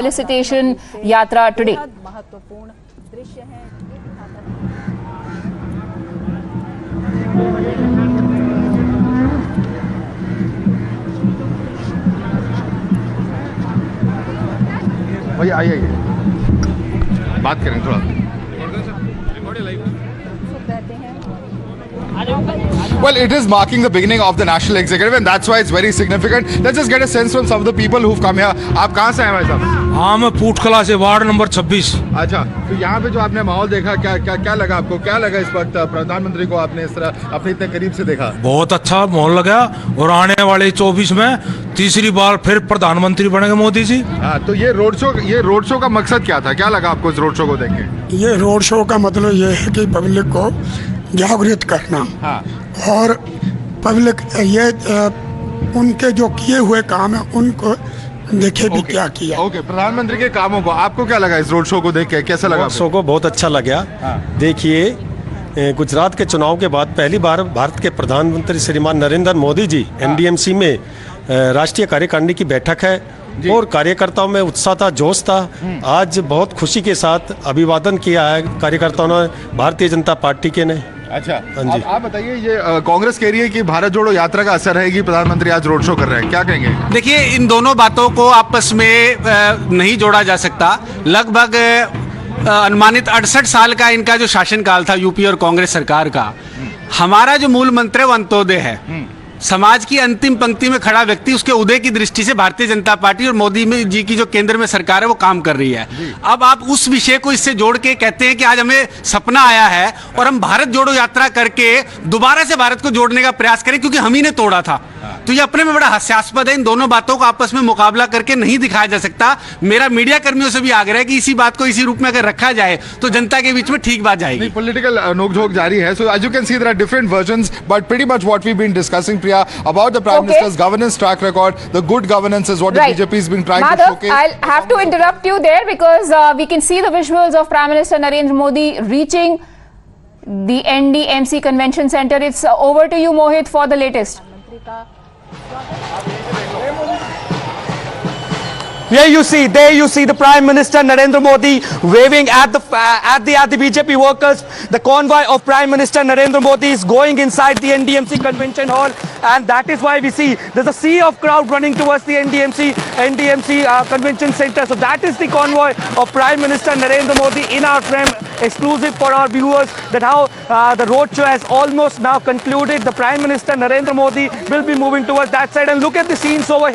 felicitation yatra today. महत्वपूर्ण दृश्य है। भैया आइए बात करें थोड़ा। Well, it is marking the beginning of the national executive, and that's why it's very significant. Let's just get a sense from some of the people who've come here. आप कहाँ से हैं भाई साहब? हाँ, मैं पूटकला से, वार्ड नंबर 26। अच्छा, तो यहाँ पे जो आपने माहौल देखा, क्या लगा आपको? क्या लगा इस वक्त प्रधानमंत्री को आपने इस तरह अपने इतने करीब से देखा? बहुत अच्छा माहौल लगा, और आने वाले 24 में तीसरी बार फिर प्रधानमंत्री बनेंगे मोदी जी। हाँ, तो ये रोड शो का मकसद क्या था? क्या लगा आपको इस रोड शो को देख के? ये रोड शो का मतलब ये है कि पब्लिक को जागृत करना। हाँ। और पब्लिक ये उनके जो किए हुए काम है उनको देखे भी क्या किया। ओके, प्रधानमंत्री के कामों को आपको क्या लगा इस रोड शो को देख के? कैसा लगा? रोड शो को बहुत अच्छा लगा। देखिए, गुजरात के चुनाव के बाद पहली बार भारत के प्रधानमंत्री श्रीमान नरेंद्र मोदी जी एनडीएमसी में राष्ट्रीय कार्यकारिणी की बैठक है, और कार्यकर्ताओं में उत्साह था, जोश था। आज बहुत खुशी के साथ अभिवादन किया है कार्यकर्ताओं ने भारतीय जनता पार्टी के ने। अच्छा, आप बताइए, ये कांग्रेस कह रही है कि भारत जोड़ो यात्रा का असर रहेगी, प्रधानमंत्री आज रोड शो कर रहे हैं, क्या कहेंगे? देखिए, इन दोनों बातों को आपस में नहीं जोड़ा जा सकता। लगभग अनुमानित 68 साल का इनका जो शासनकाल था यूपी और कांग्रेस सरकार का, हमारा जो मूल मंत्र है वो अंत्योदय है। समाज की अंतिम पंक्ति में खड़ा व्यक्ति, उसके उदय की दृष्टि से भारतीय जनता पार्टी और मोदी जी की जो केंद्र में सरकार है वो काम कर रही है। अब आप उस विषय को इससे जोड़ के कहते हैं कि आज हमें सपना आया है और हम भारत जोड़ो यात्रा करके दोबारा से भारत को जोड़ने का प्रयास करें, क्योंकि हम ही ने तोड़ा था। तो ये अपने में बड़ा हास्यास्पद है। इन दोनों बातों को आपस में मुकाबला करके नहीं दिखाया जा सकता। मेरा मीडिया कर्मियों से भी आग्रह है कि इसी बात को इसी रूप में अगर रखा जाए तो जनता के बीच में ठीक बात जाएगी। पॉलिटिकल नोकझोंक जारी है। So as you can see, there are different versions, but pretty much what we've been discussing, Priya, about the Prime Minister's governance track record, the good governance is what the BJP has been trying to showcase. I'll have to interrupt you there because we can see the visuals of Prime Minister Narendra Modi reaching the NDMC Convention Center. It's over to you, Mohit, for the latest. There you see the Prime Minister Narendra Modi waving at the BJP workers. The convoy of Prime Minister Narendra Modi is going inside the NDMC Convention Hall, and that is why we see there's a sea of crowd running towards the NDMC Convention Center. So that is the convoy of Prime Minister Narendra Modi in our frame, exclusive for our viewers, that how the roadshow has almost now concluded. The Prime Minister Narendra Modi will be moving towards that side, and look at the scenes over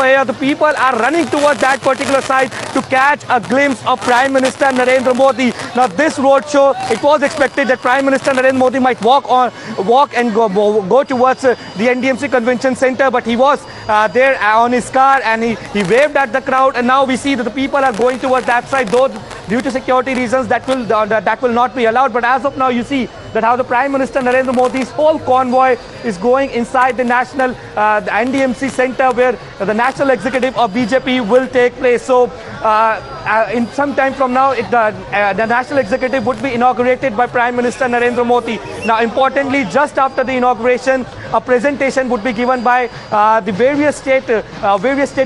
here. The people are running towards that particular side to catch a glimpse of Prime Minister Narendra Modi. Now this roadshow, it was expected that Prime Minister Narendra Modi might walk and go towards the NDMC Convention Center, but he was there on his car, and he waved at the crowd, and now we see that the people are going towards that side, though due to security reasons that will not be allowed. But as of now, you see that how the Prime Minister Narendra Modi's whole convoy is going inside the the NDMC Center, where the national executive of BJP will take place. So in some time from now, the national executive would be inaugurated by Prime Minister Narendra Modi. Now importantly, just after the inauguration, a presentation would be given by the various state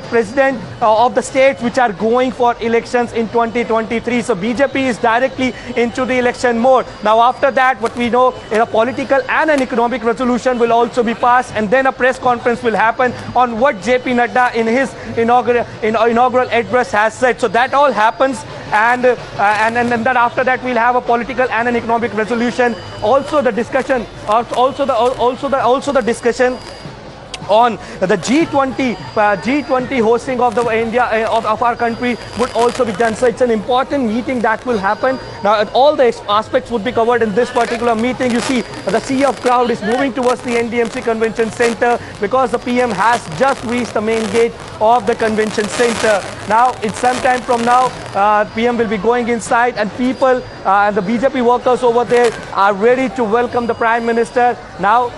president of the states which are going for elections in 2023. So BJP is directly into the election mode. Now after that, what we know, a political and an economic resolution will also be passed, and then a press conference will happen on what JP Nadda in his inaugural address has said. So that all happens, and then after that we'll have a political and an economic resolution. Also the discussion, the discussion on the G20 hosting of the India of our country would also be done. So it's an important meeting that will happen. Now all the aspects would be covered in this particular meeting. You see the sea of crowd is moving towards the NDMC Convention Center because the PM has just reached the main gate of the convention center. Now it's some time from now, PM will be going inside, and people and the BJP workers over there are ready to welcome the Prime Minister. Now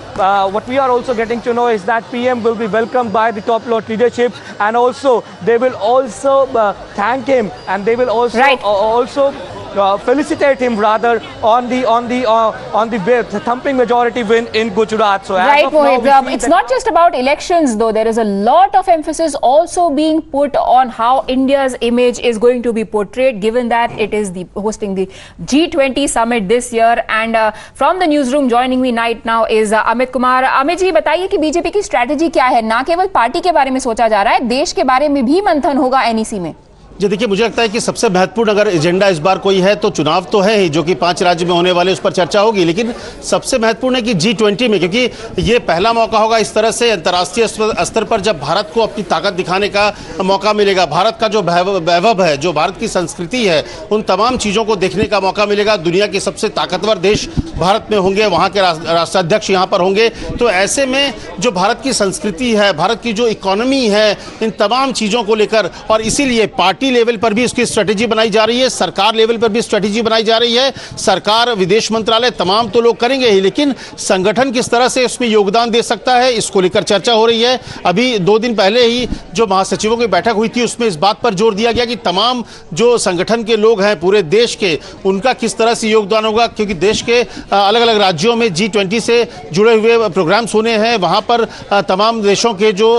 what we are also getting to know is that PM will be welcomed by the top leadership, and also they will also thank him, and they will also felicitate him rather on the thumping majority win in Gujarat. So as Right, of now, we Mohit. see It's that- not just about elections, though. There is a lot of emphasis also being put on how India's image is going to be portrayed, given that it is hosting the G20 summit this year. And from the newsroom, joining me right now is Amit Kumar. Amit जी, बताइए कि BJP की strategy क्या है? ना केवल party के बारे में सोचा जा रहा है, देश के बारे में भी मंथन होगा एनईसी में। जी देखिए, मुझे लगता है कि सबसे महत्वपूर्ण अगर एजेंडा इस बार कोई है तो चुनाव तो है ही, जो कि 5 राज्य में होने वाले, उस पर चर्चा होगी। लेकिन सबसे महत्वपूर्ण है कि G20 में, क्योंकि ये पहला मौका होगा इस तरह से अंतर्राष्ट्रीय स्तर पर जब भारत को अपनी ताकत दिखाने का मौका मिलेगा। भारत का जो वैभव है, जो भारत की संस्कृति है, उन तमाम चीज़ों को देखने का मौका मिलेगा। दुनिया के सबसे ताकतवर देश भारत में होंगे, वहाँ के राष्ट्राध्यक्ष यहाँ पर होंगे। तो ऐसे में जो भारत की संस्कृति है, भारत की जो इकोनॉमी है, इन तमाम चीज़ों को लेकर, और इसीलिए पार्टी लेवल पर भी इसकी स्ट्रेटेजी बनाई जा रही है, सरकार लेवल पर भी स्ट्रेटेजी बनाई जा रही है। सरकार, विदेश मंत्रालय, तमाम तो लोग करेंगे ही, लेकिन संगठन किस तरह से इसमें योगदान दे सकता है, इसको लेकर चर्चा हो रही है। अभी 2 दिन पहले ही जो महासचिवों की बैठक हुई थी, उसमें इस बात पर जोर दिया गया कि तमाम जो संगठन के लोग हैं पूरे देश के, उनका किस तरह से योगदान होगा, क्योंकि देश के अलग अलग राज्यों में G20 से जुड़े हुए प्रोग्राम्स होने हैं। वहां पर तमाम देशों के जो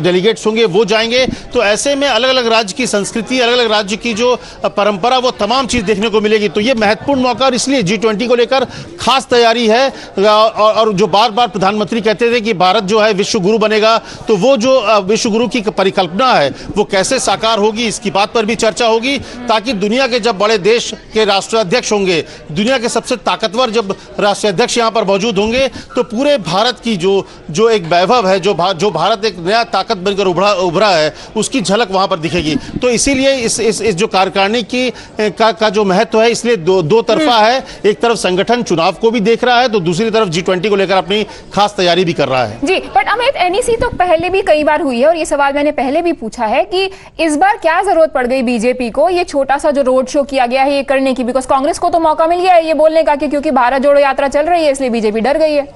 डेलीगेट्स होंगे वो जाएंगे। तो ऐसे में अलग अलग राज्य की संस्कृति, अलग अलग राज्य की जो परंपरा, वो तमाम चीज देखने को मिलेगी। तो ये महत्वपूर्ण मौका, और इसलिए G20 को लेकर खास तैयारी है। और जो बार बार प्रधानमंत्री कहते थे कि भारत जो है विश्व गुरु बनेगा, तो वो जो विश्व गुरु की परिकल्पना है वो कैसे साकार होगी, इसकी बात पर भी चर्चा होगी, ताकि दुनिया के जब बड़े देश के राष्ट्राध्यक्ष होंगे, दुनिया के सबसे ताकतवर जब राष्ट्राध्यक्ष यहाँ पर मौजूद होंगे, तो पूरे भारत की जो एक वैभव है, जो भारत एक नया ताकत बनकर उभरा है, उसकी झलक वहां पर दिखेगी। तो इसीलिए इस जो कार्यकारिणी का जो महत्व है, इसलिए दो तरफा है। एक तरफ संगठन चुनाव को भी देख रहा है, तो दूसरी तरफ G20 को लेकर अपनी खास तैयारी भी कर रहा है। जी, बट अमित, एनईसी तो पहले भी कई बार हुई है, और ये सवाल मैंने पहले भी पूछा है कि इस बार क्या जरूरत पड़ गई बीजेपी को ये छोटा सा जो रोड शो किया गया है ये करने की? बिकॉज कांग्रेस को तो मौका मिल गया है ये बोलने का कि क्योंकि भारत जोड़ो यात्रा चल रही है, इसलिए बीजेपी डर गई है।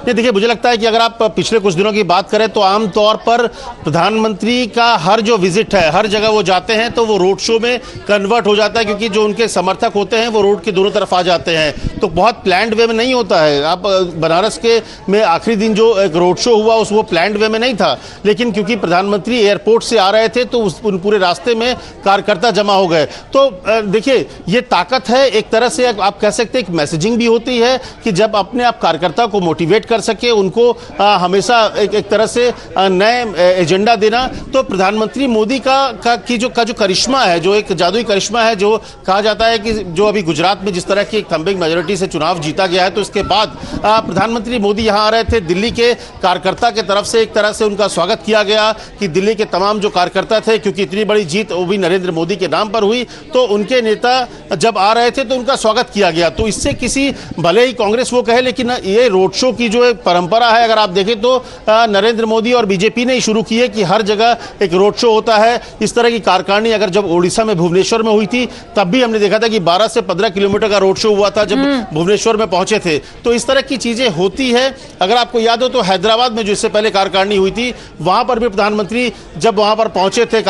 ये देखिए, मुझे लगता है कि अगर आप पिछले कुछ दिनों की बात करें तो आमतौर पर प्रधानमंत्री का हर जो विजिट है, हर जगह वो जाते हैं तो वो रोड शो में कन्वर्ट हो जाता है, क्योंकि जो उनके समर्थक होते हैं वो रोड के दोनों तरफ आ जाते हैं। तो बहुत प्लान्ड वे में नहीं होता है। आप बनारस के में आखिरी दिन जो एक रोड शो हुआ वो प्लान्ड वे में नहीं था, लेकिन क्योंकि प्रधानमंत्री एयरपोर्ट से आ रहे थे तो उन पूरे रास्ते में कार्यकर्ता जमा हो गए। तो देखिए, ये ताकत है एक तरह से, आप कह सकते हैं, एक मैसेजिंग भी होती है कि जब अपने आप कार्यकर्ता को मोटिवेट कर सके, उनको हमेशा एक तरह से नए एजेंडा देना। तो प्रधानमंत्री मोदी का जो करिश्मा है, जो एक जादुई करिश्मा है, जो कहा जाता है कि जो अभी गुजरात में जिस तरह की एक थंबिंग मेजोरिटी से चुनाव जीता गया है, तो इसके बाद प्रधानमंत्री मोदी यहां आ रहे थे। दिल्ली के कार्यकर्ता के तरफ से एक तरह से उनका स्वागत किया गया कि दिल्ली के तमाम जो कार्यकर्ता थे, क्योंकि इतनी बड़ी जीत वो भी नरेंद्र मोदी के नाम पर हुई, तो उनके नेता जब आ रहे थे तो उनका स्वागत किया गया। तो इससे किसी, भले ही कांग्रेस वो कहे, लेकिन ये रोड शो की जो एक परंपरा है, अगर आप देखें तो नरेंद्र मोदी और बीजेपी ने ही शुरू की है कि हर जगह एक रोड शो होता है। इस तरह की कार्यकारिणी अगर जब ओडिशा में भुवनेश्वर में हुई थी, तब भी हमने देखा था कि 12 से 15 किलोमीटर का रोड शो हुआ था जब भुवनेश्वर में पहुंचे थे। तो इस तरह की चीजें होती है। अगर आपको याद हो तो हैदराबाद में जो इससे पहले कार्यकारिणी हुई थी, वहां पर भी प्रधानमंत्री जब वहां पर पहुंचे थे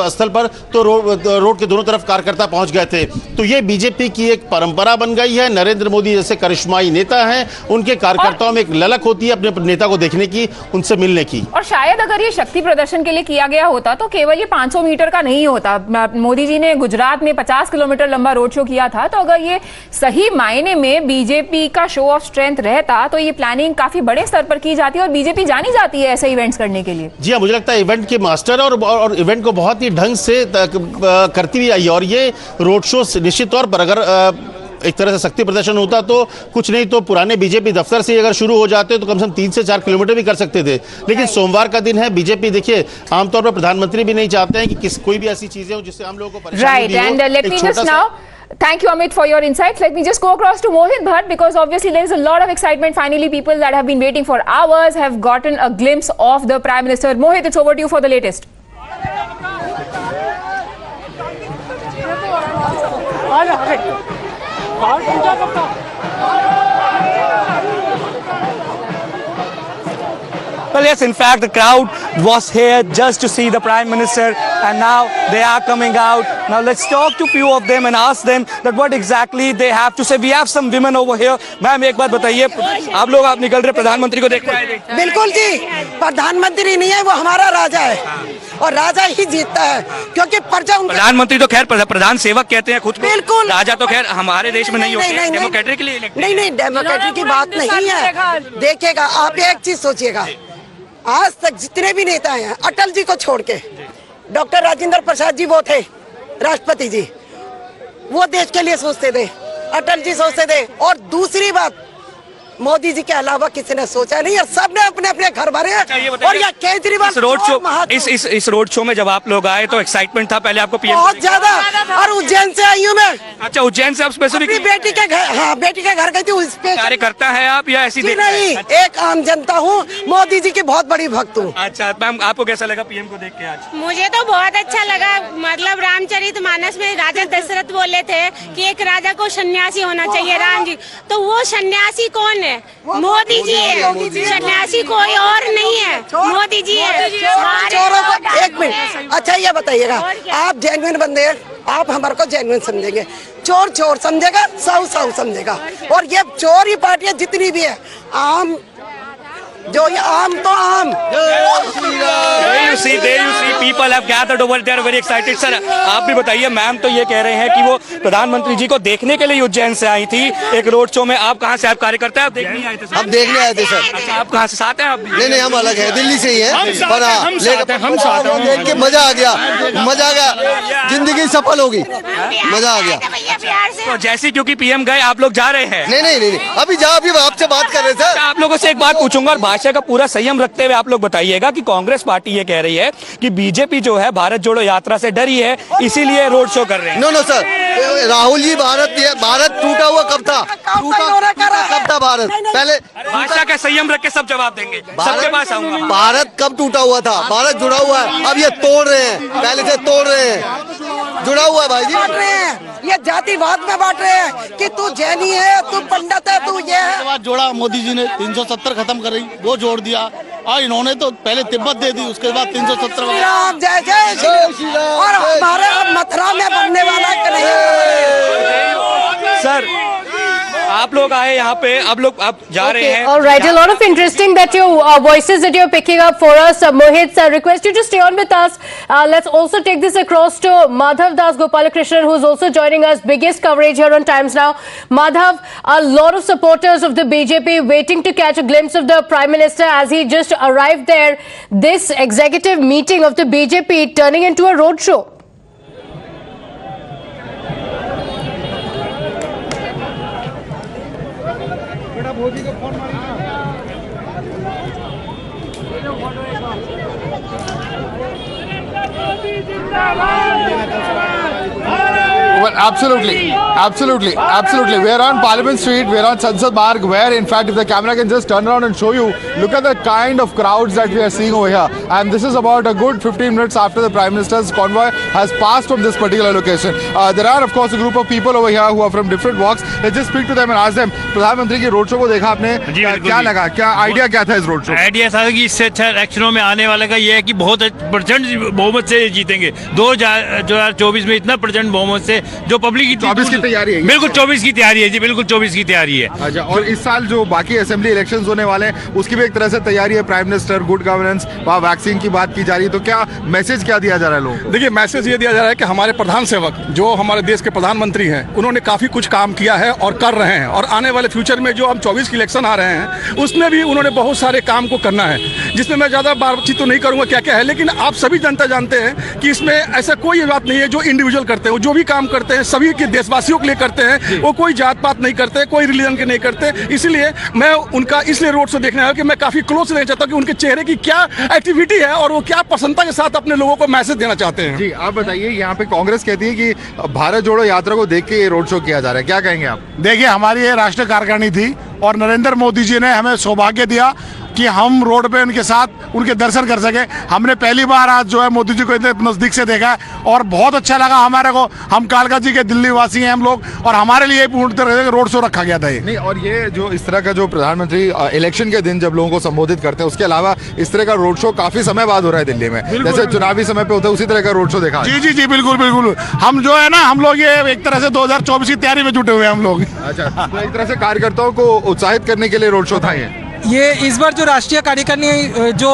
स्थल पर, तो रोड के दोनों तरफ कार्यकर्ता पहुंच गए थे। तो ये बीजेपी की एक परंपरा बन गई है। नरेंद्र मोदी जैसे करिश्माई नेता हैं, उनके कार्यकर्ताओं में एक ललक होती है अपने नेता को देखने की, उनसे मिलने की। और शायद अगर ये शक्ति प्रदर्शन के लिए किया गया होता तो केवल ये 500 मीटर का नहीं होता। मोदी जी ने गुजरात में 50 किलोमीटर लंबा रोड शो किया था। तो अगर ये सही मायने में बीजेपी का शो ऑफ स्ट्रेंथ रहता तो ये प्लानिंग काफी बड़े स्तर पर की जाती है, और बीजेपी जानी जाती है ऐसे इवेंट्स करने के लिए। जी हाँ, मुझे लगता है इवेंट के मास्टर और इवेंट को बहुत ही ढंग से करती हुई आई है। और ये रोड शो निश्चित तौर पर अगर एक तरह से शक्ति प्रदर्शन होता तो कुछ नहीं तो पुराने बीजेपी दफ्तर से अगर शुरू हो जाते तो कम से कम 3 से 4 किलोमीटर भी कर सकते थे। लेकिन सोमवार का दिन है, बीजेपी देखिए आमतौर पर प्रधानमंत्री भी नहीं चाहते हैं कि कोई भी ऐसी चीजें हो जिससे हम लोगों को परेशानी भी हो। Right, and let me just now thank you Amit for your insights. Let me just go across to Mohit Bhatt, because obviously there is a lot of excitement. Finally, people that have been waiting for hours have gotten a glimpse of the Prime Minister. Mohit, it's over to you for the latest. Well, yes, in fact, the crowd was here just to see the Prime Minister, and now they are coming out. Now let's talk to few of them and ask them that what exactly they have to say. We have some women over here. Ma'am एक बात बताइए, आप निकल रहे प्रधानमंत्री को देखने आए थे? बिल्कुल जी, प्रधानमंत्री नहीं है, वो हमारा राजा है और राजा ही जीतता है, क्योंकि प्रजा उनका। प्रधानमंत्री तो खैर प्रधान सेवक कहते हैं खुद को। बिल्कुल। राजा तो खैर हमारे देश में नहीं होते, डेमोक्रेटिक के लिए। नहीं, डेमोक्रेटिक की बात नहीं है। देखिएगा, आप एक चीज सोचिएगा, आज तक जितने भी नेता हैं, अटल जी को छोड़ के, डॉक्टर राजेंद्र प्रसाद जी वो थे राष्ट्रपति जी, वो देश के लिए सोचते थे, अटल जी सोचते थे। और दूसरी बात, मोदी जी के अलावा किसी ने सोचा नहीं, और सबने अपने अपने घर भरे। और यह केजरीवाल इस रोड शो में जब आप लोग आए तो एक्साइटमेंट था पहले आपको? पीएम बहुत ज्यादा। और उज्जैन से आई हूँ मैं। अच्छा, उज्जैन से आप स्पेसिफिक? बेटी के घर, हाँ बेटी के घर गई थी। उस पे कार्यकर्ता है आप या ऐसी? नहीं, एक आम जनता हूँ, मोदी जी की बहुत बड़ी भक्त हूँ। अच्छा मैम, आपको कैसा लगा पीएम को देख के आज? मुझे तो बहुत अच्छा लगा। मतलब रामचरितमानस में राजा दशरथ बोले थे कि एक राजा को सन्यासी होना चाहिए, राम जी, तो वो सन्यासी कौन है? मोदी जी है। सन्यासी कोई और नहीं है, मोदी जी है। चोरों को एक मिनट, अच्छा ये बताइएगा, आप जेन्युइन बंदे हैं, आप हमारे को जेन्युइन समझेंगे, चोर चोर समझेगा, साहू साहू समझेगा। और ये चोर ही पार्टियां जितनी भी है, आम जो ये आम तो आम। There you see, people have gathered over there, very excited. Sir आप भी बताइए, मैम तो ये कह रहे हैं कि वो प्रधानमंत्री जी को देखने के लिए उज्जैन से आई थी एक रोड शो में। आप कहाँ से, आप कार्यकर्ता है? आप देखने आए थे सर? हम देखने आए थे सर। अच्छा, आप कहाँ से, साथ हैं आप भी? नहीं, हम अलग है, दिल्ली से ही है। पर हम साथ हैं। देख के मजा आ गया, जिंदगी सफल होगी, मजा आ गया। तो जैसे क्योंकि पीएम गए, आप लोग जा रहे हैं? नहीं, अभी आपसे बात कर रहे थे। आप लोगों से एक बात पूछूंगा, और भाषा का पूरा संयम रखते हुए आप लोग बताइएगा कि कांग्रेस पार्टी ये कह रही है कि बीजेपी जो है भारत जोड़ो यात्रा से डरी है, इसीलिए रोड शो कर रहे हैं। नो सर, राहुल जी, भारत टूटा हुआ कब था? कब था भारत? पहले भाषा का संयम रख के सब जवाब देंगे, सबके पास आऊंगा। भारत कब टूटा हुआ था? भारत जुड़ा हुआ है, अब ये तोड़ रहे हैं, पहले से तोड़ रहे हैं, जुड़ा हुआ है भाई जी। बांट रहे हैं, ये जातिवाद में बांट रहे हैं कि तू जैनी है, तू पंडित है, तू ये है। जोड़ा मोदी जी ने 370 खत्म कर रही, वो जोड़ दिया। और इन्होंने तो पहले तिब्बत दे दी, उसके बाद 370। राम जय जय श्री राम। और हमारे मथुरा में बनने वाला सर, आप लोग आए यहाँ पे, अब लोग आप जा रहे हैं। All right, a lot of interesting that your voices that you're picking up for us. Mohit, request you to stay on with us. Let's also take this across to Madhav Das Gopalakrishnan, who's also joining us. Biggest coverage here on Times Now. Madhav, a lot of supporters of the BJP waiting to catch a glimpse of the Prime Minister as he just arrived there. This executive meeting of the BJP turning into a roadshow. Modi को phone मारिए। Well, absolutely. We are on Parliament Street, we are on Sansad Marg, where in fact, if the camera can just turn around and show you, look at the kind of crowds that we are seeing over here. And this is about a good 15 minutes after the Prime Minister's convoy has passed from this particular location. There are, of course, a group of people over here who are from different walks. Let's just speak to them and ask them, प्रधानमंत्री की road show को देखा आपने, क्या लगा, क्या idea क्या था इस रोड शो? आइडिया था कि इससे अच्छा इलेक्शनों में आने वाला का ये है कि बहुत % बहुमत से जीतेंगे। 2024 में इतना % बहुमत से जो पब्लिक की 24 की तैयारी है। बिल्कुल 24 की तैयारी है जी, बिल्कुल 24 की तैयारी है। अच्छा, और इस साल जो बाकी असेंबली इलेक्शंस होने वाले हैं उसकी भी एक तरह से तैयारी है। प्राइम मिनिस्टर, गुड गवर्नेंस, वहाँ वैक्सीन की बात की जा रही है, तो क्या मैसेज क्या दिया जा रहा है लोगों को? देखिए, मैसेज ये दिया जा रहा है कि हमारे प्रधान सेवक जो हमारे देश के प्रधानमंत्री हैं, उन्होंने काफी कुछ काम किया है और कर रहे हैं, और आने वाले फ्यूचर में जो हम 24 की इलेक्शन आ रहे हैं उसमें भी उन्होंने बहुत सारे काम को करना है, जिसमें मैं ज्यादा बातचीत तो नहीं करूंगा क्या क्या है, लेकिन आप सभी जनता जानते हैं कि इसमें ऐसा कोई बात नहीं है जो इंडिविजुअल करते हैं, जो भी काम करते हैं सभी के देशवासियों के लिए करते हैं, वो कोई जात पात नहीं करते, कोई रिलीजन के नहीं करते। इसलिए मैं उनका इसलिए रोड शो देखने आया कि मैं काफी क्लोज से देखना चाहता हूँ कि उनके चेहरे की क्या एक्टिविटी है और वो क्या प्रसन्नता के साथ अपने लोगों को मैसेज देना चाहते हैं। जी, आप बताइए, यहाँ पे कांग्रेस कहती है कि भारत जोड़ो यात्रा को देख के ये रोड शो किया जा रहा है, क्या कहेंगे आप? देखिए, हमारी ये राष्ट्रीय कार्यकारिणी थी और नरेंद्र मोदी जी ने हमें सौभाग्य दिया कि हम रोड पे उनके साथ उनके दर्शन कर सके। हमने पहली बार आज जो है मोदी जी को इतने नजदीक से देखा है और बहुत अच्छा लगा हमारे को। हम कालका जी के दिल्ली वासी हैं हम लोग, और हमारे लिए पूर्ण तरह से रोड शो रखा गया था ये। नहीं, और ये जो इस तरह का जो प्रधानमंत्री इलेक्शन के दिन जब लोगों को संबोधित करते हैं, उसके अलावा इस तरह का रोड शो काफी समय बाद हो रहा है दिल्ली में, जैसे चुनावी समय पे होता है उसी तरह का रोड शो देखा। जी जी जी, बिल्कुल बिल्कुल। हम जो है ना, हम लोग ये एक तरह से 2024 की तैयारी में जुटे हुए हैं हम लोग। अच्छा, तो एक तरह से कार्यकर्ताओं को उत्साहित करने के लिए रोड शो था ये इस बार जो राष्ट्रीय कार्यकारिणी जो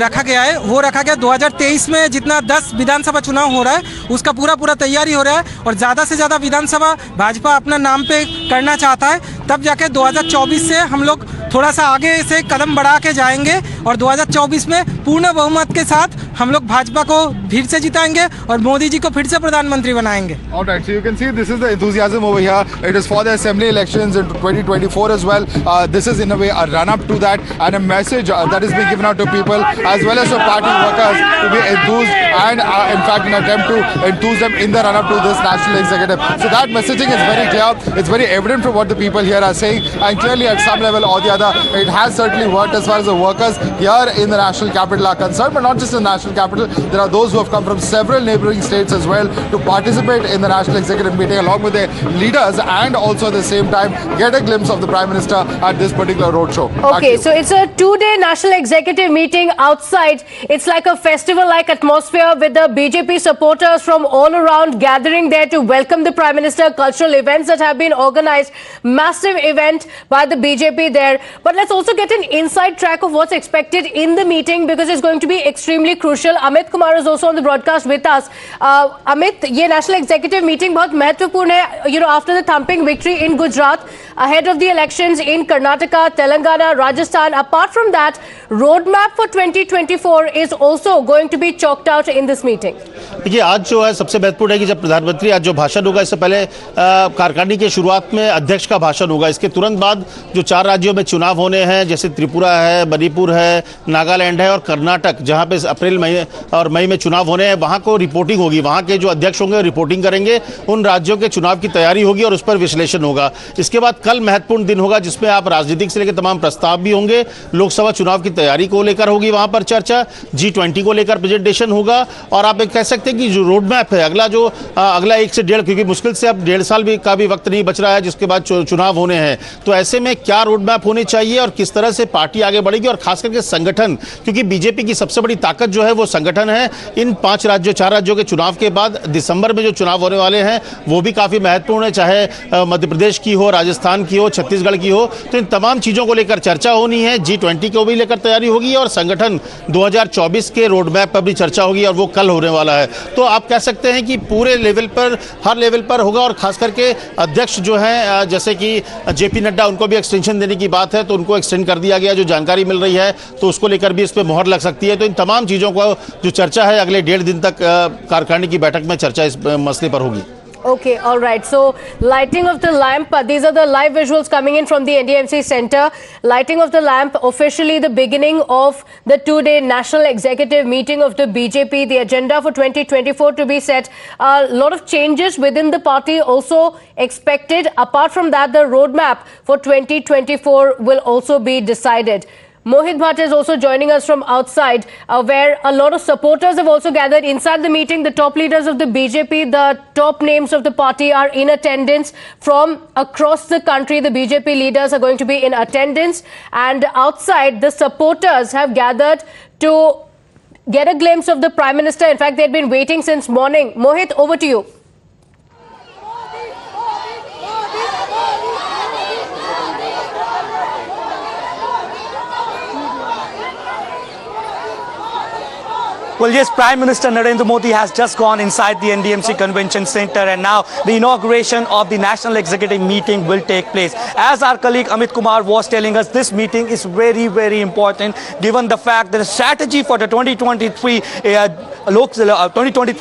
रखा गया है वो रखा गया 2023 में जितना 10 विधानसभा चुनाव हो रहा है उसका पूरा तैयारी हो रहा है, और ज़्यादा से ज़्यादा विधानसभा भाजपा अपना नाम पे करना चाहता है। तब जाके 2024 से हम लोग थोड़ा सा आगे से कदम बढ़ा के जाएंगे और 2024 में पूर्ण बहुमत के साथ हम लोग भाजपा को फिर से जिताएंगे और मोदी जी को फिर से प्रधानमंत्री बनाएंगे। Alright, so you can see this is the enthusiasm over here. It is for the assembly elections in 2024 as well. This is in a way a run-up to that and a message that is being given out to people as well as to party workers to be enthused and in fact an attempt to enthuse them in the run-up to this national executive. So that messaging is very clear. It's very evident from what the people here are saying, and clearly at some level or the other, it has certainly worked as far as the workers here in the national capital are concerned, but not just the national capital. There are those who have come from several neighboring states as well to participate in the national executive meeting along with their leaders, and also at the same time get a glimpse of the Prime Minister at this particular roadshow. Okay, so it's a 2-day national executive meeting outside. It's like a festival-like atmosphere with the BJP supporters from all around gathering there to welcome the Prime Minister. Cultural events that have been organized, massive event by the BJP there. But let's also get an inside track of what's expected in the meeting because it's going to be extremely crucial. Amit Kumar is also on the broadcast with us. Amit, ये national executive meeting बहुत महत्वपूर्ण है. You know, after the thumping victory in Gujarat, ahead of the elections in Karnataka, Telangana, Rajasthan. Apart from that, roadmap for 2024 is also going to be chalked out in this meeting. देखिए, आज जो है सबसे महत्वपूर्ण है कि जब प्रधानमंत्री आज जो भाषण होगा, इससे पहले कार्यकारिणी की शुरुआत में अध्यक्ष का भाषण होगा। इसके तुरंत बाद जो 4 राज्यों में चुनाव होने हैं, जैसे त्रिपुरा है, मणिपुर है, नागालैंड है और कर्नाटक, जहां पे अप्रैल मई में चुनाव होने हैं, वहां को रिपोर्टिंग होगी। वहां के जो अध्यक्ष होंगे रिपोर्टिंग करेंगे, उन राज्यों के चुनाव की तैयारी होगी और उस पर विश्लेषण होगा। इसके बाद कल महत्वपूर्ण दिन होगा जिसमें आप राजनीतिक से लेकर तमाम प्रस्ताव भी होंगे। लोकसभा चुनाव की तैयारी को लेकर होगी वहां पर चर्चा, G20 को लेकर प्रेजेंटेशन होगा, और आप कह सकते हैं कि जो रोड मैप है अगला 1 से 1.5, क्योंकि मुश्किल से अब 1.5 साल का भी वक्त नहीं बच रहा है जिसके बाद चुनाव होने हैं, तो ऐसे में क्या रोड मैप होने चाहिए और किस तरह से पार्टी आगे बढ़ेगी, और खास करके संगठन, क्योंकि बीजेपी की सबसे बड़ी ताकत जो है वो संगठन है। इन 4 राज्यों के चुनाव के बाद दिसंबर में जो चुनाव होने वाले हैं वो भी काफी महत्वपूर्ण है, चाहे मध्य प्रदेश की हो, राजस्थान की हो, छत्तीसगढ़ की हो। तो इन तमाम चीजों को लेकर चर्चा होनी है। G20 को भी लेकर तैयारी होगी और संगठन 2024 के रोड मैप पर भी चर्चा होगी और वो कल होने वाला है। तो आप कह सकते हैं कि पूरे लेवल पर, हर लेवल पर होगा, और खास करके अध्यक्ष जो है जैसे कि जेपी नड्डा, उनको भी एक्सटेंशन देने की बात है तो उनको एक्सटेंड कर दिया गया, जो जानकारी मिल रही है, तो उसको लेकर भी इस पर मोहर लग सकती है। तो इन तमाम चीजों को जो चर्चा है अगले 1.5 दिन तक कार्यकारिणी की बैठक में चर्चा इस मसले पर होगी। Okay, all right. So, lighting of the lamp. These are the live visuals coming in from the NDMC Center. Lighting of the lamp, officially the beginning of the 2-day national executive meeting of the BJP. The agenda for 2024 to be set. A lot of changes within the party also expected. Apart from that, the roadmap for 2024 will also be decided. Mohit Bhatt is also joining us from outside, where a lot of supporters have also gathered inside the meeting. The top leaders of the BJP, the top names of the party are in attendance from across the country. The BJP leaders are going to be in attendance, and outside the supporters have gathered to get a glimpse of the Prime Minister. In fact, they'd been waiting since morning. Mohit, over to you. Well, yes, Prime Minister Narendra Modi has just gone inside the NDMC Convention Center, and now the inauguration of the National Executive Meeting will take place. As our colleague Amit Kumar was telling us, this meeting is very, very important given the fact that the strategy for the 2023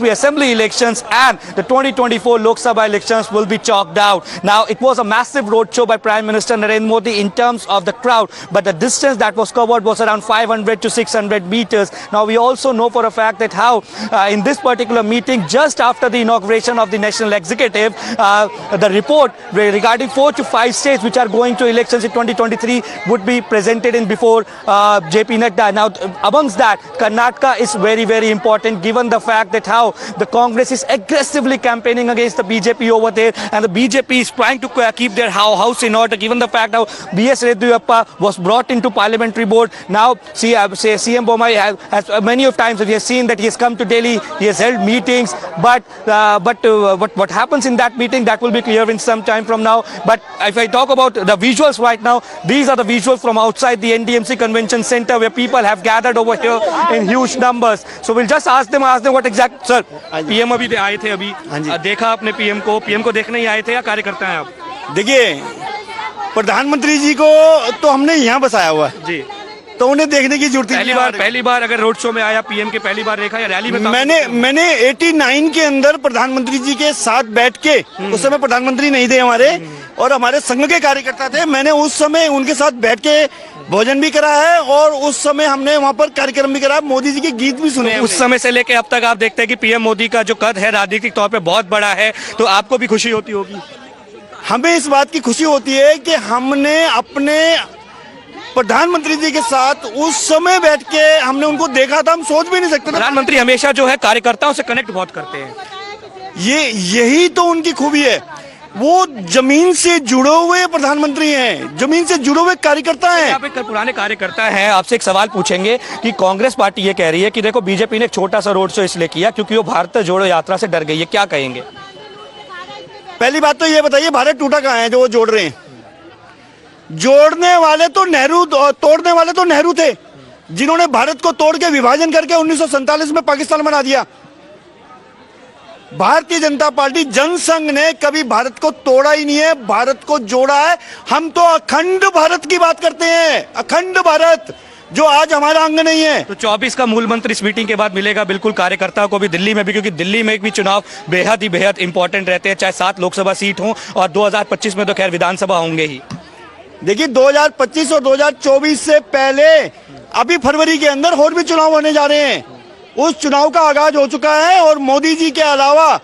Assembly elections and the 2024 Lok Sabha elections will be chalked out. Now, it was a massive roadshow by Prime Minister Narendra Modi in terms of the crowd, but the distance that was covered was around 500 to 600 meters. Now, we also know for for a fact that how in this particular meeting, just after the inauguration of the national executive, the report regarding 4 to 5 states which are going to elections in 2023 would be presented in before JP Nadda. Now, amongst that, Karnataka is very, very important given the fact that how the Congress is aggressively campaigning against the BJP over there, and the BJP is trying to keep their house in order, given the fact how B.S. Yediyurappa was brought into parliamentary board. Now, CM Bommai has many of times we have seen that he has come to Delhi, he has held meetings, but what happens in that meeting, that will be clear in some time from now. But if I talk about the visuals right now, these are the visuals from outside the NDMC convention center where people have gathered over here in huge numbers. So we'll just ask them what exact, sir, PM अभी आए थे, अभी देखा आपने PM को देखने ही आए थे या कार्यकर्ता हैं आप? देखिए, प्रधानमंत्री जी को तो हमने यहाँ बसाया हुआ है जी, तो उन्हें देखने की जरूरत नहीं। पहली बार अगर रोड शो में आया पीएम के, पहली बार देखा या रैली में? मैंने 89 के अंदर प्रधानमंत्री जी के साथ बैठ के, उस समय प्रधानमंत्री नहीं थे हमारे और हमारे संघ के कार्यकर्ता थे, मैंने उस समय उनके साथ बैठ के भोजन भी करा है और उस समय हमने वहाँ पर कार्यक्रम भी करा, मोदी जी के गीत भी सुने। उस समय से लेके अब तक आप देखते हैं कि पीएम मोदी का जो कद है राजनीतिक तौर पे बहुत बड़ा है, तो आपको भी खुशी होती होगी? हमें इस बात की खुशी होती है कि हमने अपने प्रधानमंत्री जी के साथ उस समय बैठ के हमने उनको देखा था, हम सोच भी नहीं सकते। प्रधानमंत्री हमेशा जो है कार्यकर्ताओं से कनेक्ट बहुत करते हैं, यही तो उनकी खूबी है, वो जमीन से जुड़े हुए प्रधानमंत्री हैं, जमीन से जुड़े हुए कार्यकर्ता हैं। आप एक पुराने कार्यकर्ता हैं, आपसे एक सवाल पूछेंगे कि कांग्रेस पार्टी ये कह रही है कि देखो बीजेपी ने एक छोटा सा रोड शो इसलिए किया क्योंकि वो भारत जोड़ो यात्रा से डर गई है, क्या कहेंगे? पहली बात तो ये बताइए, भारत टूटा कहाँ है जो वो जोड़ रहे हैं? जोड़ने वाले तो नेहरू, तोड़ने वाले तो नेहरू थे, जिन्होंने भारत को तोड़ के विभाजन करके 1947 में पाकिस्तान बना दिया। भारतीय जनता पार्टी जनसंघ ने कभी भारत को तोड़ा ही नहीं है, भारत को जोड़ा है। हम तो अखंड भारत की बात करते हैं, अखंड भारत जो आज हमारा अंग नहीं है। तो 24 का मूल मंत्र इस मीटिंग के बाद मिलेगा बिल्कुल कार्यकर्ताओं को भी, दिल्ली में भी, क्योंकि दिल्ली में भी चुनाव बेहद इंपॉर्टेंट रहते हैं, चाहे 7 लोकसभा सीट हो और 2025 में तो खैर विधानसभा होंगे ही। देखिए 2025 और 2024 से पहले अभी फरवरी के अंदर और भी चुनाव होने जा रहे हैं, उस चुनाव का आगाज हो चुका है और मोदी जी के अलावा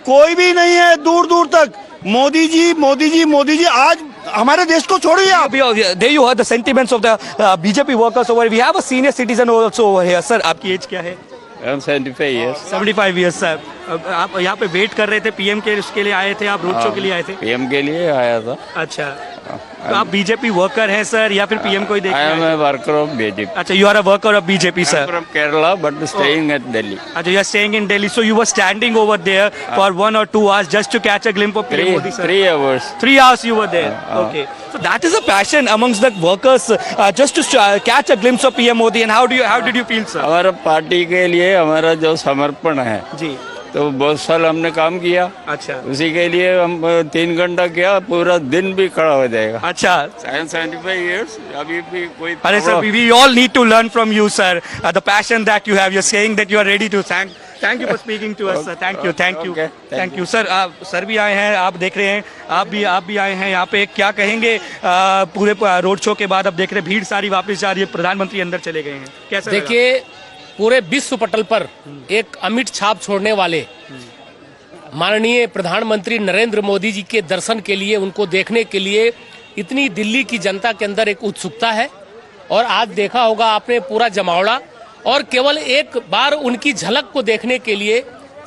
कोई भी नहीं है दूर दूर तक। मोदी जी आज हमारे देश को छोड़िए आप। There you heard the sentiments of the BJP workers over. We have a senior citizen also over here. Sir, आपकी एज क्या है? 75 years. 75 years sir. आप यहाँ पे वेट कर रहे थे पीएम के, उसके लिए आए थे आप, रोड शो के लिए आए थे? पीएम के लिए आया था। अच्छा, तो आप बीजेपी वर्कर हैं सर या फिर पीएम को ही देखने? I am a worker of BJP. अच्छा, you are a worker of BJP sir. I am from Kerala but staying at Delhi. अच्छा, you are staying in Delhi, so you were standing over there for 1 or 2 hours just to catch a glimpse of PM Modi sir. 3 hours. 3 hours you were there. Okay, so that is a passion amongst the workers just to catch a glimpse of PM Modi. And how did you feel sir? हमारा party के लिए हमारा जो समर्पण है जी, तो बहुत साल हमने काम किया। अच्छा, उसी के लिए हम 3 घंटा किया, पूरा दिन भी खड़ा हो जाएगा। अच्छा, 75 years अभी भी कोई। अरे sir, we all need to learn from you sir, the passion that you have. You're saying that you are ready to thank you for speaking to us sir. Thank you sir. Sir भी आए हैं, आप देख रहे हैं, आप भी आए हैं यहाँ पे, क्या कहेंगे पूरे रोड शो के बाद? अब देख रहे हैं भीड़ सारी वापस जा रही है, प्रधानमंत्री अंदर चले गए हैं, कैसा? देखिए, पूरे विश्व पटल पर एक अमिट छाप छोड़ने वाले माननीय प्रधानमंत्री नरेंद्र मोदी जी के दर्शन के लिए, उनको देखने के लिए इतनी दिल्ली की जनता के अंदर एक उत्सुकता है। और आज देखा होगा आपने पूरा जमावड़ा, और केवल एक बार उनकी झलक को देखने के लिए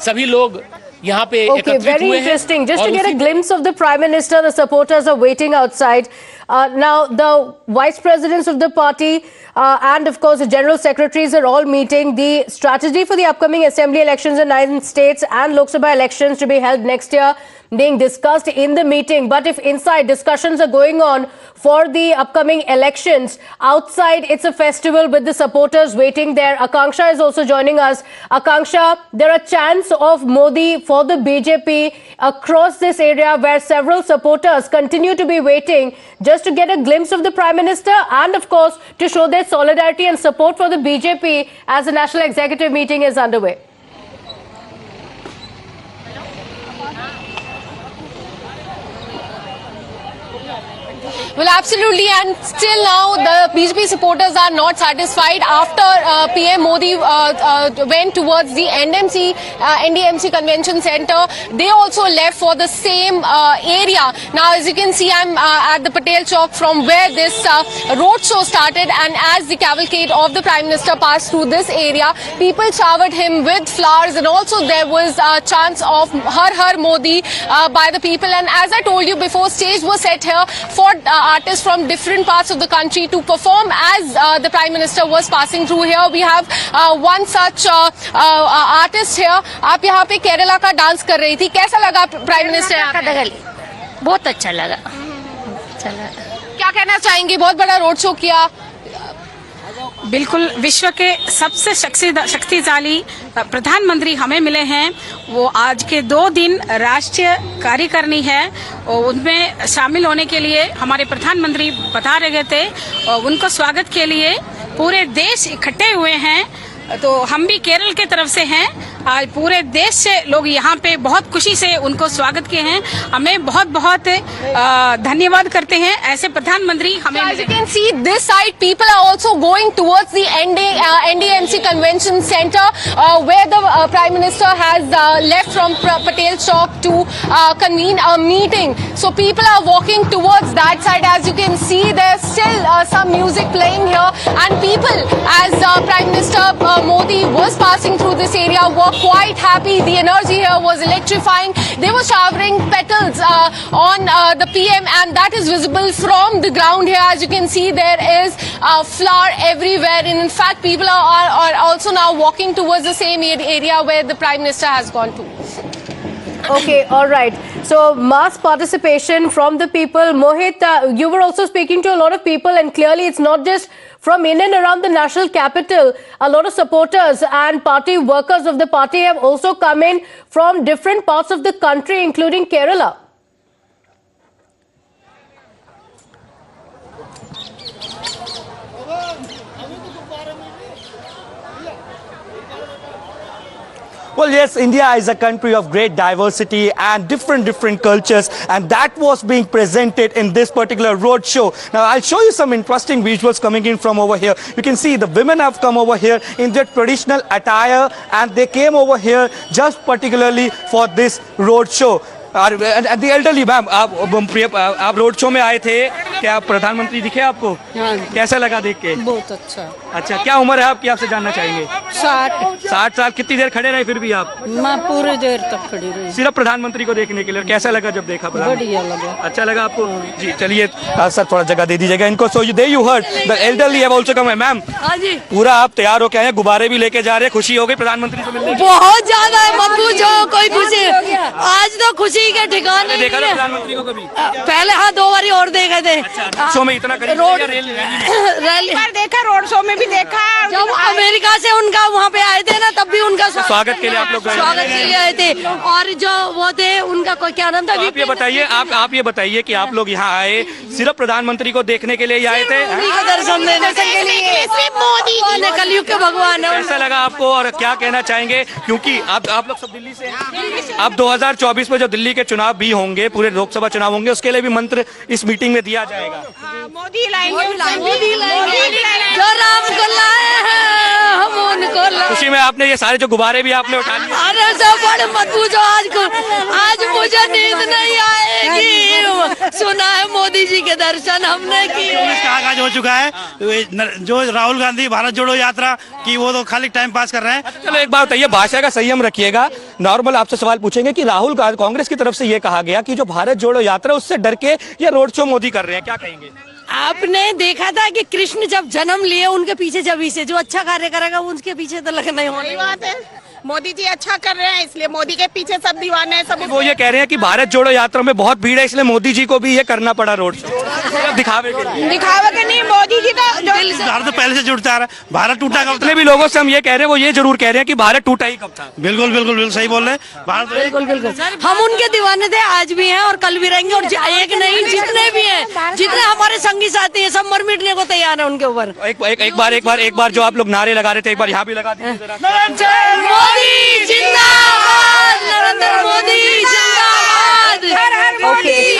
सभी लोग यहाँ पे एकत्रित हुए हैं। Very interesting. Just to get a glimpse of the Prime Minister, the supporters are waiting outside. Now, the vice presidents of the party and, of course, the general secretaries are all meeting. The strategy for the upcoming assembly elections in 9 states and Lok Sabha elections to be held next year being discussed in the meeting. But if inside discussions are going on for the upcoming elections, outside it's a festival with the supporters waiting there. Akanksha is also joining us. Akanksha, there are chants of Modi for the BJP across this area where several supporters continue to be waiting just to get a glimpse of the Prime Minister and, of course, to show their solidarity and support for the BJP as the National Executive meeting is underway. Well, absolutely, and still now the BJP supporters are not satisfied after PM Modi went towards the NDMC Convention Center. They also left for the same area. Now, as you can see, I'm at the Patel Chowk from where this roadshow started, and as the cavalcade of the Prime Minister passed through this area, people showered him with flowers, and also there was a chants of Har Har Modi by the people. And as I told you before, stage was set here for artists from different parts of the country to perform as the Prime Minister was passing through here. We have one such artist here. आप यहाँ पे केरला का dance कर रही थी, कैसा लगा prime minister? बहुत अच्छा लगा। क्या कहना चाहेंगे? बहुत बड़ा रोड शो किया। बिल्कुल विश्व के सबसे शक्तिशाली प्रधानमंत्री हमें मिले हैं। वो आज के 2 दिन राष्ट्रीय कार्यकारिणी है और उनमें शामिल होने के लिए हमारे प्रधानमंत्री बता रहे थे और उनको स्वागत के लिए पूरे देश इकट्ठे हुए हैं। तो हम भी केरल के तरफ से हैं। आज पूरे देश से लोग यहाँ पे बहुत खुशी से उनको स्वागत किए हैं। हमें बहुत बहुत धन्यवाद करते हैं ऐसे प्रधानमंत्री हमें। As you can see this side, people are also going towards the NDMC Convention Center where the Prime Minister has left from Patel Chowk to convene a meeting. So people are walking towards that side. As you can see, there's still some music playing here, and people, as Prime Minister Modi was passing through this area, were quite happy. The energy here was electrifying. They were showering petals on the PM, and that is visible from the ground here. As you can see, there is flower everywhere, and in fact people are also now walking towards the same area where the Prime Minister has gone to. Okay, all right. So mass participation from the people. Mohit, you were also speaking to a lot of people, and clearly it's not just from in and around the national capital. A lot of supporters and party workers of the party have also come in from different parts of the country, including Kerala. Well, yes, India is a country of great diversity and different cultures, and that was being presented in this particular road show. Now, I'll show you some interesting visuals coming in from over here. You can see the women have come over here in their traditional attire, and they came over here just particularly for this road show. And the elderly, ma'am, आप road show में आए थे, क्या प्रधानमंत्री दिखे आपको? कैसा लगा देख के? बहुत अच्छा। अच्छा, क्या उम्र है आपकी, आपसे जानना चाहेंगे? 60 साल। कितनी देर खड़े रहे फिर भी आप? मैं पूरी देर तक खड़ी रही। सिर्फ प्रधानमंत्री को देखने के लिए। कैसा लगा जब देखा? बढ़िया लगा। अच्छा लगा आपको? जी, चलिए सर थोड़ा जगह दे दीजिएगा इनको। So they you heard the elderly have also come. Ma'am, पूरा आप तैयार हो के आए, गुब्बारे भी लेके जा रहे हैं, खुशी हो गई प्रधानमंत्री से मिलने? बहुत ज्यादा है, मत पूछो, कोई खुशी। आज तो खुशी के ठिकाने। देखा था प्रधानमंत्री को कभी? पहले हाँ 2 बारी और देखे थे। शो में इतना रैली पर देखा, रोड शो में भी देखा। जब अमेरिका से उनका वहाँ पे आए थे ना, तब भी उनका स्वागत के लिए आप लोग स्वागत के लिए आए थे। और जो वो थे उनका कोई क्या नाम था? आप ये बताइए कि आप लोग यहाँ आए सिर्फ प्रधानमंत्री को देखने के लिए आए थे? दर्शन देने के लिए। मोदी कलयुग के भगवान है। कैसा लगा आपको और क्या कहना चाहेंगे? क्योंकि आप लोग सब दिल्ली से हैं। अब 2024 में जो दिल्ली के चुनाव भी होंगे, पूरे लोकसभा चुनाव होंगे, उसके लिए भी मंत्र इस मीटिंग में दिया जाएगा। मोदी लाएंगे, जो राम को लाए हैं हम उनको लाए। खुशी में आपने ये सारे जो गुब्बारे भी आपने उठा लिए? अरे सब बड़े मत पूछो, आज मुझे नींद नहीं आएगी। सुना है मोदी जी के दर्शन हमने किए। इसका आगाज हो चुका है। जो राहुल गांधी भारत जोड़ो यात्रा की, वो तो खाली टाइम पास कर रहे हैं। चलो एक बात बताइए, भाषा का संयम रखिएगा। नॉर्मल आपसे सवाल पूछेंगे कि राहुल कांग्रेस की तरफ से ये कहा गया कि जो भारत जोड़ो यात्रा उससे डर के ये रोड शो मोदी कर रहे हैं, क्या कहेंगे? आपने देखा था कि कृष्ण जब जन्म लिए उनके पीछे जब से जो अच्छा कार्य करेगा उनके पीछे तो लगना ही होने बात है। मोदी जी अच्छा कर रहे हैं, इसलिए मोदी के पीछे सब दीवाने हैं। सब वो ये कह रहे हैं कि भारत जोड़ो यात्रा में बहुत भीड़ है, इसलिए मोदी जी को भी ये करना पड़ा रोड शो दिखावे के नहीं। मोदी जी तो भारत पहले से जुड़ता आ रहा है। भारत टूटा कब? जितने भी लोगों से हम ये कह रहे हैं वो ये जरूर कह रहे हैं कि भारत टूटा ही कब था। बिल्कुल सही बोल रहे हैं। भारत बिल्कुल हम उनके दीवाने थे, आज भी हैं और कल भी रहेंगे। और एक नहीं, जितने भी हैं, जितने हमारे संगी साथी हैं, सब मर मिटने को तैयार है उनके ऊपर। एक बार जो आप लोग नारे लगा रहे थे, एक बार यहाँ भी लगा दीजिए। मोदी जिंदाबाद, नरेंद्र मोदी जिंदाबाद। Okay.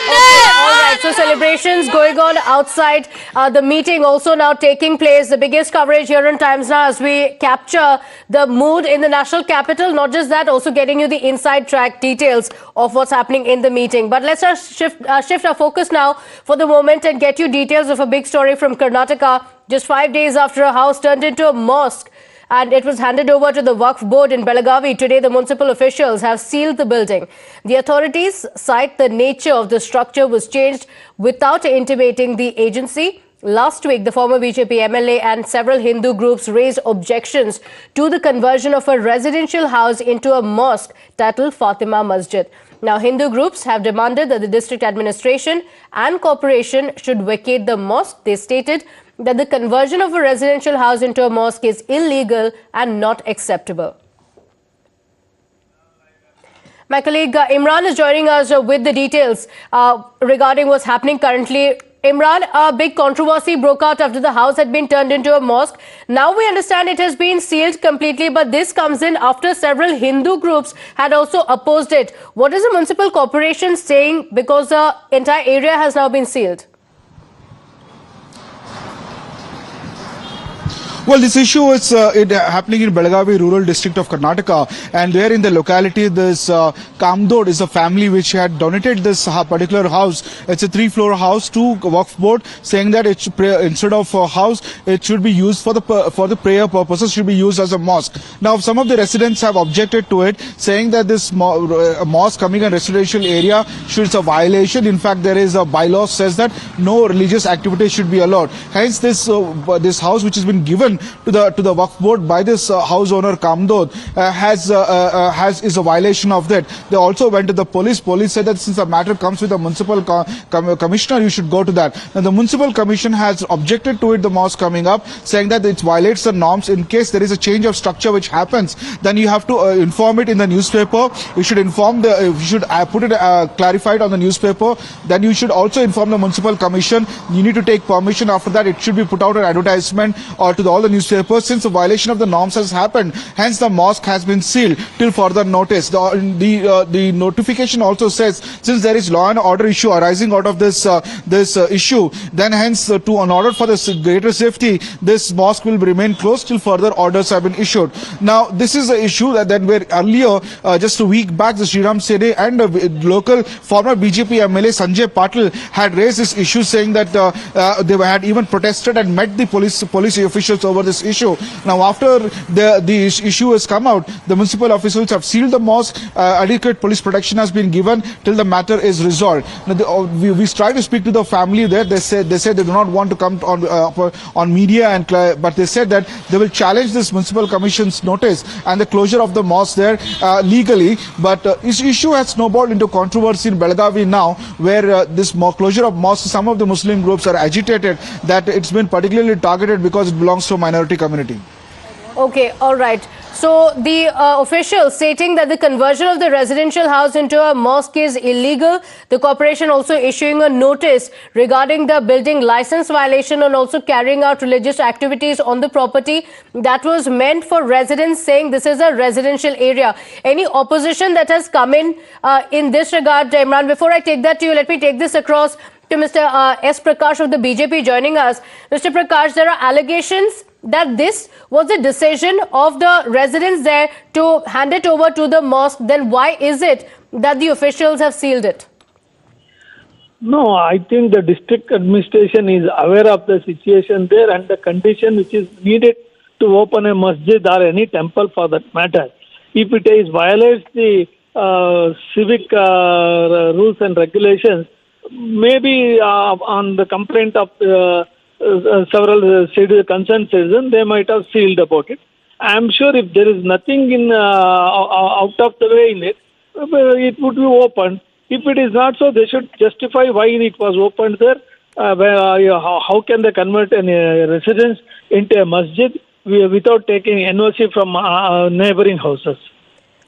All right. So celebrations going on outside the meeting also now taking place. The biggest coverage here in Times Now as we capture the mood in the national capital. Not just that, also getting you the inside track details of what's happening in the meeting. But let's shift our focus now for the moment and get you details of a big story from Karnataka. Just 5 days after a house turned into a mosque and it was handed over to the Waqf board in Belagavi, today the municipal officials have sealed the building. The authorities cite the nature of the structure was changed without intimating the agency. Last week, the former BJP MLA and several Hindu groups raised objections to the conversion of a residential house into a mosque titled Fatima Masjid. Now, Hindu groups have demanded that the district administration and corporation should vacate the mosque. They stated that the conversion of a residential house into a mosque is illegal and not acceptable. My colleague Imran is joining us with the details regarding what's happening currently. Imran, a big controversy broke out after the house had been turned into a mosque. Now we understand it has been sealed completely, but this comes in after several Hindu groups had also opposed it. What is the municipal corporation saying, because the entire area has now been sealed? Well, this issue is happening in Belagavi rural district of Karnataka, and there in the locality, this Kamdod is a family which had donated this particular house. It's a 3-floor house to Waqf board, saying that it should instead of a house, it should be used for the prayer purposes, should be used as a mosque. Now, some of the residents have objected to it, saying that this mosque coming in a residential area is a violation. In fact, there is a bylaw says that no religious activity should be allowed. Hence, this house which has been given to the Waqf board by this house owner Kamdod is a violation of that. They also went to the police. Police said that since the matter comes with the municipal commissioner, you should go to that. Now the municipal commission has objected to it, the mosque coming up, saying that it violates the norms. In case there is a change of structure which happens, then you have to inform it in the newspaper. You should inform you should put it clarified on the newspaper. Then you should also inform the municipal commission. You need to take permission. After that, it should be put out an advertisement or to all the newspapers, since a violation of the norms has happened. Hence, the mosque has been sealed till further notice. The notification also says, since there is law and order issue arising out of this issue, then hence in order for the greater safety, this mosque will remain closed till further orders have been issued. Now, this is an issue that where earlier, just a week back, the Sriram Sede and local former BJP MLA Sanjay Patil had raised this issue, saying that they had even protested and met the police officials over this issue. Now, after the issue has come out, the municipal officials have sealed the mosque. Adequate police protection has been given till the matter is resolved. Now, we tried to speak to the family there. They said they do not want to come on media, but they said that they will challenge this municipal commission's notice and the closure of the mosque there legally. But this issue has snowballed into controversy in Belagavi now, where this closure of mosque, some of the Muslim groups are agitated that it's been particularly targeted because it belongs to a minority community. Okay, all right. So the officials stating that the conversion of the residential house into a mosque is illegal. The corporation also issuing a notice regarding the building license violation and also carrying out religious activities on the property that was meant for residents, saying this is a residential area. Any opposition that has come in this regard, Imran? Before I take that to you, let me take this across to Mr. S. Prakash of the BJP joining us. Mr. Prakash, there are allegations that this was a decision of the residents there to hand it over to the mosque. Then why is it that the officials have sealed it? No, I think the district administration is aware of the situation there and the condition which is needed to open a masjid or any temple for that matter. If it violates the civic rules and regulations, maybe on the complaint of several concerned citizens, they might have sealed about it. I am sure if there is nothing out of the way in it, it would be opened. If it is not so, they should justify why it was opened there. How can they convert a residence into a masjid without taking NOC from neighboring houses?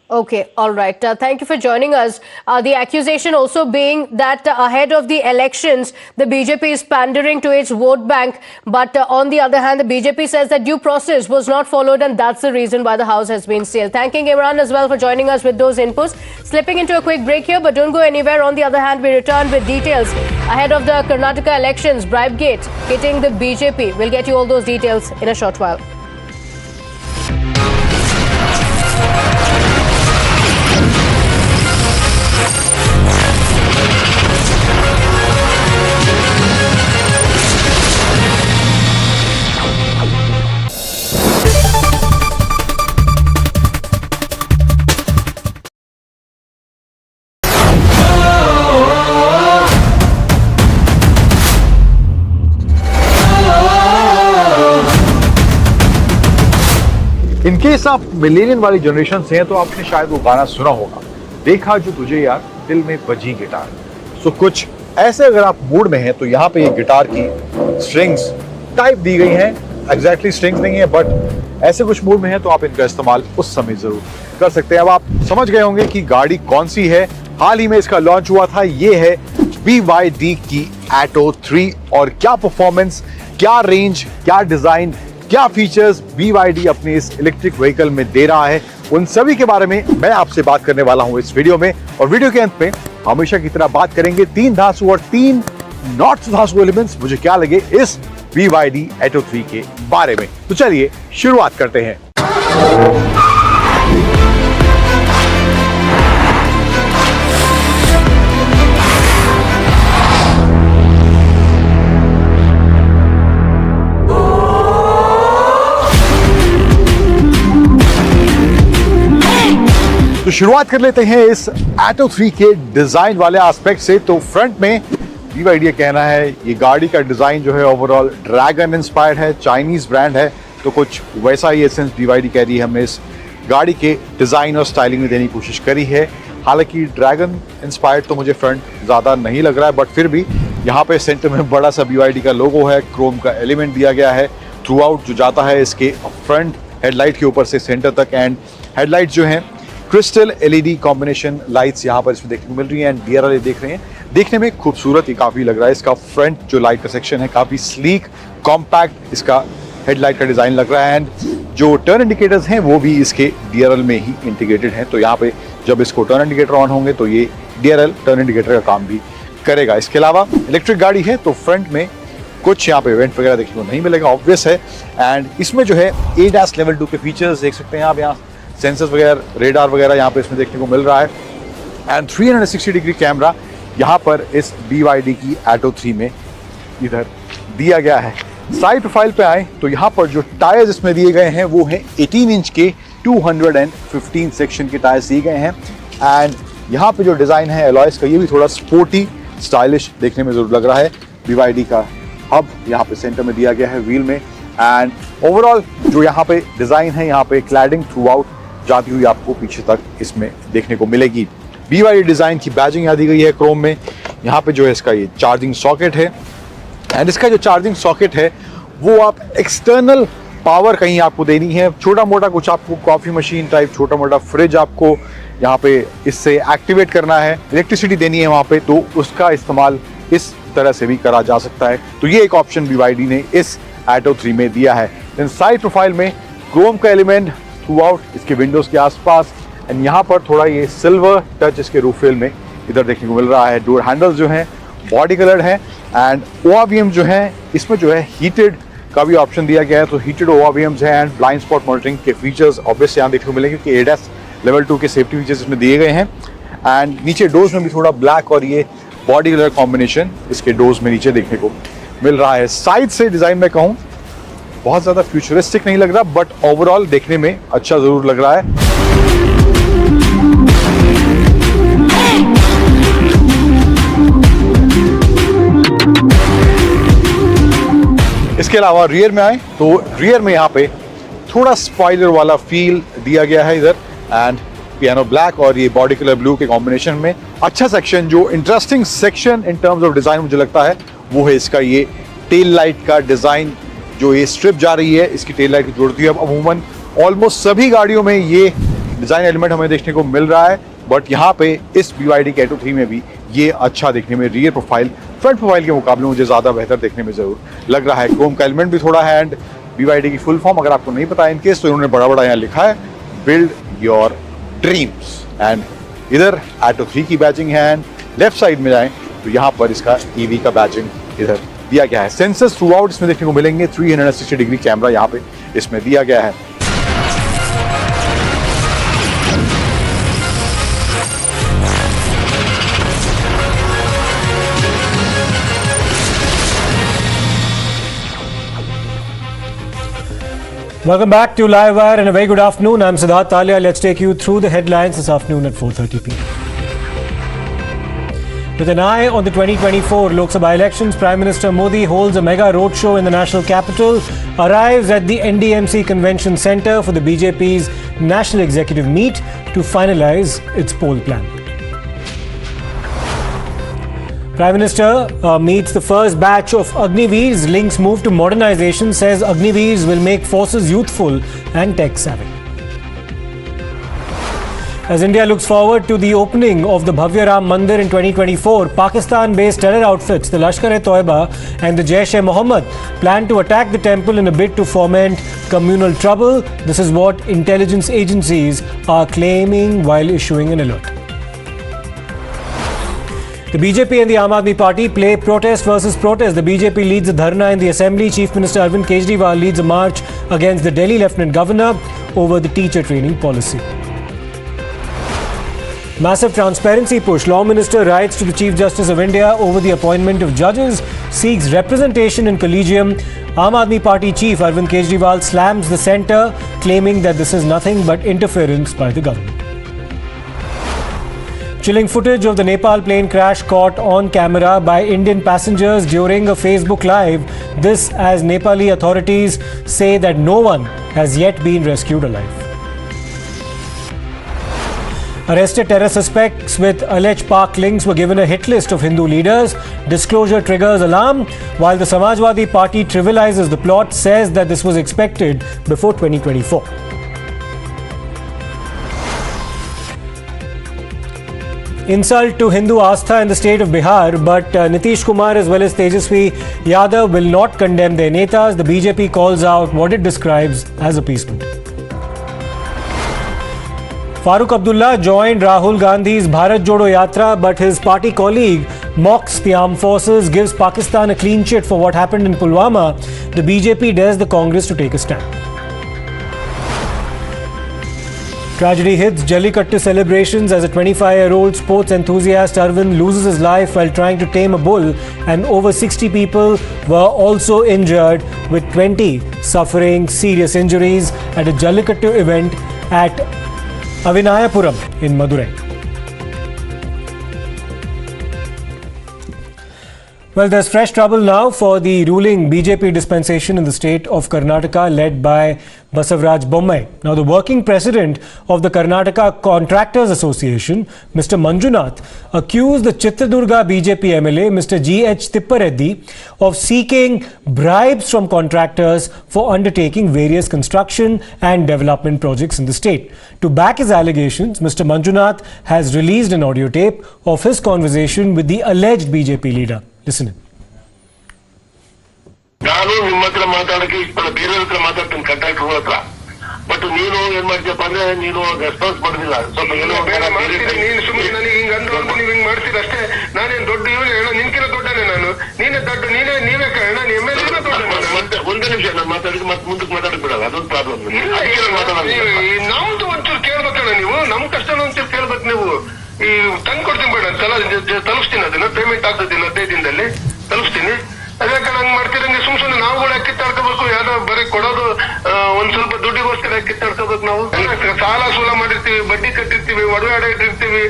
Okay, all right. Thank you for joining us. The accusation also being that ahead of the elections, the BJP is pandering to its vote bank. But on the other hand, the BJP says that due process was not followed, and that's the reason why the house has been sealed. Thanking Imran as well for joining us with those inputs. Slipping into a quick break here, but don't go anywhere. On the other hand, we return with details ahead of the Karnataka elections, bribe gate hitting the BJP. We'll get you all those details in a short while. In case आप मिलेनियन वाली generation से हैं तो आपने शायद वो गाना सुना होगा, देखा जो तुझे यार दिल में बजी गिटार। सो कुछ ऐसे अगर आप मूड में हैं तो यहाँ पे ये गिटार की स्ट्रिंग्स टाइप दी गई हैं, एग्जैक्टली स्ट्रिंग्स नहीं है बट ऐसे कुछ मूड में है तो आप इनका इस्तेमाल उस समय जरूर कर सकते हैं। अब आप समझ गए होंगे कि गाड़ी कौन सी है, हाल ही में इसका लॉन्च हुआ था। ये है BYD की Atto 3 और क्या परफॉर्मेंस, क्या रेंज, क्या डिजाइन, क्या फीचर्स BYD अपने इस इलेक्ट्रिक व्हीकल में दे रहा है, उन सभी के बारे में मैं आपसे बात करने वाला हूं इस वीडियो में। और वीडियो के अंत में हमेशा की तरह बात करेंगे 3 धांसू और 3 नॉट धांसू एलिमेंट्स मुझे क्या लगे इस BYD Atto 3 के बारे में। तो चलिए शुरुआत करते हैं। तो शुरुआत कर लेते हैं इस Atto 3 के डिजाइन वाले एस्पेक्ट से। तो फ्रंट में BYD ये कहना है ये गाड़ी का डिजाइन जो है ओवरऑल ड्रैगन इंस्पायर्ड है, चाइनीज ब्रांड है, तो कुछ वैसा ही एसेंस BYD कह रही है हमने इस गाड़ी के डिजाइन और स्टाइलिंग में देने की कोशिश करी है। हालांकि ड्रैगन इंस्पायर्ड तो मुझे फ्रंट ज़्यादा नहीं लग रहा है बट फिर भी यहाँ पे सेंटर में बड़ा सा BYD का लोगो है, क्रोम का एलिमेंट दिया गया है थ्रू आउट जो जाता है इसके फ्रंट हेडलाइट के ऊपर से सेंटर तक। एंड हेडलाइट जो है क्रिस्टल LED कॉम्बिनेशन लाइट्स यहाँ पर इसमें देखने को मिल रही हैं। एंड DRL देख रहे हैं, देखने में खूबसूरत ही काफ़ी लग रहा है। इसका फ्रंट जो लाइट का सेक्शन है काफ़ी स्लीक कॉम्पैक्ट इसका हेडलाइट का डिज़ाइन लग रहा है। एंड जो टर्न इंडिकेटर्स हैं वो भी इसके DRL में ही इंटीग्रेटेड हैं, तो यहाँ पे जब इसको टर्न इंडिकेटर ऑन होंगे तो ये DRL टर्न इंडिकेटर का काम भी करेगा। इसके अलावा इलेक्ट्रिक गाड़ी है तो फ्रंट में कुछ यहाँ पे इवेंट वगैरह देखने को नहीं मिलेगा, ऑब्वियस है। एंड इसमें जो है ADAS लेवल 2 के फीचर्स देख सकते हैं आप, यहाँ सेंसर्स वगैरह, रेडार वगैरह यहाँ पे इसमें देखने को मिल रहा है। एंड 360 डिग्री कैमरा यहाँ पर इस BYD की Atto 3 में इधर दिया गया है। साइड प्रोफाइल पे आए तो यहाँ पर जो टायर्स इसमें दिए गए हैं वो हैं 18 इंच के 215 सेक्शन के टायर्स दिए गए हैं। एंड यहाँ पे जो डिज़ाइन है एलॉयस का ये भी थोड़ा स्पोर्टी स्टाइलिश देखने में जरूर लग रहा है। BYD का हब यहाँ पे सेंटर में दिया गया है व्हील में। एंड ओवरऑल जो यहाँ पे डिज़ाइन है यहाँ पे क्लैडिंग थ्रू आउट जाती हुई आपको पीछे तक इसमें देखने को मिलेगी। BYD डिज़ाइन की बैजिंग यहाँ दी गई है क्रोम में। यहाँ पे जो है इसका ये चार्जिंग सॉकेट है। एंड इसका जो चार्जिंग सॉकेट है वो आप एक्सटर्नल पावर कहीं आपको देनी है, छोटा मोटा कुछ आपको कॉफ़ी मशीन टाइप, छोटा मोटा फ्रिज आपको यहाँ पे इससे एक्टिवेट करना है, इलेक्ट्रिसिटी देनी है वहाँ पे, तो उसका इस्तेमाल इस तरह से भी करा जा सकता है। तो ये एक ऑप्शन BYD ने इस Atto 3 में दिया है। इन साइड प्रोफाइल में क्रोम का एलिमेंट थ्रू आउट इसके विंडोज़ के आसपास। एंड यहाँ पर थोड़ा ये सिल्वर टच इसके रूफ रेल में इधर देखने को मिल रहा है। डोर हैंडल्स जो हैं बॉडी कलर्ड हैं। एंड ORVM जो है इसमें जो है हीटेड का भी ऑप्शन दिया गया है, तो हीटेड ORVMs हैं। एंड ब्लाइंड स्पॉट मॉनिटरिंग के फीचर्स ऑब्वियसली यहाँ देखने को मिलेंगे क्योंकि ADAS लेवल 2 के सेफ्टी फीचर्स इसमें दिए गए हैं। एंड नीचे डोर्स में भी थोड़ा ब्लैक और ये बॉडी कलर कॉम्बिनेशन इसके डोर्स में नीचे देखने को मिल रहा है। साइड से डिज़ाइन में कहूँ बहुत ज़्यादा फ्यूचरिस्टिक नहीं लग रहा बट ओवरऑल देखने में अच्छा ज़रूर लग रहा है। इसके अलावा रियर में आए तो रियर में यहाँ पे थोड़ा स्पॉइलर वाला फील दिया गया है इधर। एंड पियानो ब्लैक और ये बॉडी कलर ब्लू के कॉम्बिनेशन में अच्छा सेक्शन, जो interesting section in terms of design मुझे लगता है वो है इसका ये टेल लाइट का डिज़ाइन। जो ये स्ट्रिप जा रही है इसकी टेल लाइट की जोड़ती है। अब अमूमन ऑलमोस्ट सभी गाड़ियों में ये डिज़ाइन एलिमेंट हमें देखने को मिल रहा है बट यहाँ पे इस BYD के Atto 3 में भी ये अच्छा देखने में रियर प्रोफाइल फ्रंट प्रोफाइल के मुकाबले मुझे ज़्यादा बेहतर देखने में ज़रूर लग रहा है। क्रोम का एलिमेंट भी थोड़ा है। एंड BYD की फुल फॉर्म अगर आपको नहीं पता इन केस तो इन्होंने बड़ा बड़ा यहाँ लिखा है, बिल्ड योर ड्रीम्स। एंड इधर Atto 3 की बैजिंग है। एंड लेफ्ट साइड में जाएँ तो यहाँ पर इसका EV का बैजिंग इधर दिया गया है। सेंसर्स थ्रू आउट इसमें देखने को मिलेंगे। 360 डिग्री कैमरा यहाँ पे इसमें दिया गया है। Welcome back to Live Wire and a very good afternoon. I'm Siddharth Talia. Let's take you through the headlines this afternoon at 4:30 p.m. With an eye on the 2024 Lok Sabha elections, Prime Minister Modi holds a mega roadshow in the national capital, arrives at the NDMC Convention Centre for the BJP's National Executive Meet to finalise its poll plan. Prime Minister meets the first batch of Agniveers. Links move to modernization, says Agniveers will make forces youthful and tech-savvy. As India looks forward to the opening of the Bhavya Ram Mandir in 2024, Pakistan-based terror outfits, the Lashkar-e-Toiba and the Jaish-e-Mohammed, plan to attack the temple in a bid to foment communal trouble. This is what intelligence agencies are claiming while issuing an alert. The BJP and the Aam Aadmi Party play protest versus protest. The BJP leads a dharna in the Assembly. Chief Minister Arvind Kejriwal leads a march against the Delhi Lieutenant Governor over the teacher training policy. Massive transparency push. Law Minister writes to the Chief Justice of India over the appointment of judges, seeks representation in collegium. Aam Aadmi Party Chief Arvind Kejriwal slams the centre, claiming that this is nothing but interference by the government. Chilling footage of the Nepal plane crash caught on camera by Indian passengers during a Facebook Live. This as Nepali authorities say that no one has yet been rescued alive. Arrested terror suspects with alleged Pak links were given a hit list of Hindu leaders. Disclosure triggers alarm, while the Samajwadi Party trivializes the plot, says that this was expected before 2024. Insult to Hindu Astha in the state of Bihar, but Nitish Kumar as well as Tejasvi Yadav will not condemn their netas. The BJP calls out what it describes as appeasement. Farooq Abdullah joined Rahul Gandhi's Bharat Jodo Yatra, but his party colleague mocks the armed forces, gives Pakistan a clean sheet for what happened in Pulwama. The BJP dares the Congress to take a stand. Tragedy hits Jallikattu celebrations as a 25-year-old sports enthusiast Arvind loses his life while trying to tame a bull, and over 60 people were also injured, with 20 suffering serious injuries at a Jallikattu event at Avinayapuram in Madurai. Well, there's fresh trouble now for the ruling BJP dispensation in the state of Karnataka, led by Basavaraj Bommai. Now, the working president of the Karnataka Contractors Association, Mr. Manjunath, accused the Chitradurga BJP MLA, Mr. G.H. Tippareddy, of seeking bribes from contractors for undertaking various construction and development projects in the state. To back his allegations, Mr. Manjunath has released an audio tape of his conversation with the alleged BJP leader. Listen in. ನಾನು ನಿಮ್ಮ ಹತ್ರ ಮಾತಾಡಕ್ಕೆ ಇಷ್ಟ ಬೇರೆ ಹತ್ರ ಮಾತಾಡ್ತೀನಿ contractor ಹತ್ರ. But ನೀನು ಏನ್ ಮಾಡ್ತೀಯಪ್ಪ ಅಂದ್ರೆ ನೀನು ರೆಸ್ಪಾನ್ಸ್ ಮಾಡೋದಿಲ್ಲ. ಸ್ವಲ್ಪ ಏನೋ ನೀನು ಸುಮ್ಮನೆ ನನಗೆ ಹಿಂಗ್ ಅಂದ್ರು ಅಂತ ನೀವು ಹಿಂಗ್ ಮಾಡ್ತೀರ ಅಷ್ಟೇ. ನಾನೇನ್ ದೊಡ್ಡ ಇವಾಗ ಹೇಳೋ ನಿನ್ಕಿನ ದೊಡ್ಡನೇ ನಾನು. ನೀನೇ ದೊಡ್ಡ ನೀವೇ ಕಾರಣ. ಎಮ್ಮೆಲ್ಲೆ ದೊಡ್ಡ. ಮತ್ತೆ ಒಂದೇ ನಿಮಿಷ ನಾನು ಮಾತಾಡಿದ್ರೆ ಮತ್ತೆ ಮುಂದಕ್ಕೆ ಮಾತಾಡಕ್ ಬಿಡಲ್ಲ. ಅದೊಂದು ಪ್ರಾಬ್ಲಮ್. ನಮ್ದು ಒಂಚೂರು ಕೇಳ್ಬೇಕಣ್ಣ ನೀವು. ನಮ್ ಕಷ್ಟನ ಒಂಚೂರು ಕೇಳ್ಬೇಕು ನೀವು. ಈ ತಂದು ಕೊಡ್ತೀನಿ ಬೇಡ ತಲುಪಿಸ್ತೀನಿ, ಅದನ್ನ ಪೇಮೆಂಟ್ ಆಗ್ತದೆ 15 ದಿನದಲ್ಲಿ ತಲುಪಿಸ್ತೀನಿ. ಅದಕ್ಕೆ ಹಂಗ್ ಮಾಡ್ತೀರಂಗೆ ಸುಮ್ನೆ ನಾವುಗಳು ಕಿತ್ತಾಡ್ಕೋಬೇಕು. ಯಾವ್ದೋ ಬರೀ ಕೊಡೋದು ಒಂದ್ ಸ್ವಲ್ಪ ದುಡ್ಡಿಗೋಸ್ಕರ ಕಿತ್ತಾಡ್ಕೋಬೇಕು. ನಾವು ಸಾಲ ಸೂಲ ಮಾಡಿರ್ತೀವಿ, ಬಡ್ಡಿ ಕಟ್ಟಿರ್ತೀವಿ, ಒಡವೆ ಆಡ ಇಟ್ಟಿರ್ತೀವಿ,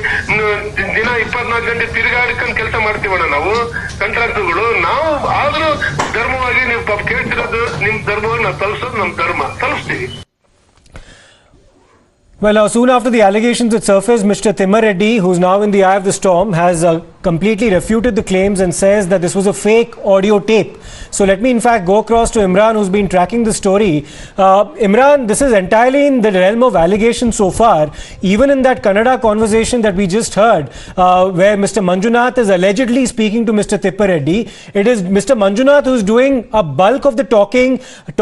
ದಿನ 24 ಗಂಟೆ ತಿರುಗಾಡಿಕೊಂಡು ಕೆಲಸ ಮಾಡ್ತೀವಣ್ಣ ನಾವು ಕಾಂಟ್ರಾಕ್ಟರ್ಗಳು. ನಾವು ಆದ್ರೂ ಧರ್ಮವಾಗಿ ನೀವು ಪಾಪ ಕೇಳ್ತಿರೋದು ನಿಮ್ ಧರ್ಮವಾಗಿ ನಾವು ತಲುಪಿಸೋದು ನಮ್ ಧರ್ಮ, ತಲುಪಿಸ್ತೀವಿ. Well, now soon after the allegations had surfaced, Mr. Timar Reddy, who's now in the eye of the storm, has completely refuted the claims and says that this was a fake audio tape. So let me in fact go across to Imran, who's been tracking the story. Imran, this is entirely in the realm of allegations so far. Even in that Kannada conversation that we just heard, where Mr. Manjunath is allegedly speaking to Mr. Tippa Reddy, it is Mr. Manjunath who's doing a bulk of the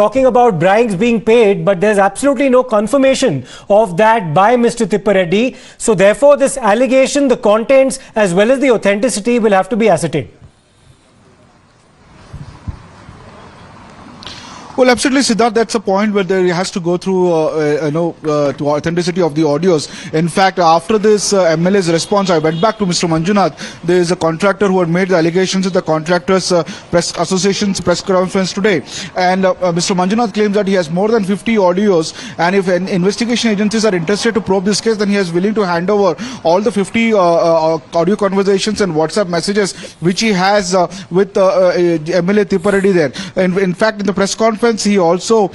talking about bribes being paid, but there's absolutely no confirmation of that by Mr. Tippa Reddy. So therefore, this allegation, the contents as well as the authenticity authenticity will have to be ascertained. Well, absolutely, Siddharth. That's a point where there has to go through, to authenticity of the audios. In fact, after this MLA's response, I went back to Mr. Manjunath. There is a contractor who had made the allegations at the Contractors Press Association's press conference today, and Mr. Manjunath claims that he has more than 50 audios, and if investigation agencies are interested to probe this case, then he is willing to hand over all the 50 audio conversations and WhatsApp messages which he has with MLA Tipareddy there. And in fact, in the press conference, he also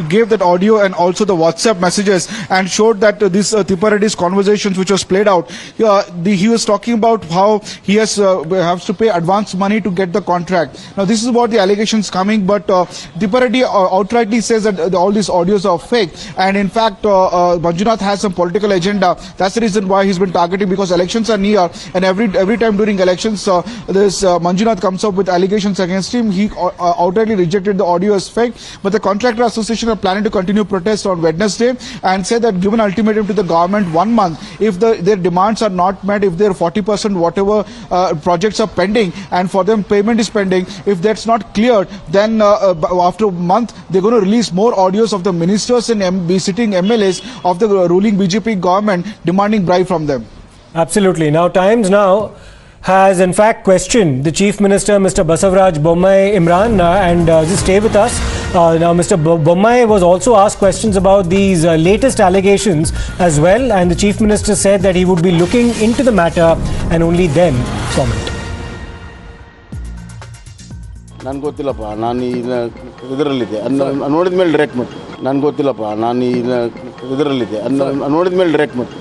gave that audio and also the WhatsApp messages and showed that this Tipareddy's conversations which was played out. He was talking about how he has to pay advance money to get the contract. Now this is what the allegations coming, but Tipareddy outrightly says that all these audios are fake, and in fact Manjunath has some political agenda. That's the reason why he's been targeting, because elections are near, and every time during elections this Manjunath comes up with allegations against him. He outrightly rejected the audio as fake, but the Contractor Association are planning to continue protest on Wednesday and say that given ultimatum to the government 1 month, if their demands are not met, if their 40% whatever projects are pending and for them payment is pending, if that's not cleared, then after a month they're going to release more audios of the ministers and sitting MLAs of the ruling BJP government demanding bribe from them. Absolutely. Now Times Now has in fact questioned the Chief Minister, Mr. Basavaraj Bommai, Imran, and just stay with us. Now Mr. Bommai was also asked questions about these latest allegations as well, and the Chief Minister said that he would be looking into the matter and only then comment. ನನಗೆ ಗೊತ್ತಿಲ್ಲಪ್ಪ, ನಾನು ಇದರಲ್ಲಿದ್ದೆ ನೋಡಿದ ಮೇಲೆ direct ಮಾಡಿ. ನನಗೆ ಗೊತ್ತಿಲ್ಲಪ್ಪ, ನಾನು ಇದರಲ್ಲಿದ್ದೆ ನೋಡಿದ ಮೇಲೆ ಡೈರೆಕ್ಟ್ ಮಾಡಿ.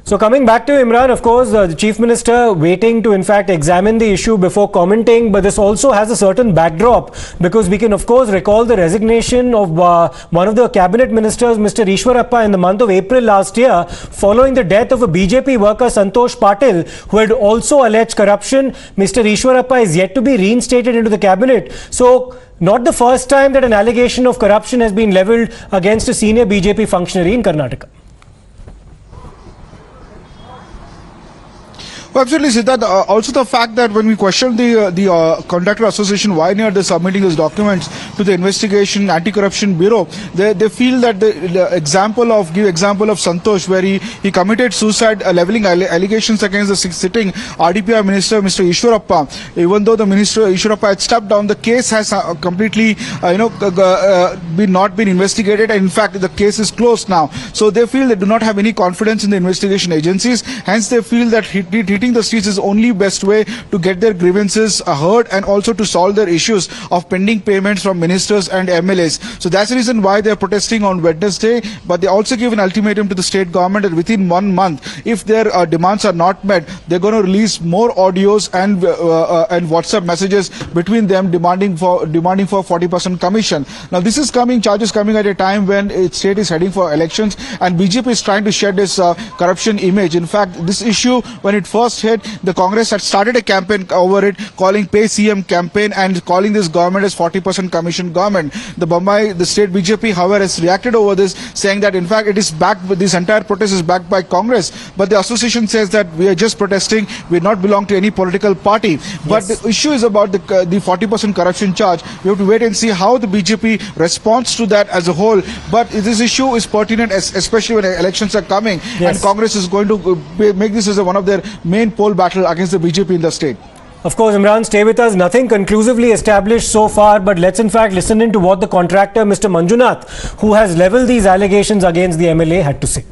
So coming back to Imran, of course, the Chief Minister waiting to in fact examine the issue before commenting, but this also has a certain backdrop, because we can of course recall the resignation of one of the cabinet ministers, Mr. Ishwarappa, in the month of April last year, following the death of a BJP worker, Santosh Patil, who had also alleged corruption. Mr. Ishwarappa is yet to be reinstated into the cabinet. So not the first time that an allegation of corruption has been levelled against a senior BJP functionary in Karnataka. Well, absolutely, Siddharth. Also the fact that when we questioned the Contractor Association why they are submitting these documents to the Investigation Anti-Corruption Bureau, they feel that the example of Santosh, where he committed suicide, levelling allegations against the sitting RDPI minister, Mr. Ishwarappa. Even though the minister Ishwarappa had stepped down, the case has completely not been investigated, and in fact the case is closed now. So they feel they do not have any confidence in the investigation agencies. Hence they feel that hitting the streets is only best way to get their grievances heard and also to solve their issues of pending payments from ministers and MLAs. So that's the reason why they are protesting on Wednesday. But they also give an ultimatum to the state government that within 1 month, if their demands are not met, they're going to release more audios and WhatsApp messages between them demanding for 40% commission. Now this is charges coming at a time when its state is heading for elections, and BJP is trying to shed this corruption image. In fact, this issue, when it first hit, the Congress had started a campaign over it, calling Pay CM campaign and calling this government as 40% commission government. The state BJP, however, has reacted over this, saying that in fact it is backed, this entire protest is backed by Congress. But the association says that we are just protesting, we not belong to any political party. But the issue is about the 40% corruption charge. We have to wait and see how the BJP responds to that as a whole. But this issue is pertinent, especially when elections are coming, and Congress is going to make this as one of their main poll battle against the BJP in the state. Of course, Imran, stay with us. Nothing conclusively established so far, but let's in fact listen into what the contractor, Mr. Manjunath, who has levelled these allegations against the MLA, had to say.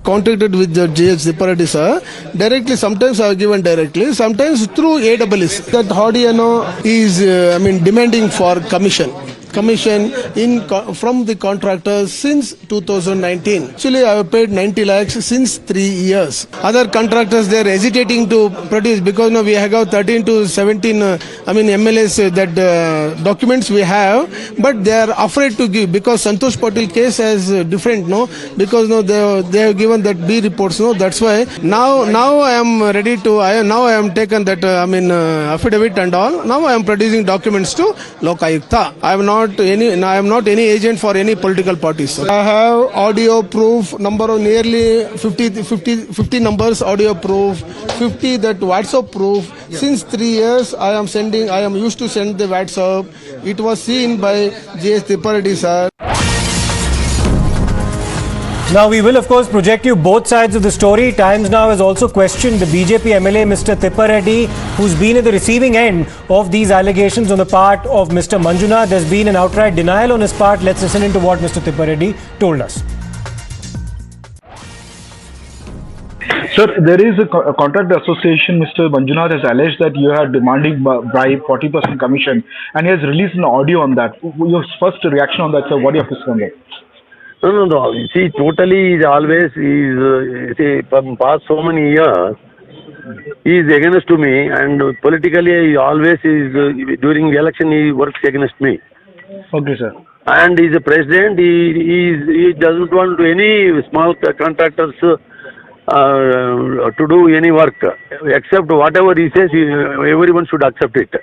Contacted with the JX Tipareddy sir directly. Sometimes I have given directly, sometimes through AWS. That Haudiano is demanding for commission from the contractors since 2019. Actually, I have paid 90 lakhs since 3 years. Other contractors, they are hesitating to produce because now we have 13 to 17 MLAs that documents we have, but they are afraid to give because Santosh Patil case is different, because they have given that B reports, that's why now I am ready to, I am taken that affidavit and all. Now I am producing documents to Lokayukta. I have not not any agent for any political parties. I have audio proof number of nearly 50 numbers audio proof, 50 that WhatsApp proof. Since 3 years I am used to send the WhatsApp. It was seen by J.S. Tripathi sir. Now, we will, of course, project you both sides of the story. Times Now has also questioned the BJP MLA, Mr. Tripathi, who's been at the receiving end of these allegations on the part of Mr. Manjunath. There's been an outright denial on his part. Let's listen into what Mr. Tripathi told us. Sir, there is a contract association. Mr. Manjunath has alleged that you are demanding bribe, 40% commission, and he has released an audio on that. Your first reaction on that, sir, what do you have to say on that? No. You see, totally is always from past so many years, he is against to me, and politically he always is during the election he works against me. Okay, sir. And he is a president. He doesn't want any small contractors to do any work except whatever he says. Everyone should accept it.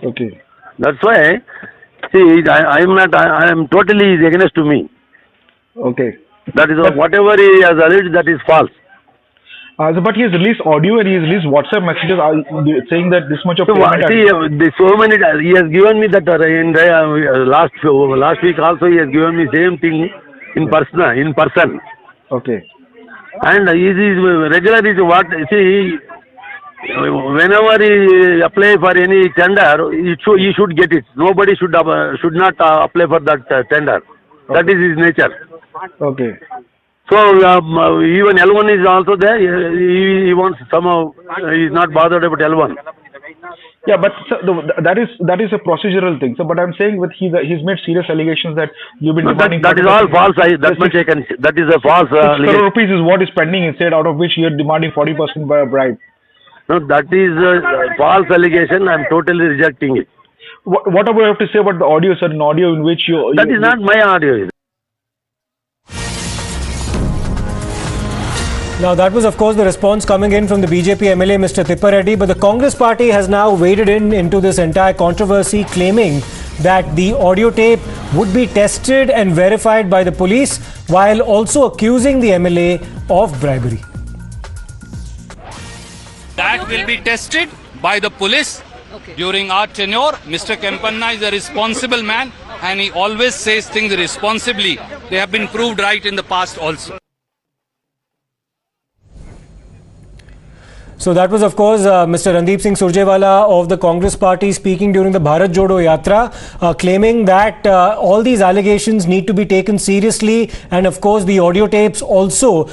Okay. That's why. See, I am totally against to me. Okay. That is whatever he has alleged, that is false. But he has released audio and he has released WhatsApp messages saying that this much of payment. See, so many. He has given me that in last week also he has given me same thing in person. Okay. And he is regular is what, see, whenever he apply for any tender, he should get it. Nobody should not apply for that tender. Okay. That is his nature. Okay. So even L1 is also there. He wants somehow, he is not bothered about L1. Yeah, but sir, that is a procedural thing. So, but I'm saying that he's made serious allegations that you've been demanding. That is all false. That much I can say. That is a false. 6 crore rupees is what is pending instead, out of which you're demanding 40% by a bribe. No, that is a false allegation. I'm totally rejecting it. What do you have to say about the audio, sir? An audio in which you. That is not my audio. Now, that was, of course, the response coming in from the BJP MLA, Mr. Tripathi, but the Congress party has now waded into this entire controversy, claiming that the audio tape would be tested and verified by the police, while also accusing the MLA of bribery. That will be tested by the police. During our tenure, Mr. Kempanna is a responsible man and he always says things responsibly. They have been proved right in the past also. So that was, of course, Mr. Randeep Singh Surjewala of the Congress party speaking during the Bharat Jodo Yatra, claiming that all these allegations need to be taken seriously, and of course the audio tapes also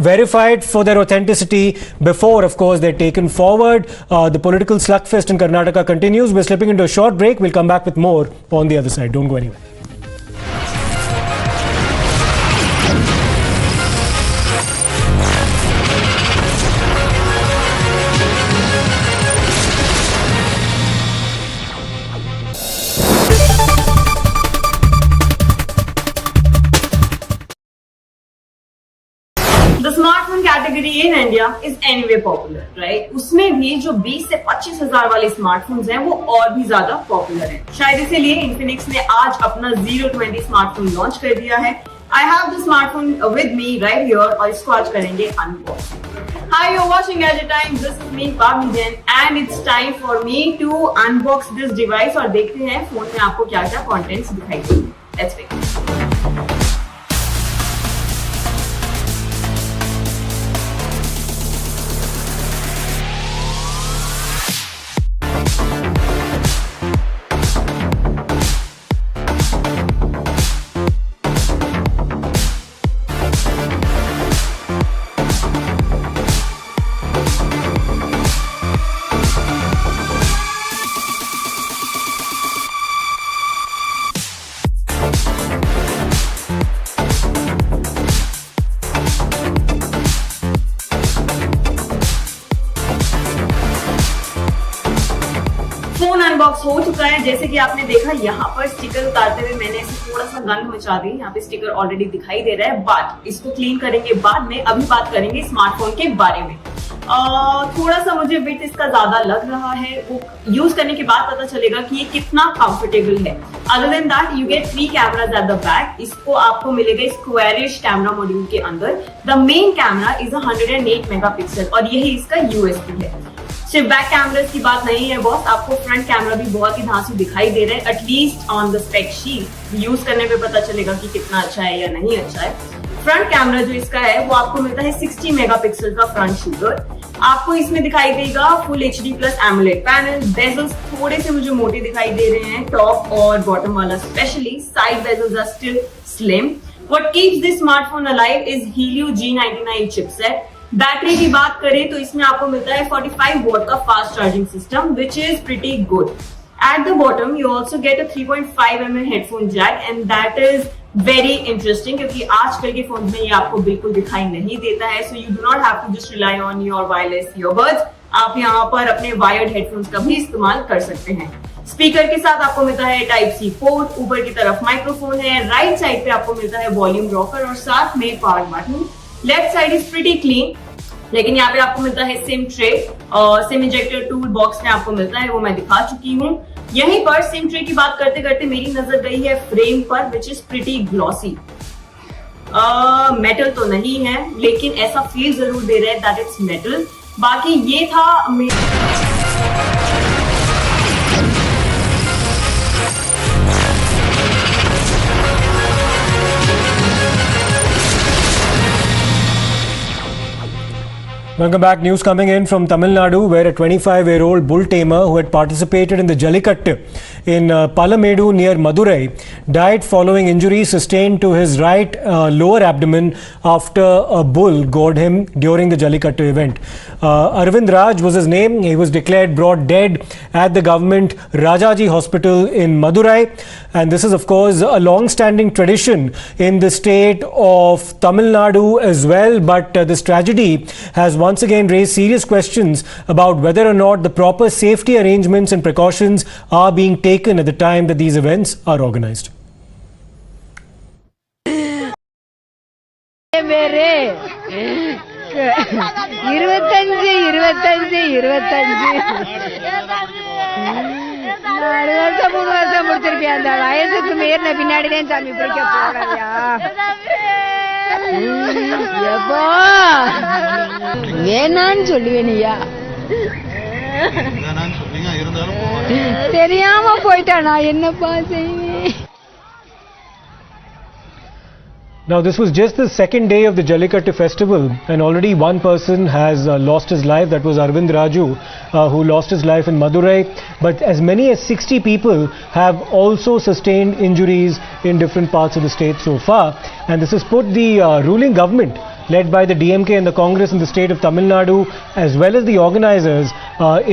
verified for their authenticity before, of course, they're taken forward. The political slugfest in Karnataka continues. We're slipping into a short break. We'll come back with more on the other side. Don't go anywhere. The smartphone category in India is anyway popular, right? उसमें भी जो 20 से 25 हजार वाले smartphones हैं वो और भी ज्यादा पॉपुलर हैं। शायद इसीलिए इन्फिनिक्स ने आज अपना 020 स्मार्टफोन लॉन्च कर दिया है। I have the smartphone with me right here और इसको आज करेंगे unbox. Hi, you're watching Gadget Time. This is me, Bhavni Jain, and it's time for me to unbox this device और देखते हैं फोन में आपको क्या-क्या contents दिखाई देंगे। Let's begin. अनबॉक्स हो चुका है। जैसे कि आपने देखा यहाँ पर स्टिकर उतारते हुए मैंने इसे थोड़ा सा गंद मचा दी। यहाँ पे स्टिकर ऑलरेडी दिखाई दे रहा है, बट इसको क्लीन करेंगे बाद में। अभी बात करेंगे स्मार्टफोन के बारे में। थोड़ा सा मुझे वेट इसका ज्यादा लग रहा है, वो यूज करने के बाद पता चलेगा कि ये कितना कंफर्टेबल है। Other than that you get 3 cameras at the back. इसको आपको मिलेगा स्क्वायरिश कैमरा मॉड्यूल के अंदर। The main camera is 108 megapixel और यही इसका यूएसपी है। सिर्फ बैक कैमरास की बात नहीं है बॉस, आपको फ्रंट कैमरा भी बहुत ही धांसू दिखाई दे रहा है। At least on the spec sheet use करने पे पता चलेगा कि कितना अच्छा है या नहीं अच्छा है। फ्रंट कैमरा जो इसका है वो आपको मिलता है 60 मेगापिक्सल का फ्रंट शूटर। आपको इसमें दिखाई देगा full HD plus AMOLED panel. Bezels थोड़े से मुझे मोटे दिखाई दे रहे हैं, टॉप और बॉटम वाला specially. Side bezels are still slim. What keeps this smartphone alive is Helio G99 chipset. Battery की बात करें तो इसमें आपको मिलता है 45 वॉट का fast charging system, which is pretty good. At the bottom, you also get a 3.5 mm headphone jack, and that is very interesting क्योंकि आजकल के फोन में ये आपको बिल्कुल दिखाई नहीं देता है। So you do not have to just rely on your wireless earbuds. आप यहाँ पर अपने वायर्ड हेडफोन्स का भी इस्तेमाल कर सकते हैं। स्पीकर के साथ आपको मिलता है Type-C पोर्ट, ऊपर की तरफ माइक्रोफोन है, राइट साइड पे आपको मिलता है वॉल्यूम रॉकर और साथ में power button. Left side is pretty clean, लेकिन यहाँ पे आपको मिलता है सिम ट्रे और सिम इंजेक्टर टूल बॉक्स में आपको मिलता है, वो मैं दिखा चुकी हूँ। यहीं पर सिम ट्रे की बात करते करते मेरी नजर गई है फ्रेम पर, which is pretty glossy. Metal तो नहीं है लेकिन ऐसा फील जरूर दे रहा है दैट इट्स मेटल। बाकी ये था Welcome back. News coming in from Tamil Nadu, where a 25-year-old bull tamer who had participated in the Jallikattu in Palamedu near Madurai died following injuries sustained to his right lower abdomen after a bull gored him during the Jallikattu event. Arvind Raj was his name. He was declared brought dead at the government Rajaji Hospital in Madurai. And this is, of course, a long-standing tradition in the state of Tamil Nadu as well. But this tragedy has once again raised serious questions about whether or not the proper safety arrangements and precautions are being taken at the time that these events are organized. வேணான்னு சொல்லுவேனியா, தெரியாம போயிட்டா நான் என்னப்பா செய்வேன். Now, this was just the second day of the Jallikattu festival, and already one person has lost his life. That was Arvind Raju, who lost his life in Madurai. But as many as 60 people have also sustained injuries in different parts of the state so far. And this has put the ruling government, led by the DMK and the Congress in the state of Tamil Nadu, as well as the organizers,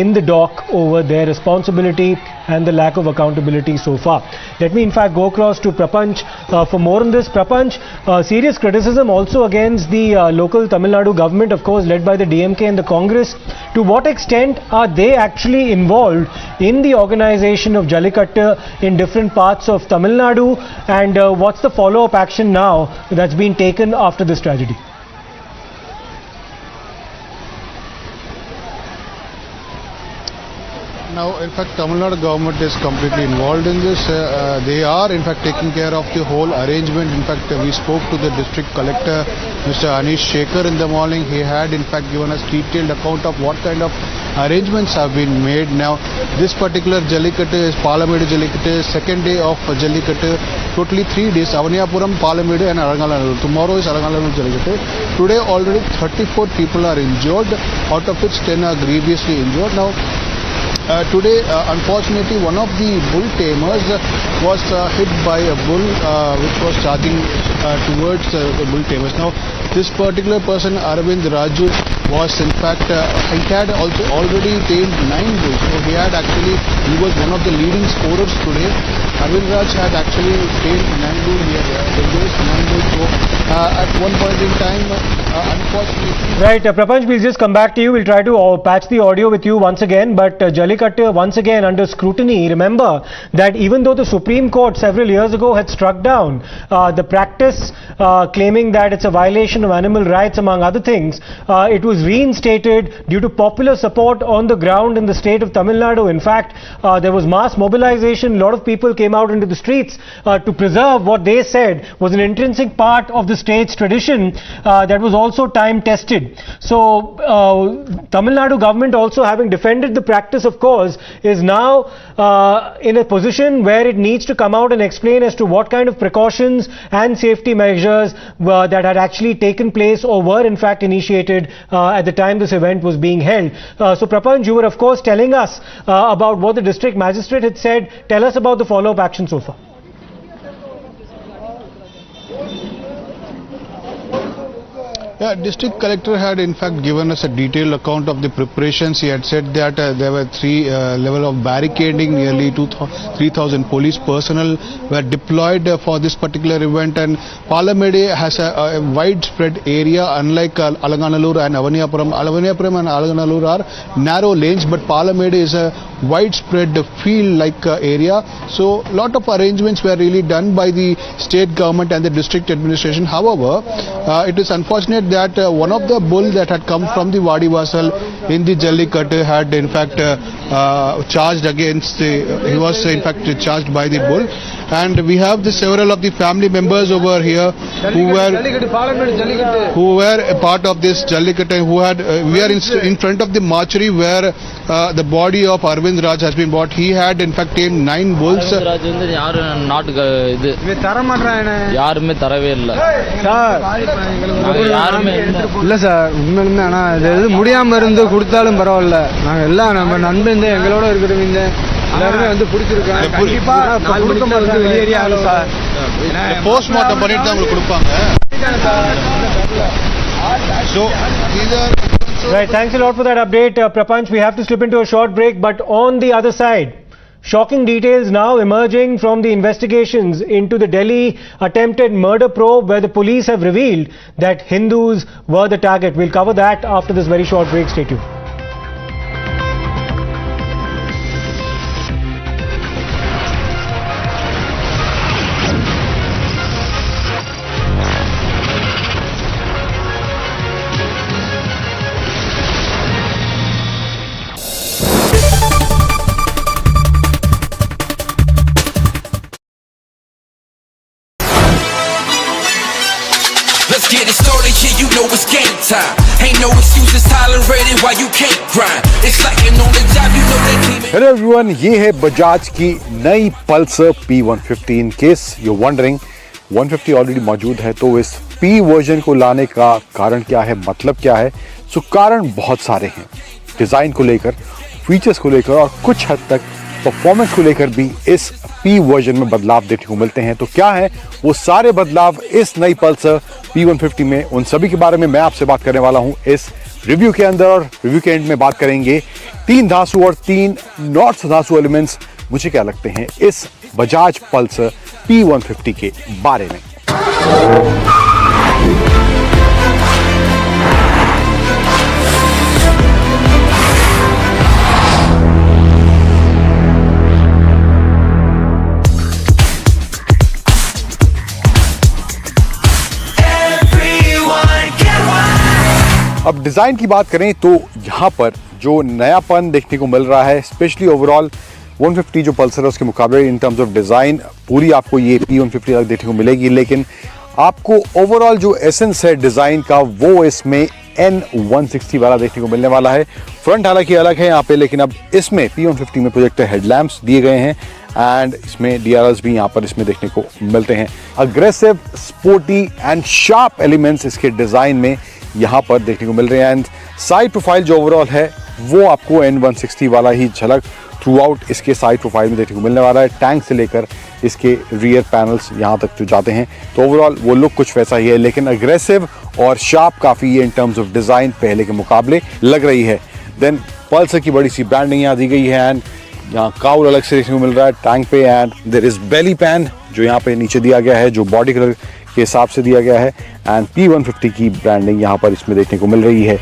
in the dock over their responsibility and the lack of accountability so far. Let me in fact go across to Prapanch for more on this. Prapanch, serious criticism also against the local Tamil Nadu government, of course led by the DMK and the Congress. To what extent are they actually involved in the organization of Jallikattu in different parts of Tamil Nadu, and what's the follow-up action now that's been taken after this tragedy? Now, in fact, Tamil Nadu government is completely involved in this. They are, in fact, taking care of the whole arrangement. In fact, we spoke to the district collector, Mr. Anish Shekhar, in the morning. He had, in fact, given us detailed account of what kind of arrangements have been made. Now, this particular Jallikattu is Palamedu Jallikattu, second day of Jallikattu. Totally 3 days, Avaniyapuram, Palamedu and Arangalanur. Tomorrow is Arangalanur Jallikattu. Today, already 34 people are injured, out of which 10 are grievously injured. Now, today, unfortunately, one of the bull tamers was hit by a bull which was charging towards the bull tamers. Now, this particular person, Arvind Raju, was in fact he had also already tamed 9 bulls. So he was one of the leading scorers today. Arvind Raj had actually tamed 9 bulls. He had released 9 bulls. So at one point in time, unfortunately. Right, Prapanch, we'll just come back to you. We'll try to patch the audio with you once again. But Jallikattu once again under scrutiny. Remember that even though the Supreme Court several years ago had struck down the practice claiming that it's a violation of animal rights among other things, it was reinstated due to popular support on the ground in the state of Tamil Nadu. In fact, there was mass mobilization. A lot of people came out into the streets to preserve what they said was an intrinsic part of the state's tradition that was also time tested. So Tamil Nadu government, also having defended the practice, of course, is now in a position where it needs to come out and explain as to what kind of precautions and safety measures that had actually taken place or were in fact initiated at the time this event was being held. So Prapanch, you were of course telling us about what the district magistrate had said. Tell us about the follow-up action so far. Yeah, district collector had in fact given us a detailed account of the preparations. He had said that there were 3 level of barricading. Nearly 3,000 police personnel were deployed for this particular event, and Palamede has a widespread area, unlike Alanganallur and Avaniyapuram. Avaniyapuram and Alanganallur are narrow lanes, but Palamede is a widespread field-like area. So a lot of arrangements were really done by the state government and the district administration. However, it is unfortunate that one of the bull that had come from the Vadivasal in the Jallikattu had in fact charged against he was in fact charged by the bull, and we have several of the family members over here who were a part of this Jallikattu, who had we are in front of the mortuary where the body of Arvind Raj has been brought. He had in fact tamed 9 bulls. இல்ல sir, உண்மையிலுமே ஆனால் இது முடியாமல் இருந்து கொடுத்தாலும் பரவாயில்ல. நாங்கள் எல்லாம் நம்ம நண்பன் எங்களோட இருக்கிறவங்க எல்லாருமே வந்து பிடிச்சிருக்காங்க. கண்டிப்பாக கொடுக்கும் போது வெளியேறிய ஆகும் சார். போஸ்ட்மார்ட்டம் பண்ணிட்டு தான் உங்களுக்கு கொடுப்பாங்க. Right, thanks a lot for that update, Prapanch. We have to slip into a short break, but on the other side, shocking details now emerging from the investigations into the Delhi attempted murder probe, where the police have revealed that Hindus were the target. We'll cover that after this very short break. Stay tuned. Let's get it started, yeah, you know it's game time. Ain't no excuses tolerated why you can't grind. It's like an on the job, you know that team. Hello everyone, ये है बजाज की नई Pulsar P150. In case you wondering 150 already मौजूद है, तो इस P version को लाने का कारण क्या है, मतलब क्या है? सो कारण बहुत सारे हैं, डिज़ाइन को लेकर, फीचर्स को लेकर और कुछ हद तक परफॉर्मेंस को लेकर भी इस P वर्जन में बदलाव देखने को मिलते हैं. तो क्या है वो सारे बदलाव इस नई पल्सर P150 में, उन सभी के बारे में मैं आपसे बात करने वाला हूं इस रिव्यू के अंदर. और रिव्यू के एंड में बात करेंगे 3 धांसू और 3 नॉट धांसू एलिमेंट्स मुझे क्या लगते हैं इस बजाज पल्सर P150 के बारे में. अब डिज़ाइन की बात करें तो यहाँ पर जो नयापन देखने को मिल रहा है, स्पेशली ओवरऑल 150 जो पल्सर है उसके मुकाबले इन टर्म्स ऑफ डिज़ाइन पूरी आपको ये P150 देखने को मिलेगी, लेकिन आपको ओवरऑल जो एसेंस है डिज़ाइन का वो इसमें N160 वाला देखने को मिलने वाला है. फ्रंट हालांकि अलग है यहाँ पे, लेकिन अब इसमें P150 में प्रोजेक्टर हेडलैम्प्स दिए गए हैं एंड इसमें DRLs भी यहाँ पर इसमें देखने को मिलते हैं. Aggressive, sporty and sharp elements इसके डिज़ाइन में यहाँ पर देखने को मिल रहे हैं. एंड साइड प्रोफाइल जो ओवरऑल है वो आपको N160 वाला ही झलक थ्रू आउट इसके साइड प्रोफाइल में देखने को मिलने वाला है। टैंक से लेकर इसके रियर पैनल्स यहाँ तक जो जाते हैं तो ओवरऑल वो लुक कुछ वैसा ही है, लेकिन अग्रेसिव और शार्प काफ़ी इन टर्म्स ऑफ डिज़ाइन पहले के मुकाबले लग रही है। देन पल्सर की बड़ी सी ब्रांडिंग यहाँ दी गई है एंड यहाँ काउल अलग से देखने को मिल रहा है टैंक पे and there is belly pan जो यहाँ पे नीचे दिया गया है जो बॉडी कलर के हिसाब से दिया गया है एंड P150 की ब्रांडिंग यहाँ पर इसमें देखने को मिल रही है।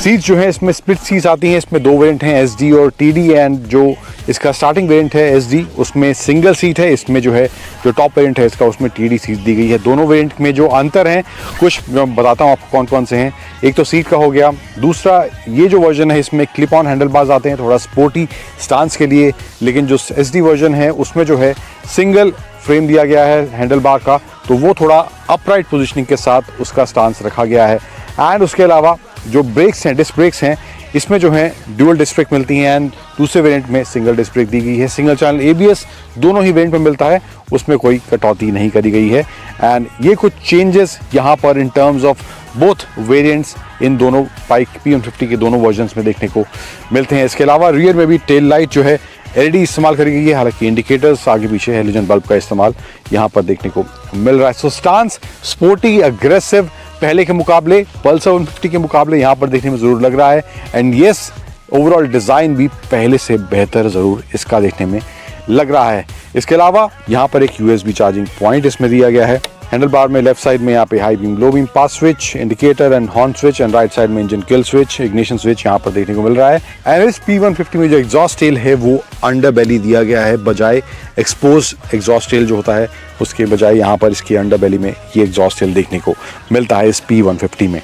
सीट जो है इसमें स्प्लिट सीट्स आती हैं, इसमें 2 वेरिएंट हैं SD और TD एंड जो इसका स्टार्टिंग वेरिएंट है SD उसमें सिंगल सीट है, इसमें जो है जो टॉप वेरिएंट है इसका उसमें TD सीट दी गई है। दोनों वेरिएंट में जो अंतर हैं कुछ मैं बताता हूँ आपको कौन कौन से हैं। एक तो सीट का हो गया, दूसरा ये जो वर्जन है इसमें क्लिप ऑन हैंडल बार्स आते हैं थोड़ा स्पोर्टी स्टांस के लिए, लेकिन जो SD वर्जन है उसमें जो है सिंगल फ्रेम दिया गया है हैंडल बार का तो वो थोड़ा अपराइट पोजिशनिंग के साथ उसका स्टांस रखा गया है। एंड उसके अलावा जो ब्रेक्स हैं डिस्क ब्रेक्स हैं इसमें जो है ड्यूअल डिस्क ब्रेक मिलती हैं एंड दूसरे वेरिएंट में सिंगल डिस्क ब्रेक दी गई है। सिंगल चैनल ABS दोनों ही वेरिएंट में मिलता है, उसमें कोई कटौती नहीं करी गई है एंड ये कुछ चेंजेस यहाँ पर in terms of both variants इन दोनों बाइक P150 के दोनों वर्जन्स में देखने को मिलते हैं। इसके अलावा रियर में भी टेल लाइट जो है LED इस्तेमाल करी गई है, हालांकि इंडिकेटर्स आगे पीछे हेलोजन बल्ब का इस्तेमाल यहाँ पर देखने को मिल रहा है। सो स्टांस स्पोर्टी अग्रेसिव पहले के मुकाबले पल्सर 150 के मुकाबले यहाँ पर देखने में ज़रूर लग रहा है एंड येस ओवरऑल डिज़ाइन भी पहले से बेहतर ज़रूर इसका देखने में लग रहा है। इसके अलावा यहाँ पर एक USB चार्जिंग पॉइंट इसमें दिया गया है। हैंडल बार में लेफ्ट साइड में यहाँ पे high beam low beam pass switch indicator and horn switch and right side में engine kill switch ignition switch यहाँ पर देखने को मिल रहा है। एंड इस P150 में जो एग्जॉस्ट टेल है वो अंडर बेली दिया गया है, बजाय एक्सपोज एग्जॉस्ट टेल जो होता है उसके बजाय यहाँ पर इसकी अंडर बेली में ये एग्जॉस्ट टेल देखने को मिलता है इस P150 में।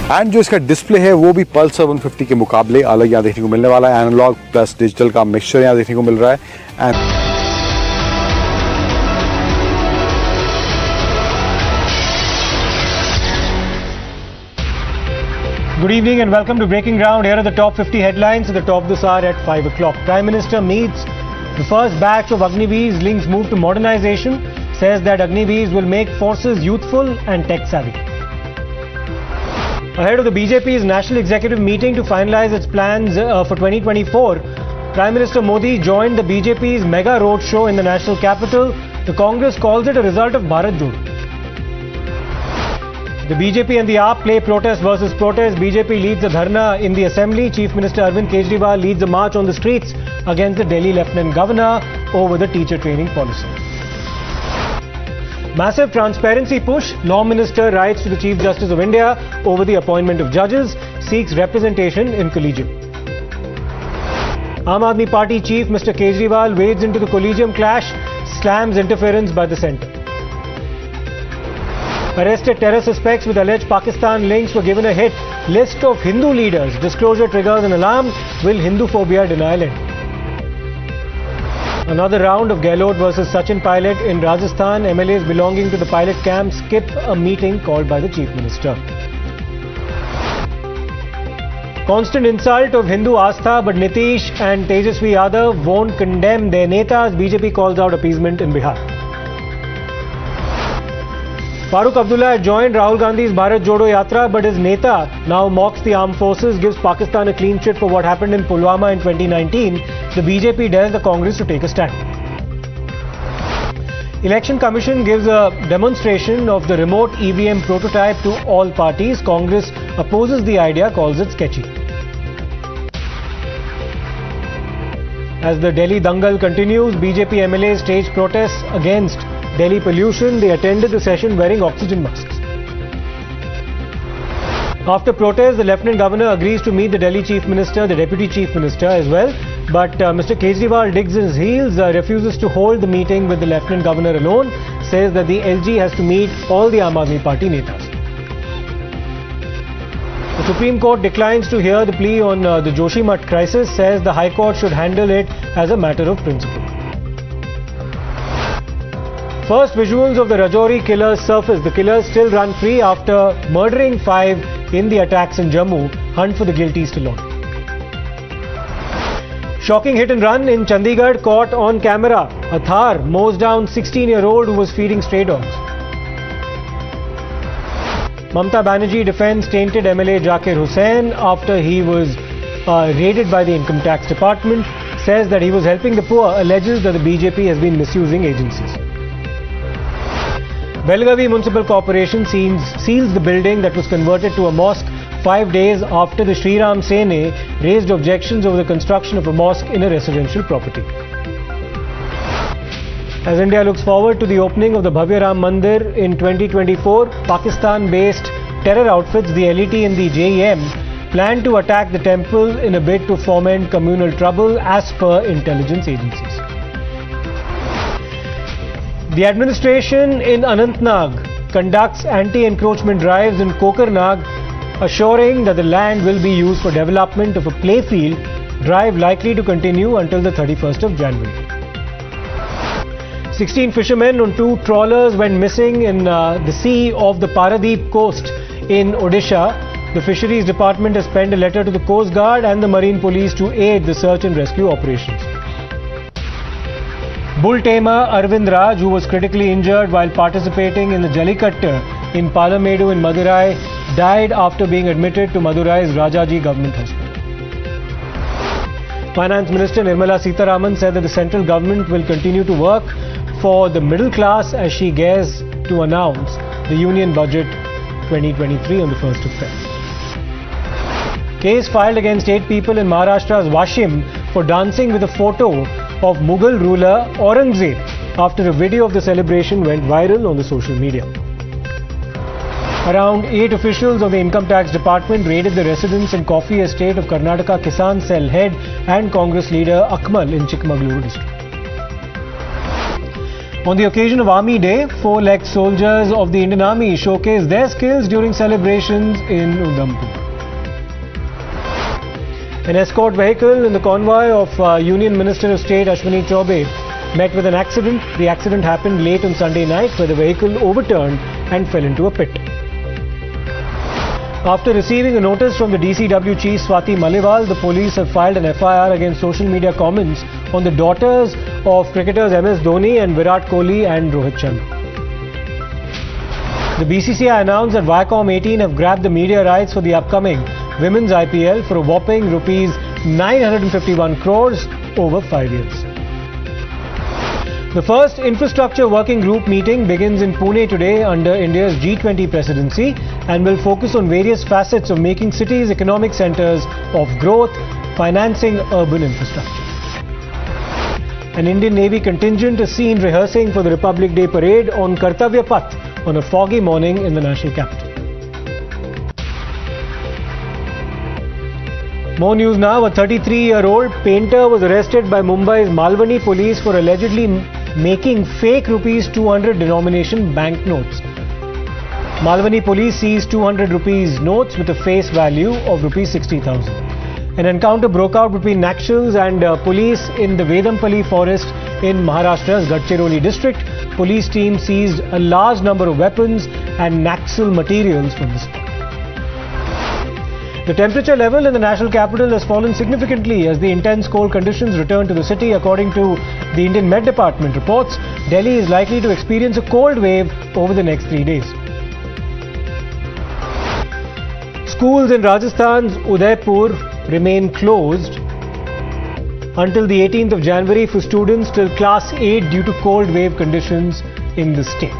एंड जो इसका डिस्प्ले है वो भी पल्सर 150 के मुकाबले अलग यहाँ देखने को मिलने वाला है। एनालॉग प्लस डिजिटल का मिक्सचर यहाँ देखने को मिल रहा है। Good evening and welcome to Breaking Ground. Here are the top 50 headlines at the top of this hour at 5 o'clock. Prime Minister meets the first batch of Agniveers, links move to modernization, says that Agniveers will make forces youthful and tech-savvy. Ahead of the BJP's National Executive meeting to finalize its plans for 2024, Prime Minister Modi joined the BJP's mega roadshow in the national capital. The Congress calls it a result of Bharat Jodo. The BJP and the AAP play protest versus protest. BJP leads a dharna in the assembly. Chief Minister Arvind Kejriwal leads a march on the streets against the Delhi Lieutenant Governor over the teacher training policy. Massive transparency push. Law Minister writes to the Chief Justice of India over the appointment of judges, seeks representation in collegium. Aam Aadmi Party Chief Mr. Kejriwal wades into the collegium clash, slams interference by the centre. Arrested terror suspects with alleged Pakistan links were given a hit. List of Hindu leaders. Disclosure triggers an alarm. Will Hindu-phobia denial end? Another round of Gehlot versus Sachin Pilot in Rajasthan. MLAs belonging to the pilot camp skip a meeting called by the Chief Minister. Constant insult of Hindu Astha, but Nitish and Tejaswi Yadav won't condemn their netas. BJP calls out appeasement in Bihar. Farooq Abdullah had joined Rahul Gandhi's Bharat Jodo Yatra, but his neta now mocks the armed forces, gives Pakistan a clean sheet for what happened in Pulwama in 2019. The BJP dares the Congress to take a stand. Election Commission gives a demonstration of the remote EVM prototype to all parties. Congress opposes the idea, calls it sketchy. As the Delhi Dangal continues, BJP MLAs stage protests against Delhi pollution. They attended the session wearing oxygen masks. After protest, the Lieutenant Governor agrees to meet the Delhi Chief Minister, the Deputy Chief Minister as well. But Mr. Kejriwal digs his heels, refuses to hold the meeting with the Lieutenant Governor alone, says that the LG has to meet all the Aam Aadmi Party netas. The Supreme Court declines to hear the plea on the Joshimath crisis, says the High Court should handle it as a matter of principle. First visuals of the Rajouri killers surface. The killers still run free after murdering 5 in the attacks in Jammu hunt for the guilty still on. Shocking hit and run in Chandigarh caught on camera. A Thar mows down 16-year-old who was feeding stray dogs. Mamata Banerjee defends tainted MLA Zakir Hussain after he was raided by the Income Tax Department. Says that he was helping the poor. Alleges that the BJP has been misusing agencies. Belagavi Municipal Corporation seals the building that was converted to a mosque 5 days after the Sri Ram Sene raised objections over the construction of a mosque in a residential property. As India looks forward to the opening of the Bhavya Ram Mandir in 2024, Pakistan-based terror outfits, the LET and the JEM, plan to attack the temple in a bid to foment communal trouble as per intelligence agencies. The administration in Anantnag conducts anti-encroachment drives in Kokarnag, assuring that the land will be used for development of a playfield, drive likely to continue until the 31st of January. 16 fishermen on 2 trawlers went missing in the sea of the Paradeep coast in Odisha. The Fisheries Department has penned a letter to the Coast Guard and the Marine Police to aid the search and rescue operations. Bull tamer Arvind Raj, who was critically injured while participating in the Jallikattu in Palamedu in Madurai, died after being admitted to Madurai's Rajaji Government Hospital. Finance Minister Nirmala Sitharaman said that the central government will continue to work for the middle class as she gears to announce the Union Budget 2023 on the 1st of February. Case filed against 8 people in Maharashtra's Washim for dancing with a photo of Mughal ruler Aurangzeb after a video of the celebration went viral on the social media. Around 8 officials of the Income Tax Department raided the residence and coffee estate of Karnataka Kisan Cell head and Congress leader Akmal in Chikmagaluru district. On the occasion of Army Day, 4 soldiers of the Indian Army showcased their skills during celebrations in Udhampur. An escort vehicle in the convoy of Union Minister of State Ashwini Chaubey met with an accident. The accident happened late on Sunday night where the vehicle overturned and fell into a pit. After receiving a notice from the DCW chief Swati Maliwal, the police have filed an FIR against social media comments on the daughters of cricketers MS Dhoni and Virat Kohli and Rohit Sharma. The BCCI announced that Viacom 18 have grabbed the media rights for the upcoming Women's IPL for a whopping rupees 951 crores over 5 years. The first infrastructure working group meeting begins in Pune today under India's G20 presidency and will focus on various facets of making cities economic centers of growth, financing urban infrastructure. An Indian Navy contingent is seen rehearsing for the Republic Day parade on Kartavya Path on a foggy morning in the national capital. More news now. A 33-year-old painter was arrested by Mumbai's Malwani police for allegedly making fake rupees 200 denomination banknotes. Malwani police seized 200 rupees notes with a face value of rupees 60,000. An encounter broke out between Naxals and police in the Vedampalli forest in Maharashtra's Gadchiroli district. Police team seized a large number of weapons and Naxal materials from the spot. The temperature level in the national capital has fallen significantly as the intense cold conditions return to the city. According to the Indian Met Department reports, Delhi is likely to experience a cold wave over the next 3 days. Schools in Rajasthan's Udaipur remain closed until the 18th of January for students till class 8 due to cold wave conditions in the state.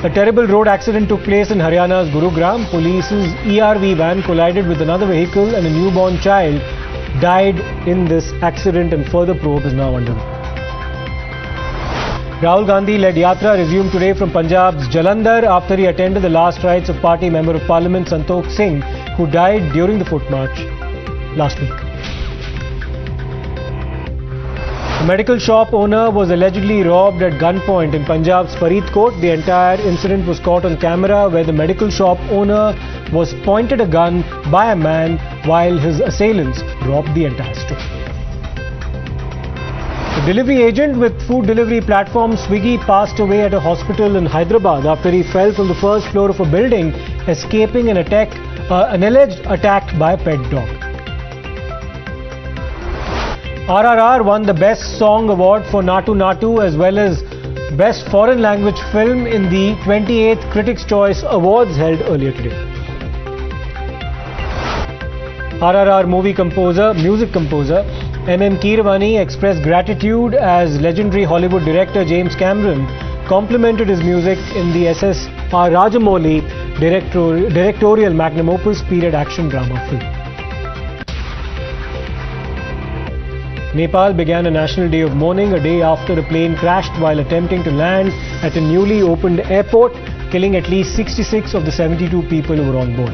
A terrible road accident took place in Haryana's Gurugram. Police's ERV van collided with another vehicle and a newborn child died in this accident and further probe is now underway. Rahul Gandhi-led Yatra resumed today from Punjab's Jalandhar after he attended the last rites of party Member of Parliament Santokh Singh, who died during the foot march last week. A medical shop owner was allegedly robbed at gunpoint in Punjab's Faridkot. The entire incident was caught on camera where the medical shop owner was pointed a gun by a man while his assailants robbed the entire store. The delivery agent with food delivery platform Swiggy passed away at a hospital in Hyderabad after he fell from the first floor of a building escaping an alleged attack by a pet dog. RRR won the Best Song Award for Natu Natu as well as Best Foreign Language Film in the 28th Critics' Choice Awards held earlier today. RRR music composer M.M. Keeravani expressed gratitude as legendary Hollywood director James Cameron complimented his music in the S.S.R. Rajamouli directorial magnum opus period action drama film. Nepal began a national day of mourning a day after a plane crashed while attempting to land at a newly opened airport, killing at least 66 of the 72 people who were on board.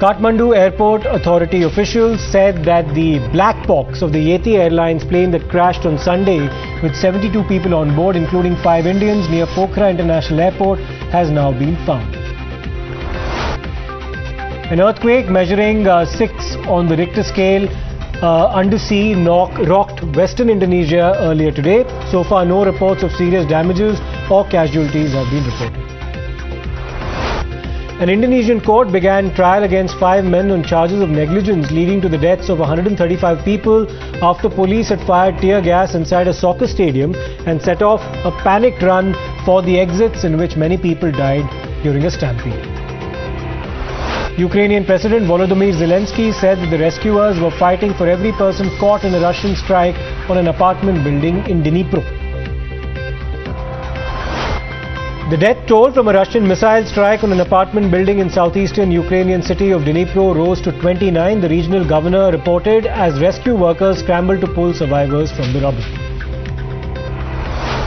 Kathmandu Airport Authority officials said that the black box of the Yeti Airlines plane that crashed on Sunday with 72 people on board, including 5 Indians, near Pokhara International Airport, has now been found. An earthquake measuring 6 on the Richter scale undersea rocked Western Indonesia earlier today. So far, no reports of serious damages or casualties have been reported. An Indonesian court began trial against 5 men on charges of negligence leading to the deaths of 135 people after police had fired tear gas inside a soccer stadium and set off a panicked run for the exits in which many people died during a stampede. Ukrainian President Volodymyr Zelensky said that the rescuers were fighting for every person caught in a Russian strike on an apartment building in Dnipro. The death toll from a Russian missile strike on an apartment building in southeastern Ukrainian city of Dnipro rose to 29, the regional governor reported, as rescue workers scrambled to pull survivors from the rubble.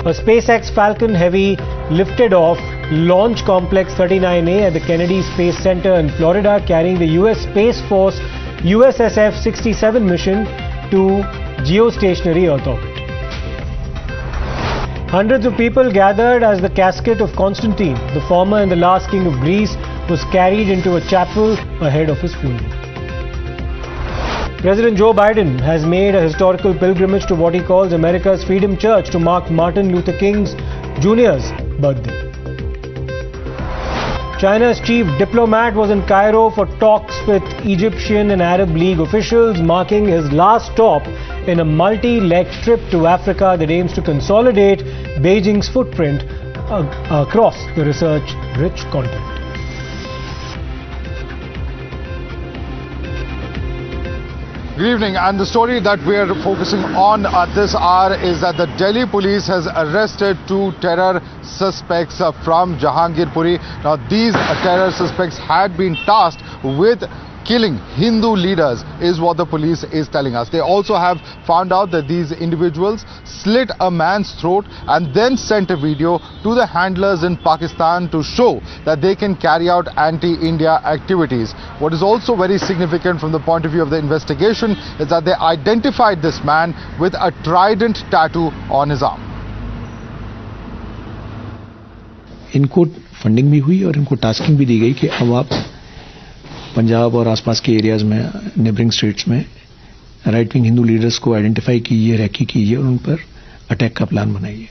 A SpaceX Falcon Heavy lifted off Launch Complex 39A at the Kennedy Space Center in Florida, carrying the U.S. Space Force USSF-67 mission to geostationary Earth orbit. Hundreds of people gathered as the casket of Constantine, the former and the last king of Greece, was carried into a chapel ahead of his funeral. President Joe Biden has made a historical pilgrimage to what he calls America's Freedom Church to mark Martin Luther King Jr.'s birthday. China's chief diplomat was in Cairo for talks with Egyptian and Arab League officials, marking his last stop in a multi-leg trip to Africa that aims to consolidate Beijing's footprint across the research-rich continent. Good evening, and the story that we are focusing on at this hour is that the Delhi police has arrested 2 terror suspects from Jahangirpuri. Now, these terror suspects had been tasked with killing Hindu leaders, is what the police is telling us. They also have found out that these individuals slit a man's throat and then sent a video to the handlers in Pakistan to show that they can carry out anti-India activities. What is also very significant from the point of view of the investigation is that they identified this man with a trident tattoo on his arm. इनको funding भी हुई और इनको tasking भी दी गई कि अब आप पंजाब और आसपास के एरियाज में, नेबरिंग स्टेट्स में राइट विंग हिंदू लीडर्स को आइडेंटिफाई कीजिए, रैकी कीजिए और उन पर अटैक का प्लान बनाइए.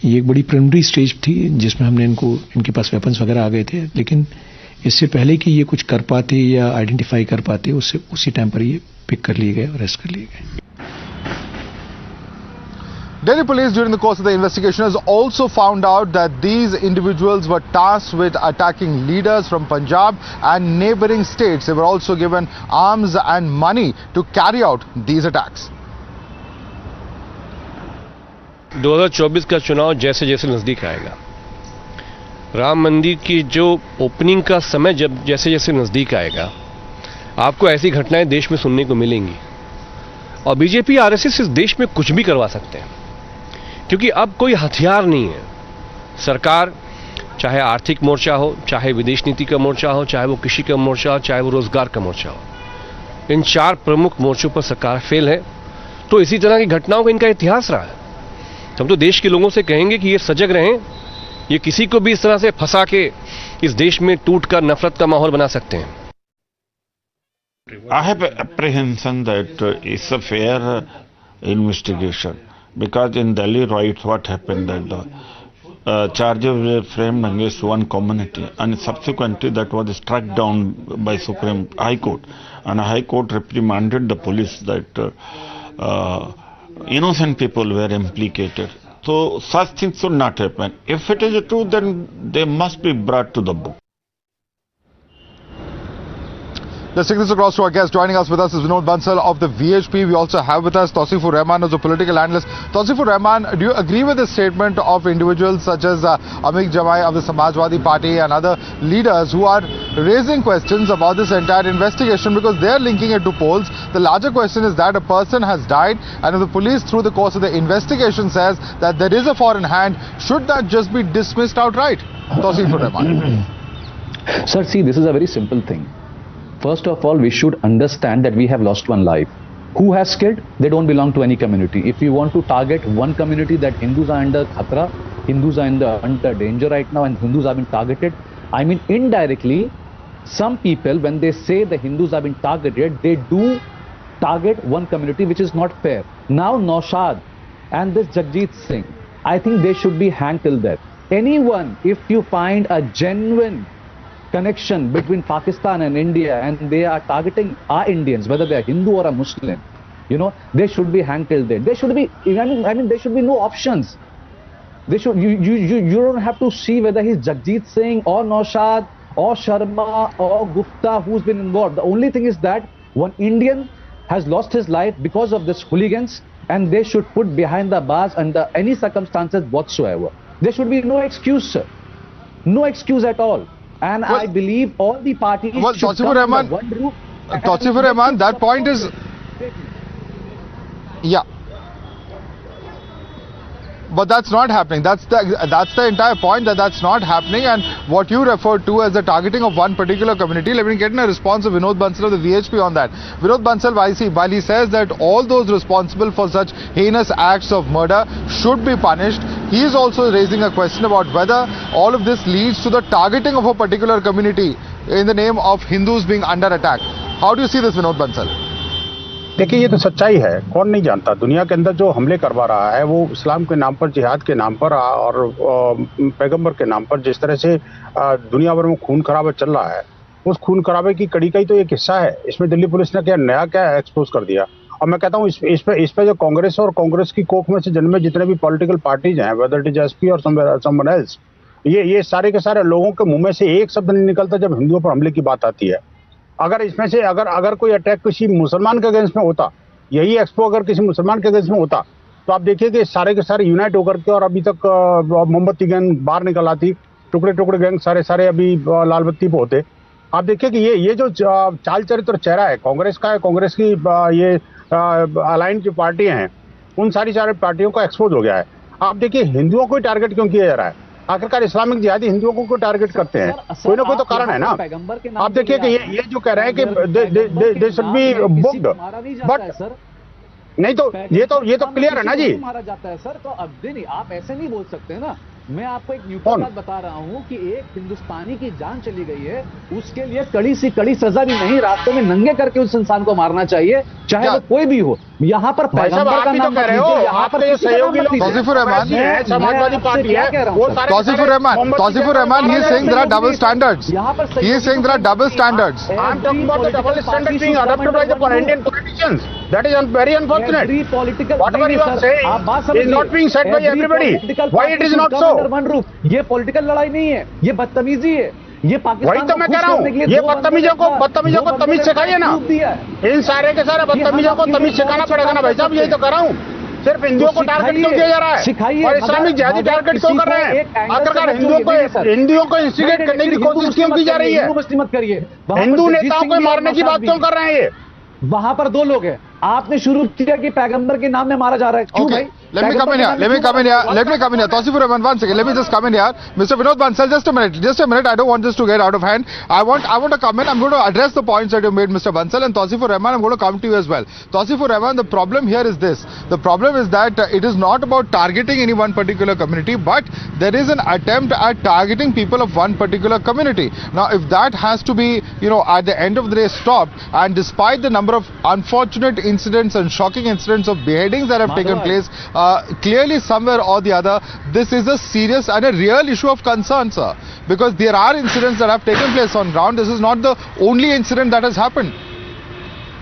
ये एक बड़ी प्रिलिमिनरी स्टेज थी जिसमें हमने इनके पास वेपन्स वगैरह आ गए थे, लेकिन इससे पहले कि ये कुछ कर पाते या आइडेंटिफाई कर पाते, उसी टाइम पर ये पिक कर लिए गए, अरेस्ट कर लिए गए. Delhi police during the course of the investigation has also found out that these individuals were tasked with attacking leaders from Punjab and neighboring states. They were also given arms and money to carry out these attacks. 2024 का चुनाव जैसे जैसे नजदीक आएगा, राम मंदिर की जो opening का समय जैसे जैसे नजदीक आएगा, आपको ऐसी घटनाएं देश में सुनने को मिलेंगी. और बीजेपी आरएसएस इस देश में कुछ भी करवा सकते हैं, क्योंकि अब कोई हथियार नहीं है. सरकार, चाहे आर्थिक मोर्चा हो, चाहे विदेश नीति का मोर्चा हो, चाहे वो कृषि का मोर्चा हो, चाहे वो रोजगार का मोर्चा हो, इन 4 प्रमुख मोर्चों पर सरकार फेल है. तो इसी तरह की घटनाओं का इनका इतिहास रहा है. हम तो देश के लोगों से कहेंगे कि ये सजग रहें, ये किसी को भी इस तरह से फंसा के इस देश में टूट कर नफरत का माहौल बना सकते हैं. I have apprehension that it's a fair investigation, because in Delhi riots what happened, that the charges were framed against one community, and subsequently that was struck down by Supreme High Court, and High Court reprimanded the police that innocent people were implicated. So such things should not happen. If it is true, then they must be brought to the book. Let's take this across to our guest. Joining us with us is Vinod Bansal of the VHP. We also have with us Tausifur Rahman, who's a political analyst. Tausifur Rahman, do you agree with the statement of individuals such as Amit Jamai of the Samajwadi Party and other leaders who are raising questions about this entire investigation because they're linking it to polls? The larger question is that a person has died, and if the police through the course of the investigation says that there is a foreign hand, should that just be dismissed outright? Tausifur Rahman. Sir, see, this is a very simple thing. First of all, we should understand that we have lost one life. Who has killed? They don't belong to any community. If we want to target one community that Hindus are under khatra, Hindus are under danger right now, and Hindus have been targeted, I mean indirectly, some people, when they say the Hindus have been targeted, they do target one community, which is not fair. Now Naushad and this Jagjit Singh, I think they should be hanged till death. Anyone, if you find a genuine connection between Pakistan and India and they are targeting our Indians, whether they are Hindu or a Muslim, you know, they should be hanged till death. There should be, I mean, there should be no options. They should, you don't have to see whether he's Jagjit Singh or Naushad or Sharma or Gupta who's been involved. The only thing is that one Indian has lost his life because of this hooligans, and they should put behind the bars under any circumstances whatsoever. There should be no excuse, sir. No excuse at all. And well, I believe all the parties should come under one roof. Tausifur Rahman, that point is... Yeah. But that's not happening. That's the entire point, that's not happening. And what you referred to as the targeting of one particular community, let me get in a response of Vinod Bansal of the VHP on that. Vinod Bansal, while he says that all those responsible for such heinous acts of murder should be punished, he is also raising a question about whether all of this leads to the targeting of a particular community in the name of Hindus being under attack. How do you see this, Vinod Bansal? देखिए, ये तो सच्चाई है, कौन नहीं जानता। दुनिया के अंदर जो हमले करवा रहा है वो इस्लाम के नाम पर, जिहाद के नाम पर और पैगंबर के नाम पर जिस तरह से दुनिया भर में खून खराबा चल रहा है, उस खून खराबे की कड़ी का ही तो एक हिस्सा है। इसमें दिल्ली पुलिस ने क्या एक्सपोज कर दिया। और मैं कहता हूँ इस पे जो कांग्रेस और कांग्रेस की कोख में से जन्मे जितने भी पॉलिटिकल पार्टीज हैं, वेदर इट इज एसपी और समवन एल्स, ये सारे के सारे लोगों के मुंह में से एक शब्द नहीं निकलता जब हिंदुओं पर हमले की बात आती है। अगर इसमें से अगर कोई अटैक किसी मुसलमान के अगेंस्ट में होता, यही एक्सपो अगर किसी मुसलमान के अगेंस्ट में होता, तो आप देखिए कि सारे के सारे यूनाइट होकर के, और अभी तक मोमबत्ती गैंग बाहर निकल आती, टुकड़े टुकड़े गैंग सारे अभी लाल बत्ती पे होते। आप देखिए कि ये जो चाल चरित्र चेहरा है कांग्रेस का है, कांग्रेस की ये अलाइन जो पार्टियां हैं, उन सारी पार्टियों का एक्सपोज हो गया है। आप देखिए हिंदुओं को टारगेट क्यों किया जा रहा है? आखिरकार इस्लामिक जिहादी हिंदुओं को टारगेट करते हैं, कोई ना कोई तो कारण है ना। आप देखिए कि ये जो कह रहे हैं कि they should be booked, but नहीं तो ये तो क्लियर है ना जी। मारा जाता है सर, तो अब नहीं, आप ऐसे नहीं बोल सकते ना। मैं आपको एक न्यूट्रल बात बता रहा हूँ कि एक हिंदुस्तानी की जान चली गई है, उसके लिए कड़ी सजा भी नहीं, रास्तों में नंगे करके उस इंसान को मारना चाहिए, चाहे वो कोई भी हो। यहाँ पर पैगंबर का नाम मत लीजिए, यहाँ पर सहयोगी लोग, Tausifur Rahman, समाजवादी पार्टी है, Tausifur Rahman, he is saying there are double standards. He is saying there are double standards. I'm talking about the double standard being adopted by the Indian politicians. That is very unfortunate. Whatever you are saying is not being said by everybody. Why it is not so? ये political लड़ाई नहीं है, ये बदतमीजी है। ये पाकिस्तान, वही तो मैं कह रहा हूँ, ये बदतमीजों को तमीज सिखाइए ना। इन सारे के सारे बदतमीजों को तमीज सिखाना पड़ेगा ना भाई साहब। यही तो कह रहा हूँ, सिर्फ हिंदुओं को टारगेट क्यों किया जा रहा है और इस्लामिक जिहादी टारगेट क्यों कर रहे हैं? आखिरकार हिंदुओं को इंस्टिगेट करने की कोशिश क्यों की जा रही है? हिंदू नेताओं को मारने की बात क्यों कर रहे हैं? ये वहां पर दो लोग हैं, आपने शुरू किया कि पैगंबर के नाम में मारा जा रहा है, क्यों भाई? Let me come in here. Tausifur Rahman, one second. Let me just come in here. Mr. Vinod Bansal, just a minute. I don't want this to get out of hand. I want to come in. I'm going to address the points that you made, Mr. Bansal, and Tausifur Rahman, I'm going to come to you as well. Tausifur Rahman, the problem here is this. The problem is that it is not about targeting any one particular community, but there is an attempt at targeting people of one particular community. Now, if that has to be, at the end of the day stopped, and despite the number of unfortunate incidents and shocking incidents of beheadings that have taken place clearly somewhere or the other, this is a serious and a real issue of concern, sir. Because there are incidents that have taken place on ground. This is not the only incident that has happened.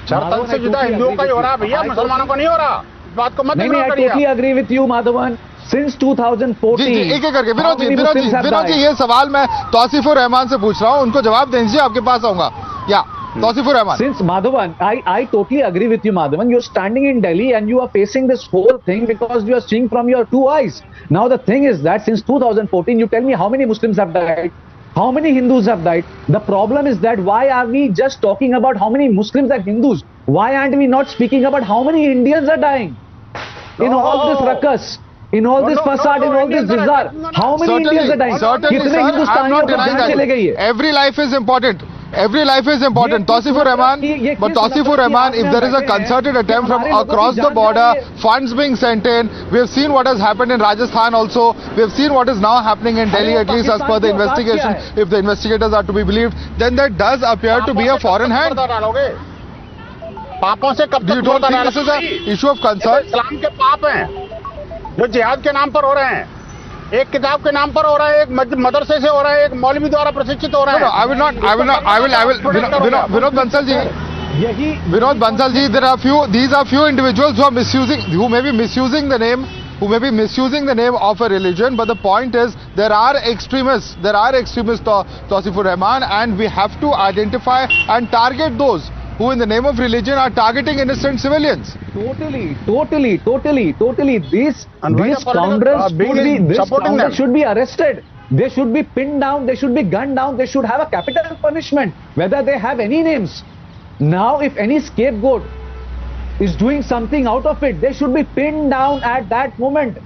सरतन से जुदा हिंदुओं का ही हो रहा है भैया, मुसलमानों को नहीं हो रहा। बात को मत नहीं, I totally agree with you, Madhavan. Since 2014, जी एक एक करके विनोद जी ये सवाल मैं तौसीफुर रहमान से पूछ रहा हूँ, उनको जवाब दीजिए, आपके पास आऊंगा। या तौसीफुर Rahman. Since Madhavan, I totally agree with you, Madhavan. You're standing in Delhi and you are facing this whole thing because you are seeing from your two eyes. Now the thing is that since 2014, you tell me how many Muslims have died, how many Hindus have died. The problem is that why are we just talking about how many Muslims and Hindus? Why aren't we not speaking about how many Indians are dying in all this ruckus? In all this facade, in all this bizarre, how many Indians are dying? Certainly, sir, I'm not denying that. Every life is important. Every life is important. Tauseefur Rahman, but Tauseefur Rahman, if there is a concerted attempt from across the border, funds being sent in, we have seen what has happened in Rajasthan also, we have seen what is now happening in Delhi, at least as per the investigation, if the investigators are to be believed, then that does appear to be a foreign hand. पापों से कब तक don't think this is an issue of concern? इस्लाम के पाप हैं जो जिहाद के नाम पर हो रहे हैं, एक किताब के नाम पर हो रहा है, एक मदरसे से हो रहा है, एक मौलवी द्वारा प्रशिक्षित हो रहा है। I will Vinod Bansal ji, these are few individuals who may be misusing the name of a religion, but the point is there are extremists Tauseefur Rahman, and we have to identify and target those who in the name of religion are targeting innocent civilians. Totally. These scoundrels should be arrested. They should be pinned down. They should be gunned down. They should have a capital punishment, whether they have any names. Now, if any scapegoat is doing something out of it, they should be pinned down at that moment.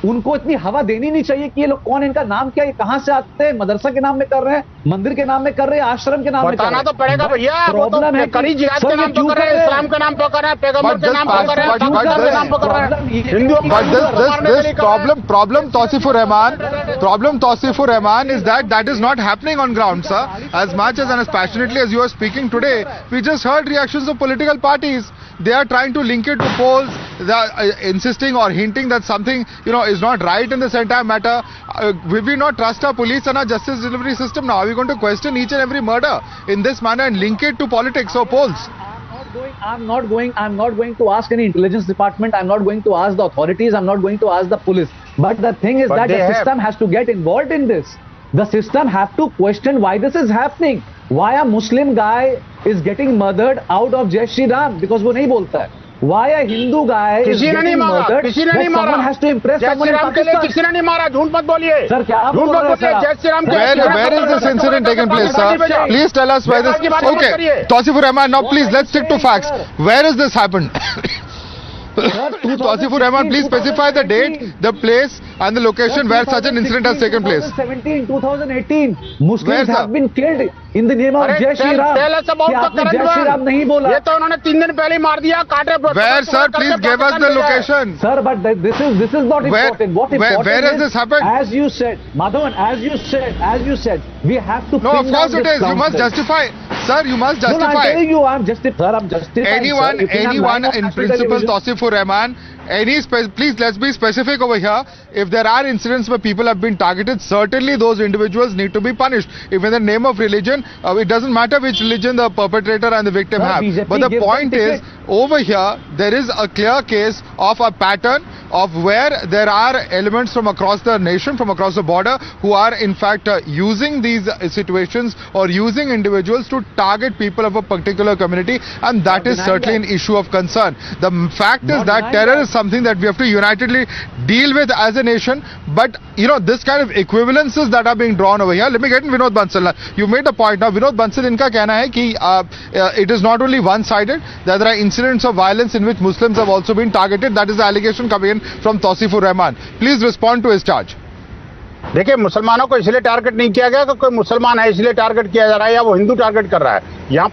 उनको इतनी हवा देनी नहीं चाहिए कि ये लोग कौन, इनका नाम क्या है, कहां से आते हैं, मदरसा के नाम में कर रहे हैं, मंदिर के नाम में कर रहे हैं, आश्रम के नाम में कर रहे हैं। बताना तो पड़ेगा भैया, प्रॉब्लम है करी जिहाद के नाम पर कर रहे हैं, इस्लाम के नाम पर कर रहे हैं, पैगंबर के नाम पर कर रहे हैं, धर्म के नाम पर कर रहे हैं, हिंदुओं this problem Tauseefur Rahman is that is not happening on ground, sir. As much as and as passionately as you are speaking today, we just heard reactions of political parties. They are trying to link it to polls. They are insisting or hinting that something is not right in this entire matter. Will we not trust our police and our justice delivery system now? Are we going to question each and every murder in this manner and link it to politics or polls? I'm not going to ask any intelligence department. I'm not going to ask the authorities. I'm not going to ask the police. But the thing is that the system has to get involved in this. The system have to question why this is happening. Why a Muslim guy is getting murdered out of Jai Shri Ram because वो नहीं बोलता है. Why a Hindu guy is getting murdered that someone has to impress someone in Pakistan? किसी ने नहीं मारा, झूठ मत बोलिए. Sir, क्या आप झूठ मत बोलिए. जय Shri Ram. Where is this incident taking place, sir? Please tell us where this. Okay, Tauseefur Rahman. Now, please let's stick to facts. Where has this happened? Tauseefur Rahman, please specify the date, the place and the location where such an incident has taken place. 2018, Muslims have been killed in the name of Jai Shri Ram. Tell us about the current Jai Shri Ram नहीं बोला. ये तो उन्होंने 3 दिन पहले मार दिया, काटे. Where, sir? Please give us the location. Sir, but this is not important. What important where has this happened? As you said, Madhavan, as you said, we have to. No, of course it is. You must justify. Sir, you must justify. No, I'm telling you, I'm justifying. Anyone in principle, Tauseefur Rahman, please let's be specific over here. If there are incidents where people have been targeted, certainly those individuals need to be punished. If in the name of religion, it doesn't matter which religion the perpetrator and the victim have. But the point is, over here, there is a clear case of a pattern of where there are elements from across the nation, from across the border, who are in fact using these situations or using individuals to target people of a particular community, and that is certainly an issue of concern. The fact is that terror is something that we have to unitedly deal with as a nation, but this kind of equivalences that are being drawn over here. Let me get in Vinod Bansal. You made a point now. Vinod Bansal, इनका कहना है कि it is not only one-sided, there are incidents of violence in which Muslims have also been targeted. That is the allegation coming in from Tauseefur Rahman. Please respond to his charge. देखिए, मुसलमानों को इसलिए target नहीं किया गया कि कोई मुसलमान है इसलिए टारगेट किया जा रहा है या वो हिंदू टारगेट कर रहा है. यहाँ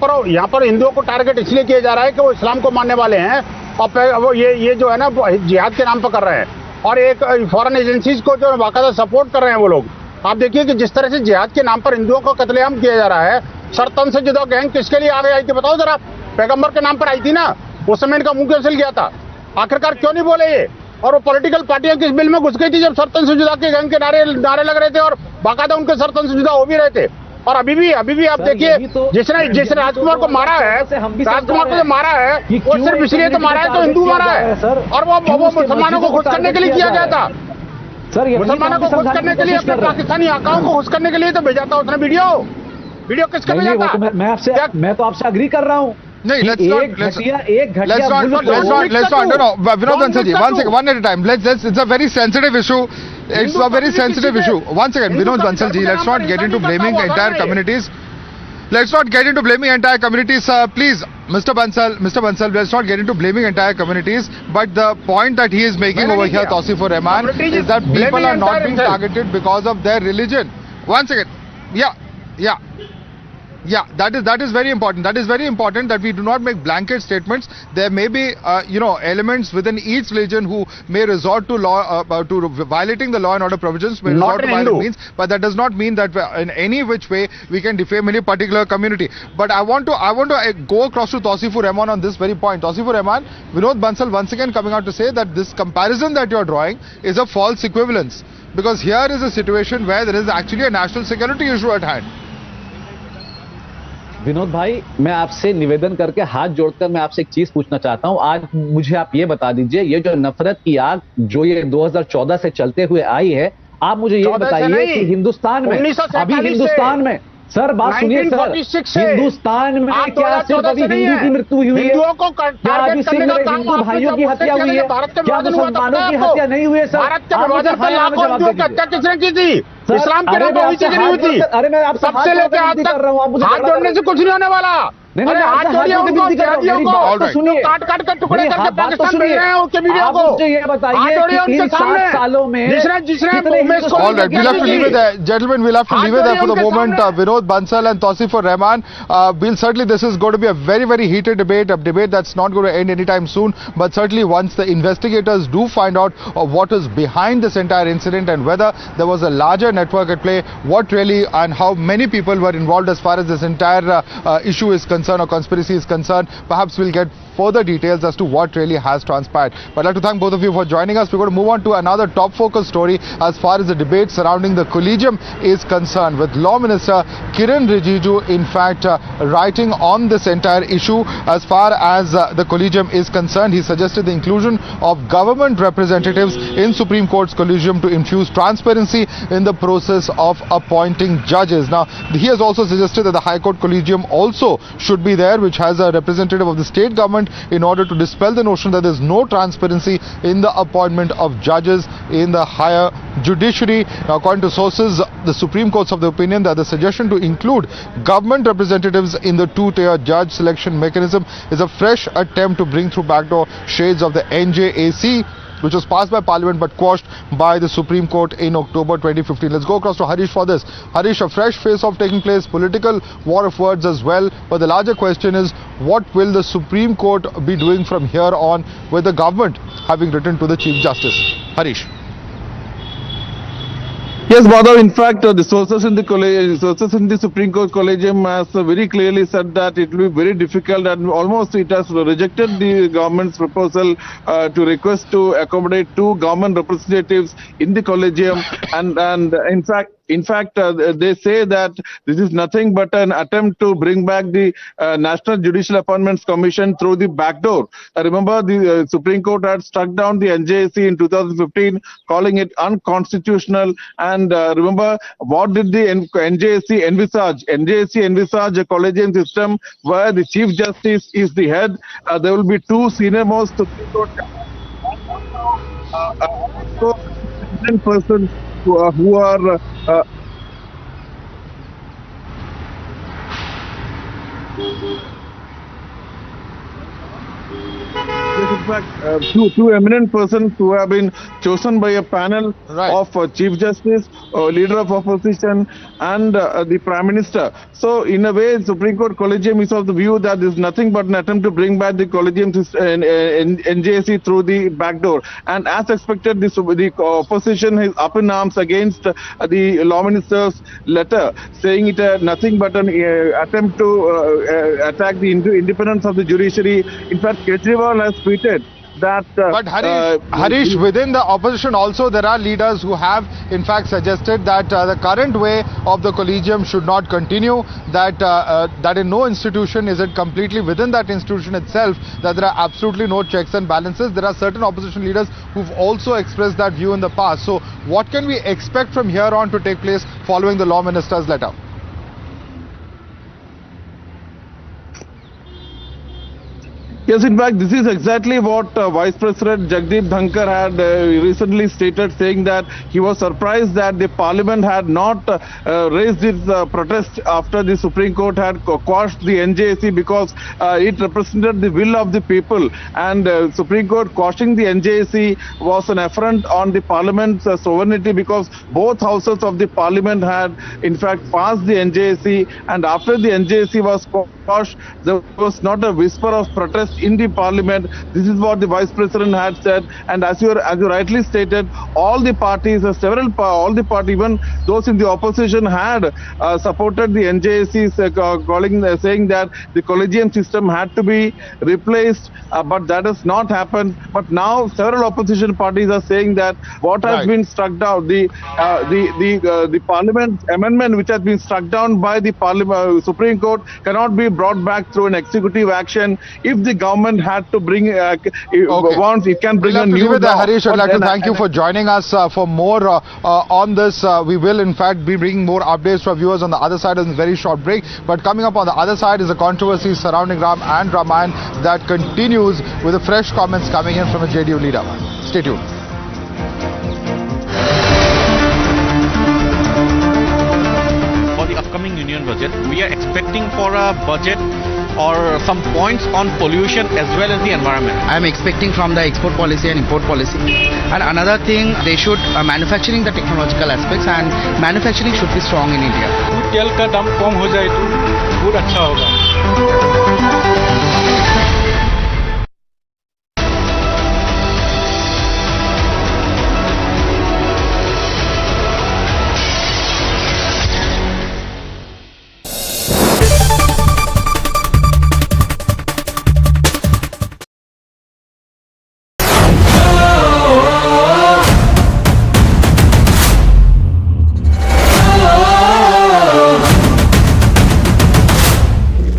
पर हिंदुओं को टारगेट इसलिए किया जा रहा है कि वो इस्लाम को मानने वाले हैं और वो ये जो है ना जिहाद के नाम पर कर रहे हैं और एक फॉरेन एजेंसीज को जो बाकायदा सपोर्ट कर रहे हैं वो लोग. आप देखिए कि जिस तरह से जिहाद के नाम पर हिंदुओं को कत्लेआम किया जा रहा है. सरतन से जुदा गैंग किसके लिए आगे आई थी बताओ जरा. पैगंबर के नाम पर आई थी ना, उस समय इनका मुंह कैसे गया था. आखिरकार क्यों नहीं बोले ये. और वो पॉलिटिकल पार्टियां किस बिल में घुस गई थी जब सरतन से जुदा के गैंग के नारे लग रहे थे और बाकायदा उनके सरतन से जुदा हो भी रहे थे। और अभी भी आप देखिए जिसने राजकुमार को मारा है, राजकुमार को जो मारा है वो सिर्फ इसलिए तो मारा है तो हिंदू मारा है और वो मुसलमानों को खुश करने के लिए किया गया था। मुसलमानों को खुश करने के लिए, अपने पाकिस्तानी आकाओं को खुश करने के लिए तो भेजा था उसने वीडियो किसका भेजा था? मैं तो आपसे अग्री कर रहा हूँ। नहीं, let's not, no, Vinod Bansal ji, one at a time. It's a very sensitive issue. It's a very sensitive issue. One second, Vinod Bansal ji, let's not get into blaming entire communities. Let's not get into blaming entire communities. Please, Mr. Bansal, let's not get into blaming entire communities. But the point that he is making over here, Tausifur Rahman, is that people are not being targeted because of their religion. One second. Yeah, that is very important. That is very important that we do not make blanket statements. There may be, elements within each religion who may resort to law, to violating the law and order provisions, may resort to violent means. But that does not mean that in any which way we can defame any particular community. But I want to go across to Tausifur Rahman on this very point. Tausifur Rahman, Vinod Bansal once again coming out to say that this comparison that you are drawing is a false equivalence, because here is a situation where there is actually a national security issue at hand. Vinod भाई, मैं आपसे निवेदन करके हाथ जोड़कर मैं आपसे एक चीज पूछना चाहता हूं। आज मुझे आप ये बता दीजिए, ये जो नफरत की आग जो ये 2014 से चलते हुए आई है, आप मुझे ये बताइए कि हिंदुस्तान में, अभी हिंदुस्तान में, सर बात सुनिए सर, हिंदुस्तान में क्या सिर्फ अभी हिंदू की मृत्यु हुई है? क्या अभी सिर्फ हिंदू भाइयों की हत्या हुई है? क्या मुसलमानों की हत्या नहीं हुई है सर? किसने की थी? इस्लाम के नाम पर कोई चीज नहीं हुई थी। अरे मैं आपसे सबसे लेकर हाथ जोड़ने से कुछ नहीं होने वाला। अरे हाथ जोड़िए उनको, काट कर टुकड़े करके पाकिस्तान भेज रहे हैं उनके वीडियो को। हाथ जोड़िए उनके सामने। सालों में जिसने All right, we'll have to leave it there, gentlemen. We'll have to leave it there for the moment. Vinod Bansal and Tausifur Rahman. This is going to be a very, very heated debate, a debate that's not going to end anytime soon. But certainly, once the investigators do find out what is behind this entire incident and whether there was a larger network at play, what really and how many people were involved as far as this entire issue is concerned or conspiracy is concerned, perhaps we'll get further details as to what really has transpired. But I'd like to thank both of you for joining us. We're going to move on to another top focus story as far as the debate surrounding the collegium is concerned, with Law Minister Kiran Rijiju in fact writing on this entire issue. As far as the collegium is concerned, he suggested the inclusion of government representatives in Supreme Court's collegium to infuse transparency in the process of appointing judges. Now, he has also suggested that the High Court collegium also should be there, which has a representative of the state government, in order to dispel the notion that there is no transparency in the appointment of judges in the higher judiciary. Now, according to sources, the Supreme Court's of the opinion that the suggestion to include government representatives in the two-tier judge selection mechanism is a fresh attempt to bring through backdoor shades of the NJAC, which was passed by Parliament but quashed by the Supreme Court in October 2015. Let's go across to Harish for this. Harish, a fresh face-off taking place, political war of words as well. But the larger question is, what will the Supreme Court be doing from here on with the government having written to the Chief Justice? Harish. Yes, Madhav. In fact, the sources in the Supreme Court Collegium has very clearly said that it will be very difficult, and almost it has rejected the government's proposal to request to accommodate 2 government representatives in the Collegium, and in fact, they say that this is nothing but an attempt to bring back the National Judicial Appointments Commission through the back door. Remember, the Supreme Court had struck down the NJAC in 2015, calling it unconstitutional. And remember, what did the NJAC envisage? NJAC envisaged a collegium system where the Chief Justice is the head. There will be 2 senior-most Supreme Court persons who are in fact, 2 eminent persons who have been chosen by a panel of Chief Justice, Leader of Opposition, and the Prime Minister. So, in a way, the Supreme Court Collegium is of the view that this is nothing but an attempt to bring back the Collegium NJAC through the back door. And as expected, the opposition is up in arms against the Law Minister's letter, saying it nothing but an attempt to attack the independence of the judiciary. In fact, Kejriwal has tweeted that. But Harish, within the opposition also there are leaders who have in fact suggested that the current way of the collegium should not continue, that in no institution is it completely within that institution itself, that there are absolutely no checks and balances. There are certain opposition leaders who've also expressed that view in the past. So what can we expect from here on to take place following the law minister's letter? Yes, in fact, this is exactly what Vice President Jagdeep Dhankar had recently stated, saying that he was surprised that the Parliament had not raised its protest after the Supreme Court had quashed the NJAC, because it represented the will of the people, and Supreme Court quashing the NJAC was an affront on the Parliament's sovereignty, because both houses of the Parliament had in fact passed the NJAC, and after the NJAC was quashed, there was not a whisper of protest in the Parliament. This is what the Vice President had said, and as you rightly stated, all the parties, even those in the opposition had supported the NJAC, saying that the collegium system had to be replaced, but that has not happened. But now several opposition parties are saying that what has been struck down, the Parliament amendment which has been struck down by the Supreme Court, cannot be brought back through an executive action. If the government had to bring once it can bring a new law. Harish, I'd like to thank you for joining us for more on this. We will in fact be bringing more updates for viewers on the other side in a very short break. But coming up on the other side is the controversy surrounding Ram and Ramayan that continues with the fresh comments coming in from a JDU leader. Stay tuned. For the upcoming union budget, we are expecting for a budget or some points on pollution as well as the environment. I am expecting from the export policy and import policy. And another thing, they should manufacturing the technological aspects, and manufacturing should be strong in India. तेल का दाम कम हो जाए तो बहुत अच्छा होगा.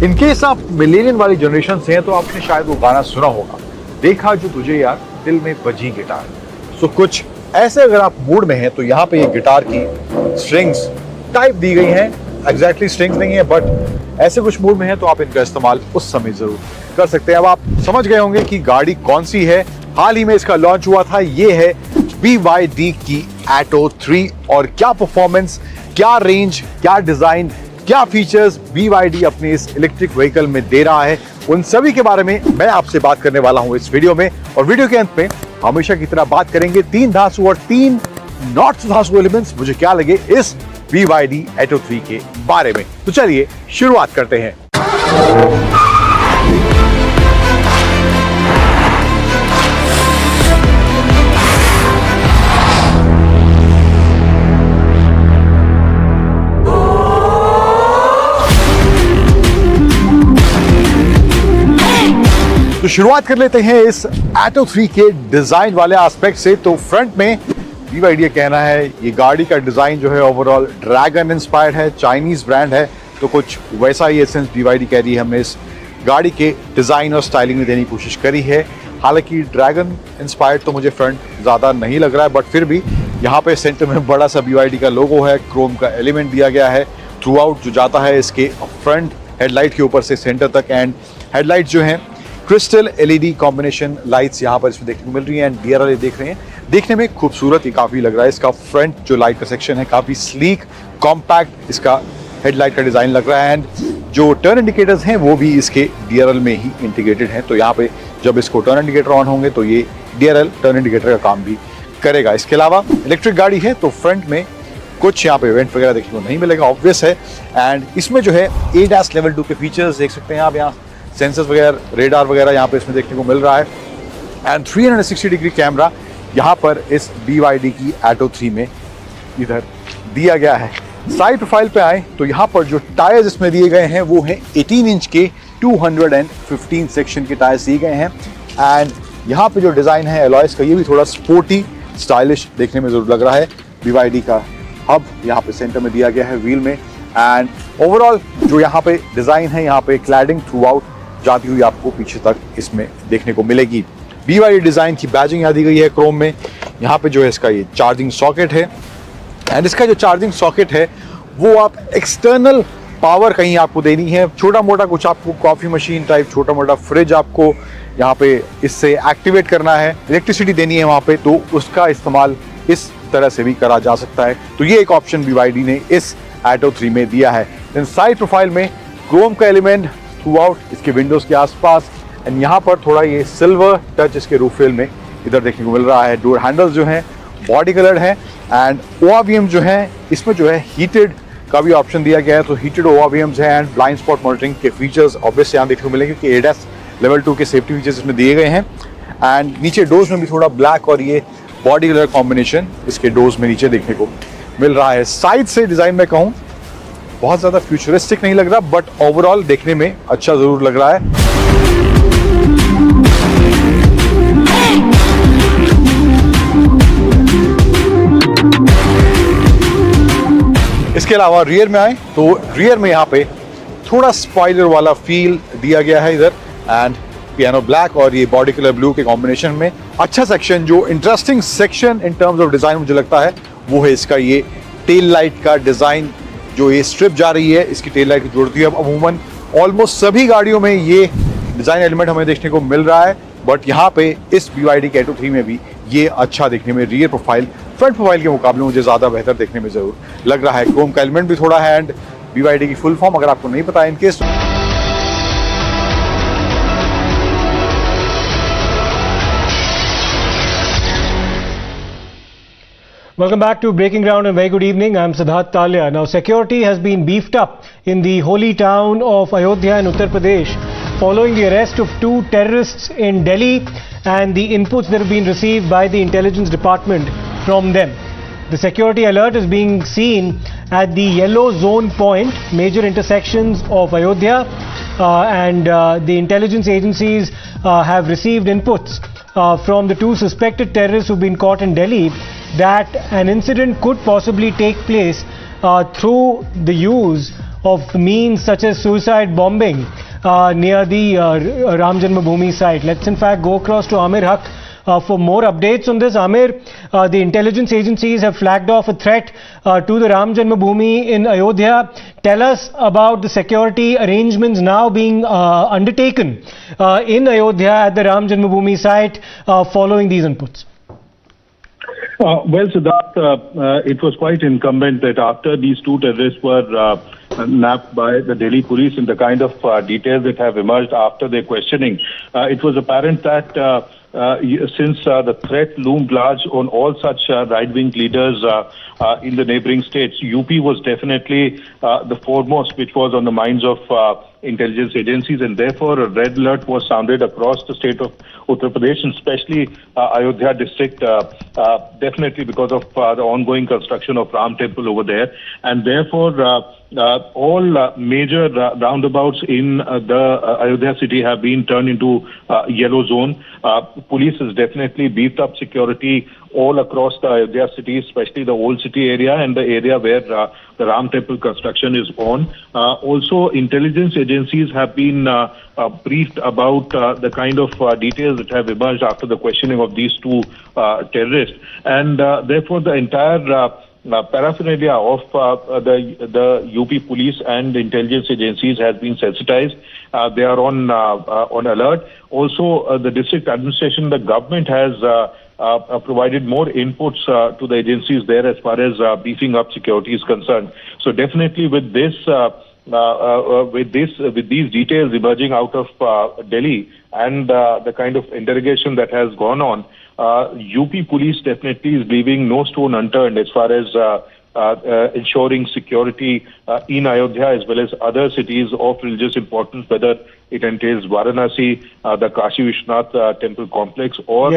In case आप मिलेनियन वाली जनरेशन से हैं तो आपने शायद वो गाना सुना होगा, देखा जो तुझे यार दिल में बजी गिटार. सो कुछ ऐसे अगर आप मूड में हैं तो यहाँ पे ये गिटार की स्ट्रिंग्स टाइप दी गई हैं. एग्जैक्टली स्ट्रिंग्स नहीं है, बट ऐसे कुछ मूड में हैं तो आप इनका इस्तेमाल उस समय जरूर कर सकते हैं. अब आप समझ गए होंगे कि गाड़ी कौन सी है. हाल ही में इसका लॉन्च हुआ था. ये है BYD की Atto 3. और क्या परफॉर्मेंस, क्या रेंज, क्या डिजाइन, क्या फीचर्स BYD अपने इस इलेक्ट्रिक व्हीकल में दे रहा है, उन सभी के बारे में मैं आपसे बात करने वाला हूं इस वीडियो में. और वीडियो के अंत में हमेशा की तरह बात करेंगे 3 धांसू और 3 नॉट सो धांसू एलिमेंट्स मुझे क्या लगे इस BYD Atto 3 के बारे में. तो चलिए शुरुआत करते हैं. तो शुरुआत कर लेते हैं इस Atto 3 के डिजाइन वाले एस्पेक्ट से. तो फ्रंट में BYD ये कहना है ये गाड़ी का डिजाइन जो है ओवरऑल ड्रैगन इंस्पायर्ड है, चाइनीज ब्रांड है. तो कुछ वैसा ही एसेंस BYD कह रही है हमने इस गाड़ी के डिजाइन और स्टाइलिंग में देने की कोशिश करी है. हालांकि ड्रैगन इंस्पायर्ड तो मुझे फ्रंट ज्यादा नहीं लग रहा है, बट फिर भी यहाँ पे सेंटर में बड़ा सा BYD का लोगो है, क्रोम का एलिमेंट दिया गया है थ्रू आउट जो जाता है इसके फ्रंट हेडलाइट के ऊपर से सेंटर तक. एंड हेडलाइट जो है क्रिस्टल LED कॉम्बिनेशन लाइट्स यहाँ पर इसमें देखने को मिल रही हैं. एंड DRL देख रहे हैं, देखने में खूबसूरत ही काफी लग रहा है. इसका फ्रंट जो लाइट का सेक्शन है काफी स्लीक कॉम्पैक्ट इसका हेडलाइट का डिजाइन लग रहा है. एंड जो टर्न इंडिकेटर्स हैं वो भी इसके DRL में ही इंटीग्रेटेड हैं. तो यहाँ पे जब इसको टर्न इंडिकेटर ऑन होंगे तो ये DRL टर्न इंडिकेटर का काम भी करेगा. इसके अलावा इलेक्ट्रिक गाड़ी है तो फ्रंट में कुछ यहाँ पे इवेंट वगैरह देखने को नहीं मिलेगा, ऑब्वियस है. एंड इसमें जो है ADAS लेवल 2 के फीचर्स देख सकते हैं आप, यहाँ सेंसर्स वगैरह, रेडार वगैरह यहाँ पे इसमें देखने को मिल रहा है. एंड 360 डिग्री कैमरा यहाँ पर इस BYD की Atto 3 में इधर दिया गया है. साइड प्रोफाइल पे आए तो यहाँ पर जो टायर्स इसमें दिए गए हैं वो हैं 18 इंच के 215 सेक्शन के टायर्स दिए गए हैं. एंड यहाँ पे जो डिजाइन है एलॉयस का, ये भी थोड़ा स्पोर्टी स्टाइलिश देखने में जरूर लग रहा है। BYD का हब यहाँ पे सेंटर में दिया गया है व्हील में, एंड ओवरऑल जो यहाँ पे डिजाइन है, यहाँ पे क्लैडिंग थ्रू आउट जाती हुई आपको पीछे तक इसमें देखने को मिलेगी। BYD डिजाइन की बैजिंग यहाँ दी गई है क्रोम में। यहाँ पे जो है इसका ये चार्जिंग सॉकेट है, एंड इसका जो चार्जिंग सॉकेट है वो आप एक्सटर्नल पावर कहीं आपको देनी है, छोटा मोटा कुछ आपको कॉफी मशीन टाइप, छोटा मोटा फ्रिज आपको यहाँ पे इससे एक्टिवेट करना है, इलेक्ट्रिसिटी देनी है वहाँ पे, तो उसका इस्तेमाल इस तरह से भी करा जा सकता है। तो ये एक ऑप्शन BYD ने इस Atto 3 में दिया है। देन साइड प्रोफाइल में क्रोम का एलिमेंट थ्रू आउट इसके विंडोज के आसपास, एंड यहाँ पर थोड़ा ये सिल्वर टच इसके रूफ रेल में इधर देखने को मिल रहा है। डोर हैंडल्स जो हैं बॉडी कलर्ड है, एंड ORVM जो है इसमें जो है हीटेड का भी ऑप्शन दिया गया है। तो हीटेड ORVMs है एंड ब्लाइंड स्पॉट मॉनिटरिंग के फीचर्स ऑब्वियसली यहाँ देखने को मिलेंगे, क्योंकि ADAS लेवल 2 के सेफ्टी फीचर्स इसमें दिए गए हैं। एंड नीचे डोर्स में भी थोड़ा ब्लैक और ये बॉडी कलर कॉम्बिनेशन इसके डोर्स में नीचे देखने को मिल रहा है। साइड से डिजाइन में कहूँ बहुत ज्यादा फ्यूचरिस्टिक नहीं लग रहा, बट ओवरऑल देखने में अच्छा जरूर लग रहा है। इसके अलावा रियर में आए तो रियर में यहाँ पे थोड़ा स्पॉइलर वाला फील दिया गया है इधर, एंड पियानो ब्लैक और ये बॉडी कलर ब्लू के कॉम्बिनेशन में अच्छा सेक्शन। जो interesting section in terms of design मुझे लगता है वो है इसका ये टेल लाइट का डिजाइन। जो ये स्ट्रिप जा रही है इसकी टेल लाइट की जोड़ती है। अब अमूमन ऑलमोस्ट सभी गाड़ियों में ये डिजाइन एलिमेंट हमें देखने को मिल रहा है, बट यहाँ पे इस BYD के Atto 3 में भी ये अच्छा देखने में रियर प्रोफाइल फ्रंट प्रोफाइल के मुकाबले मुझे ज्यादा बेहतर देखने में जरूर लग रहा है। क्रोम का एलिमेंट भी थोड़ा है, एंड BYD की फुल फॉर्म अगर आपको नहीं पता in case Welcome back to Breaking Ground and very good evening. I'm Siddharth Talia. Now, security has been beefed up in the holy town of Ayodhya in Uttar Pradesh following the arrest of 2 terrorists in Delhi and the inputs that have been received by the intelligence department from them. The security alert is being seen at the yellow zone point, major intersections of Ayodhya, and the intelligence agencies have received inputs from the 2 suspected terrorists who've been caught in Delhi that an incident could possibly take place through the use of means such as suicide bombing near the Ram Janmabhoomi site. Let's in fact go across to Amir Haq for more updates on this. Amir, the intelligence agencies have flagged off a threat to the Ram Janmabhoomi in Ayodhya. Tell us about the security arrangements now being undertaken in Ayodhya at the Ram Janmabhoomi site following these inputs. Well, Siddharth, it was quite incumbent that after these 2 terrorists were nabbed by the Delhi police in the kind of details that have emerged after their questioning, it was apparent that since the threat loomed large on all such right-wing leaders in the neighboring states, UP was definitely the foremost which was on the minds of intelligence agencies, and therefore a red alert was sounded across the state of Uttar Pradesh, and especially Ayodhya district, definitely because of the ongoing construction of Ram Temple over there, and therefore all major roundabouts in the Ayodhya city have been turned into yellow zone. Police has definitely beefed up security all across the Ayodhya city, especially the old city area and the area where the Ram Temple construction is on. Also, intelligence agencies have been briefed about the kind of details that have emerged after the questioning of these 2 terrorists, and therefore the entire paraphernalia of the UP police and intelligence agencies has been sensitized. They are on alert. Also, the district administration, the government has provided more inputs to the agencies there as far as beefing up security is concerned. So definitely with this, with these details emerging out of Delhi and the kind of interrogation that has gone on, UP police definitely is leaving no stone unturned as far as ensuring security in Ayodhya as well as other cities of religious importance, whether it entails Varanasi, the Kashi Vishwanath temple complex, or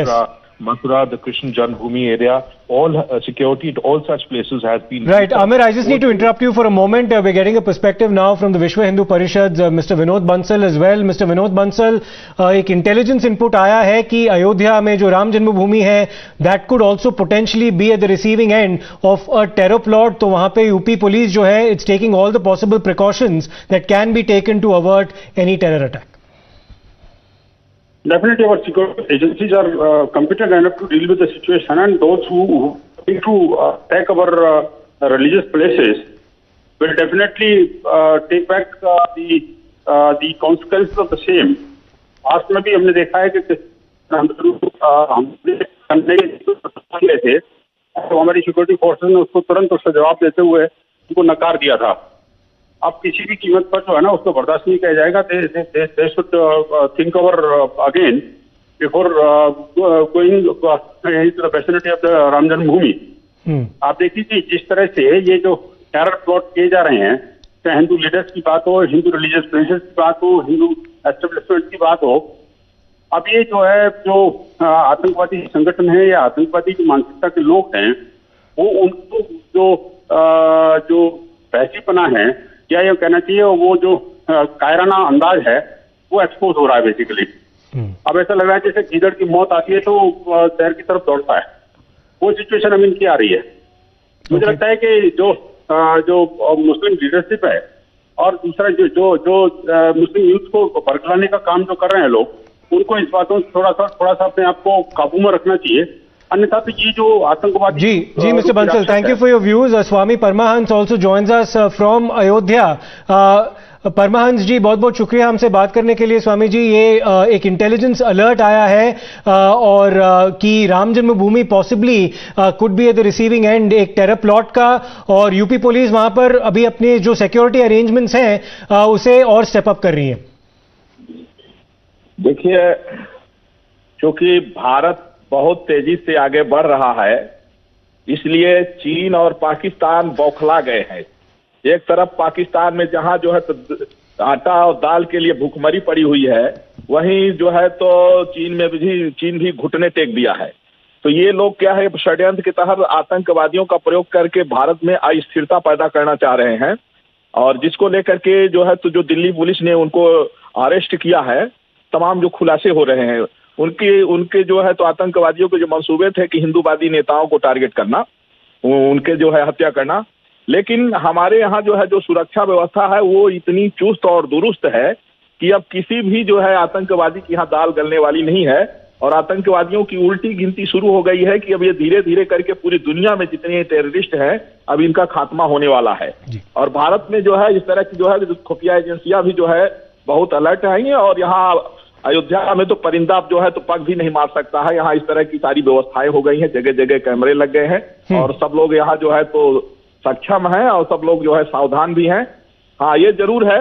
Mathura, the Krishna Janmabhoomi area, all security at all such places has been... Right, Amir, I just need to interrupt you for a moment. We're getting a perspective now from the Vishwa Hindu Parishad's Mr. Vinod Bansal as well. Mr. Vinod Bansal, एक intelligence input आया है कि अयोध्या में जो राम जन्मभूमि है, that could also potentially be at the receiving end of a terror plot. तो वहाँ पे यूपी पुलिस जो है, it's taking all the possible precautions that can be taken to avert any terror attack. Definitely, our security agencies are competent enough to deal with the situation, and those who need to attack our religious places will definitely take back the consequences of the same. Past में भी हमने देखा है कि हम करने के थे, तो हमारी सिक्योरिटी फोर्सेस ने उसको तुरंत उसका जवाब देते हुए उनको नकार दिया था. अब किसी भी कीमत पर जो है ना उसको बर्दाश्त नहीं किया जाएगा. They should think over again before going into the vicinity of the Ram जन्मभूमि. आप देखिए कि जिस तरह से ये जो टेरर प्लॉट किए जा रहे हैं, चाहे हिंदू लीडर्स की बात हो, हिंदू रिलीजियस प्लेसेस की बात हो, हिंदू एस्टेब्लिशमेंट की बात हो, अब ये जो है जो आतंकवादी संगठन है या आतंकवादी की मानसिकता के लोग हैं, वो उनको जो पैसीपना है या ये कहना चाहिए वो जो कायराना अंदाज है वो एक्सपोज हो रहा है बेसिकली. अब ऐसा लग रहा है जैसे गीदड़ की मौत आती है तो शहर की तरफ दौड़ता है. वो सिचुएशन अब इनकी आ रही है. मुझे लगता है कि जो मुस्लिम लीडरशिप है और दूसरा जो मुस्लिम यूथ को बरकराने का काम जो कर रहे हैं लोग, उनको इस बातों से थोड़ा सा अपने आप को काबू में रखना चाहिए. अन्यथा तो ये जो आतंकवादी... जी mister Bansal, thank you for your views. Swami Paramhans also joins us from Ayodhya. Paramhans ji, बहुत बहुत शुक्रिया हमसे बात करने के लिए. स्वामी जी, ये एक इंटेलिजेंस अलर्ट आया है और कि राम जन्मभूमि possibly could be at the receiving end एक टेरर प्लॉट का, और यूपी पुलिस वहां पर अभी अपने जो सिक्योरिटी अरेंजमेंट्स हैं उसे और स्टेप अप कर रही है. देखिए, क्योंकि भारत बहुत तेजी से आगे बढ़ रहा है, इसलिए चीन और पाकिस्तान बौखला गए हैं. एक तरफ पाकिस्तान में जहां जो है तो आटा और दाल के लिए भूखमरी पड़ी हुई है, वहीं जो है तो चीन भी घुटने टेक दिया है. तो ये लोग क्या है, षड्यंत्र के तहत आतंकवादियों का प्रयोग करके भारत में अस्थिरता पैदा करना चाह रहे हैं, और जिसको लेकर के जो है तो जो दिल्ली पुलिस ने उनको अरेस्ट किया है, तमाम जो खुलासे हो रहे हैं उनके जो है तो आतंकवादियों के जो मंसूबे थे कि हिंदूवादी नेताओं को टारगेट करना, उनके जो है हत्या करना. लेकिन हमारे यहाँ जो है जो सुरक्षा व्यवस्था है वो इतनी चुस्त और दुरुस्त है कि अब किसी भी जो है आतंकवादी की यहाँ दाल गलने वाली नहीं है, और आतंकवादियों की उल्टी गिनती शुरू हो गई है कि अब ये धीरे धीरे करके पूरी दुनिया में जितने टेररिस्ट हैं अब इनका खात्मा होने वाला है. और भारत में जो है इस तरह की जो है खुफिया एजेंसियां भी जो है बहुत अलर्ट हैं, और यहाँ अयोध्या में तो परिंदा जो है तो पग भी नहीं मार सकता है. यहाँ इस तरह की सारी व्यवस्थाएं हो गई हैं, जगह जगह कैमरे लग गए हैं, और सब लोग यहाँ जो है तो सक्षम हैं और सब लोग जो है सावधान भी हैं. हाँ, ये जरूर है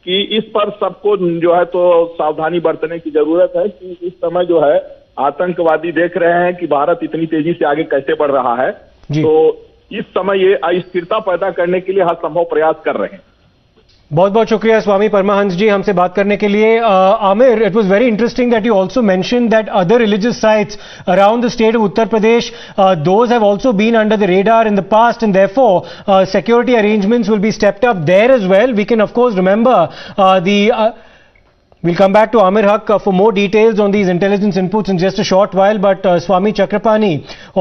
कि इस पर सबको जो है तो सावधानी बरतने की जरूरत है कि इस समय जो है आतंकवादी देख रहे हैं कि भारत इतनी तेजी से आगे कैसे बढ़ रहा है, तो इस समय ये अस्थिरता पैदा करने के लिए हर संभव प्रयास कर रहे हैं. बहुत बहुत शुक्रिया स्वामी परमाहंस जी हमसे बात करने के लिए. Aamir, it was very interesting that you also mentioned that other religious sites around the state of Uttar Pradesh, those have also been under the radar in the past and therefore security arrangements will be stepped up there as well. We can of course remember We'll come back to Amir Haq for more details on these intelligence inputs in just a short while, but Swami Chakrapani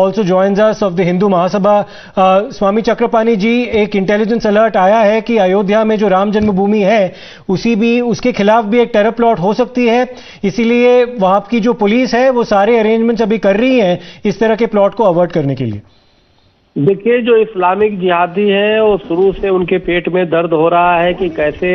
also joins us of the Hindu Mahasabha. Swami Chakrapani ji, एक intelligence alert आया है कि अयोध्या में जो राम जन्मभूमि है उसके खिलाफ भी एक टेरर प्लॉट हो सकती है, इसीलिए वहां की जो पुलिस है वो सारे अरेंजमेंट्स अभी कर रही है इस तरह के प्लॉट को अवॉइड करने के लिए. देखिए, जो इस्लामिक जिहादी है वो शुरू से उनके पेट में दर्द हो रहा है कि कैसे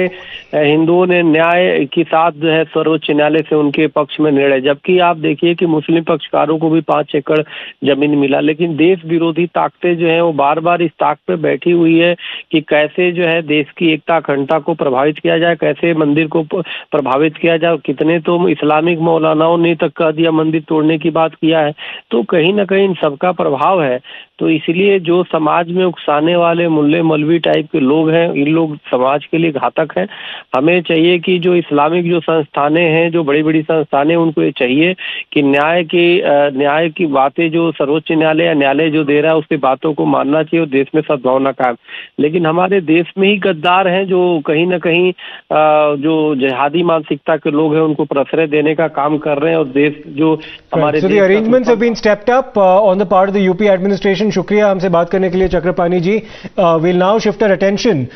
हिंदुओं ने न्याय के साथ जो है सर्वोच्च न्यायालय से उनके पक्ष में निर्णय, जबकि आप देखिए कि मुस्लिम पक्षकारों को भी 5 एकड़ जमीन मिला, लेकिन देश विरोधी ताकतें जो है वो बार बार इस ताक पे बैठी हुई है कि कैसे जो है देश की एकता अखंडता को प्रभावित किया जाए, कैसे मंदिर को प्रभावित किया जाए. कितने तो इस्लामिक मौलानाओं ने तक कह दिया, मंदिर तोड़ने की बात किया है. तो कहीं ना कहीं इन सबका प्रभाव है. तो इसलिए देखिए जो समाज में उकसाने वाले मुल्ले मौलवी टाइप के लोग हैं, इन लोग समाज के लिए घातक हैं। हमें चाहिए कि जो इस्लामिक जो संस्थानें हैं, जो बड़ी बड़ी संस्थानें, उनको ये चाहिए कि न्याय की बातें जो सर्वोच्च न्यायालय या न्यायालय जो दे रहा है उसकी बातों को मानना चाहिए और देश में सद्भावना कायम। लेकिन हमारे देश में ही गद्दार हैं जो कहीं ना कहीं जो जिहादी मानसिकता के लोग हैं उनको प्रश्रय देने का काम कर रहे हैं और देश जो हमारे So the arrangements have been stepped up on the part of the UP administration. शुक्रिया हमसे बात करने के लिए चक्रपाणी जी. We'll now shift our attention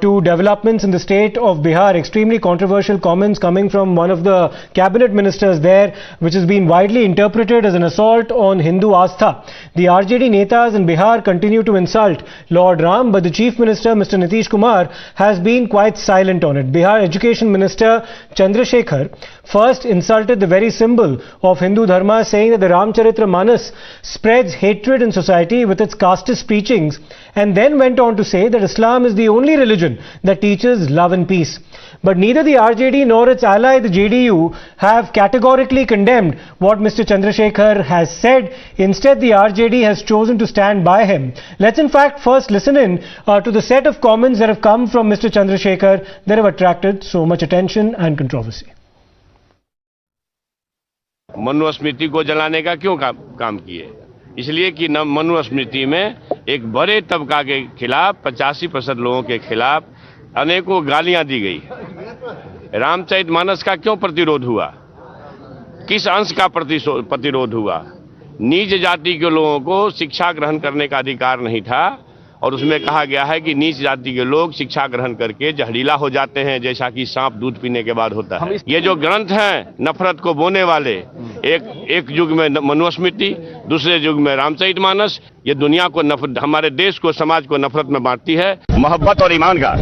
to developments in the state of Bihar. Extremely controversial comments coming from one of the cabinet ministers there, which has been widely interpreted as an assault on Hindu Astha. The RJD netas in Bihar continue to insult Lord Ram, but the Chief Minister, Mr. Nitish Kumar, has been quite silent on it. Bihar Education Minister Chandrasekhar first insulted the very symbol of Hindu Dharma, saying that the Ramcharitra Manas spreads hatred in society with its casteist preachings, and then went on to say that Islam is the only religion that teaches love and peace. But neither the RJD nor its ally, the JDU, have categorically condemned what Mr. Chandrasekhar has said. Instead, the RJD has chosen to stand by him. Let's in fact first listen in to the set of comments that have come from Mr. Chandrasekhar that have attracted so much attention and controversy. Manusmriti को जलाने का क्यों काम किए? इसलिए कि मनुस्मृति में एक बड़े तबका के खिलाफ 85% लोगों के खिलाफ अनेकों गालियां दी गई। रामचरितमानस का क्यों प्रतिरोध हुआ? किस अंश का प्रतिरोध हुआ? नीच जाति के लोगों को शिक्षा ग्रहण करने का अधिकार नहीं था और उसमें कहा गया है कि नीच जाति के लोग शिक्षा ग्रहण करके जहरीला हो जाते हैं, जैसा कि सांप दूध पीने के बाद होता है। ये जो ग्रंथ हैं नफरत को बोने वाले, एक युग में मनुस्मृति, दूसरे युग में रामचरितमानस, ये दुनिया को हमारे देश को, समाज को नफरत में बांटती है। मोहब्बत और ईमान का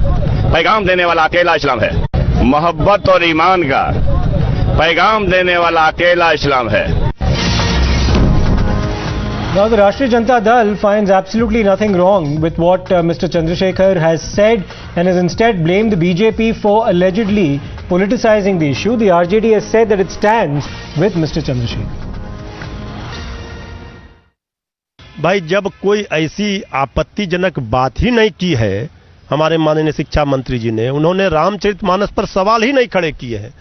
पैगाम देने वाला अकेला इस्लाम है। मोहब्बत और ईमान का पैगाम देने वाला अकेला इस्लाम है। Now the Rashtriya Janata Dal finds absolutely nothing wrong with what Mr. Chandrasekhar has said and has instead blamed the BJP for allegedly politicizing the issue. The RJD has said that it stands with Mr. Chandrasekhar. भाई जब कोई ऐसी आपत्तिजनक बात ही नहीं की है हमारे माननीय शिक्षा मंत्री जी ने, उन्होंने रामचरितमानस पर सवाल ही नहीं खड़े किए हैं।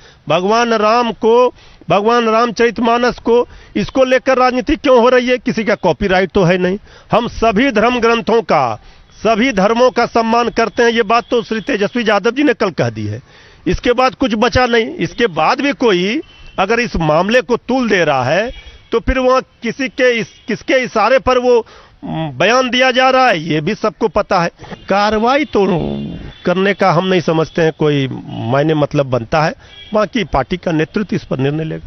भगवान रामचरितमानस को इसको लेकर राजनीति क्यों हो रही है? किसी का कॉपीराइट तो है नहीं। हम सभी धर्म ग्रंथों का, सभी धर्मों का सम्मान करते हैं। ये बात तो श्री तेजस्वी यादव जी ने कल कह दी है। इसके बाद कुछ बचा नहीं। इसके बाद भी कोई अगर इस मामले को तूल दे रहा है तो फिर वह किसके इशारे पर वो बयान दिया जा रहा है, ये भी सबको पता है। कार्रवाई तो करने का हम नहीं समझते हैं कोई मायने मतलब बनता है, बाकी पार्टी का नेतृत्व इस पर निर्णय लेगा।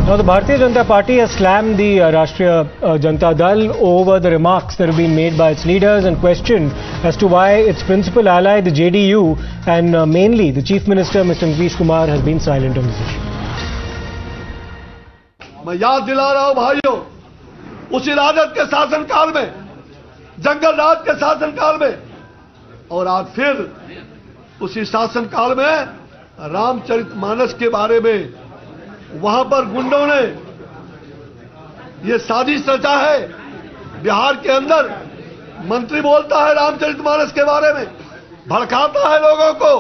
Now the Bharatiya Janata Party has slammed the Rashtriya Janata Dal over the remarks that have been made by its leaders and questioned as to why its principal ally, the JDU, and mainly the Chief Minister, Mr. Nitish Kumar, has been silent on this issue. मैं याद दिला रहा हूं भाइयों, उसी राजद के शासनकाल में, जंगल राज के शासनकाल में और आज फिर उसी शासनकाल में रामचरितमानस के बारे में वहां पर गुंडों ने ये साजिश रचा है। बिहार के अंदर मंत्री बोलता है रामचरितमानस के बारे में, भड़काता है लोगों को।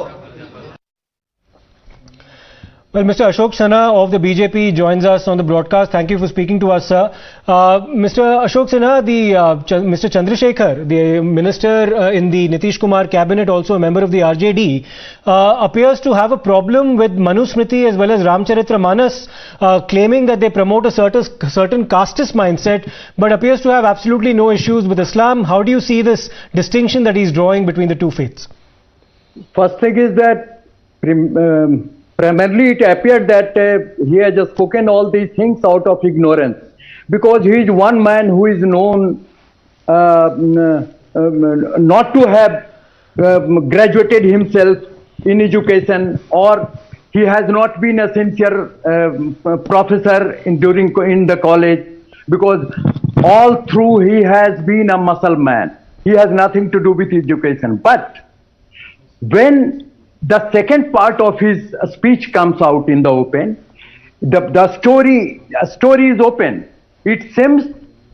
Well, Mr. Ashok Sinha of the BJP joins us on the broadcast. Thank you for speaking to us, sir. Mr. Ashok Sinha, Mr. Chandrasekhar, the minister in the Nitish Kumar cabinet, also a member of the RJD, appears to have a problem with Manusmriti as well as Ramcharitra Manas, claiming that they promote a certain casteist mindset, but appears to have absolutely no issues with Islam. How do you see this distinction that he's drawing between the two faiths? First thing is that primarily it appeared that he has just spoken all these things out of ignorance, because he is one man who is known not to have graduated himself in education, or he has not been a sincere professor in the college, because all through he has been a Muslim. He has nothing to do with education. But when the second part of his speech comes out in the open, the story is open. It seems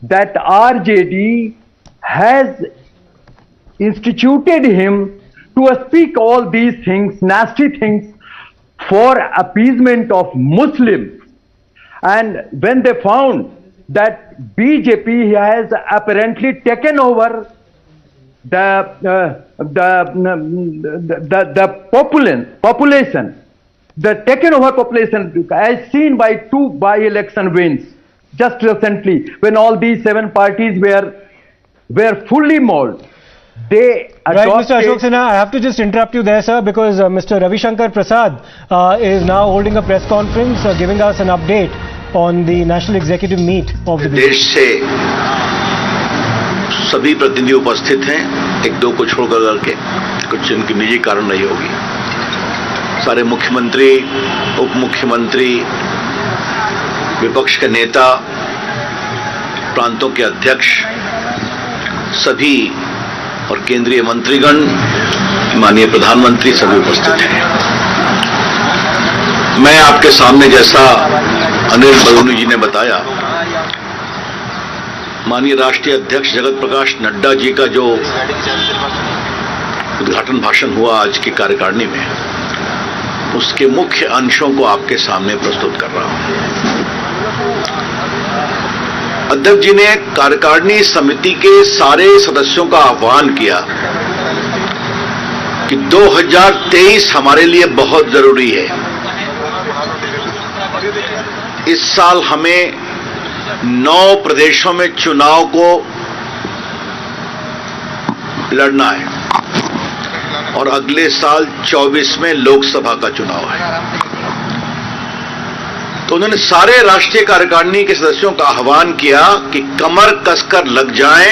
that RJD has instituted him to speak all these things, nasty things, for appeasement of Muslims. And when they found that BJP has apparently taken over the population, the taken over population, as seen by 2 by-election wins just recently, when all these 7 parties were fully molded. They right, Mr. Ashok Sinha, I have to just interrupt you there, sir, because Mr. Ravi Shankar Prasad is now holding a press conference, giving us an update on the National Executive Meet of the देश से सभी प्रतिनिधि उपस्थित हैं, 1-2 को छोड़कर करके, कुछ इनकी निजी कारण नहीं होगी। सारे मुख्यमंत्री, उप मुख्यमंत्री, विपक्ष के नेता, प्रांतों के अध्यक्ष, सभी और केंद्रीय मंत्रीगण, माननीय प्रधानमंत्री सभी उपस्थित हैं। मैं आपके सामने, जैसा अनिल बलूनी जी ने बताया, माननीय राष्ट्रीय अध्यक्ष जगत प्रकाश नड्डा जी का जो उद्घाटन भाषण हुआ आज की कार्यकारिणी में, उसके मुख्य अंशों को आपके सामने प्रस्तुत कर रहा हूं। अध्यक्ष जी ने कार्यकारिणी समिति के सारे सदस्यों का आह्वान किया कि 2023 हमारे लिए बहुत जरूरी है। इस साल हमें 9 प्रदेशों में चुनाव को लड़ना है और अगले साल 24 में लोकसभा का चुनाव है। तो उन्होंने सारे राष्ट्रीय कार्यकारिणी के सदस्यों का आह्वान किया कि कमर कसकर लग जाएं,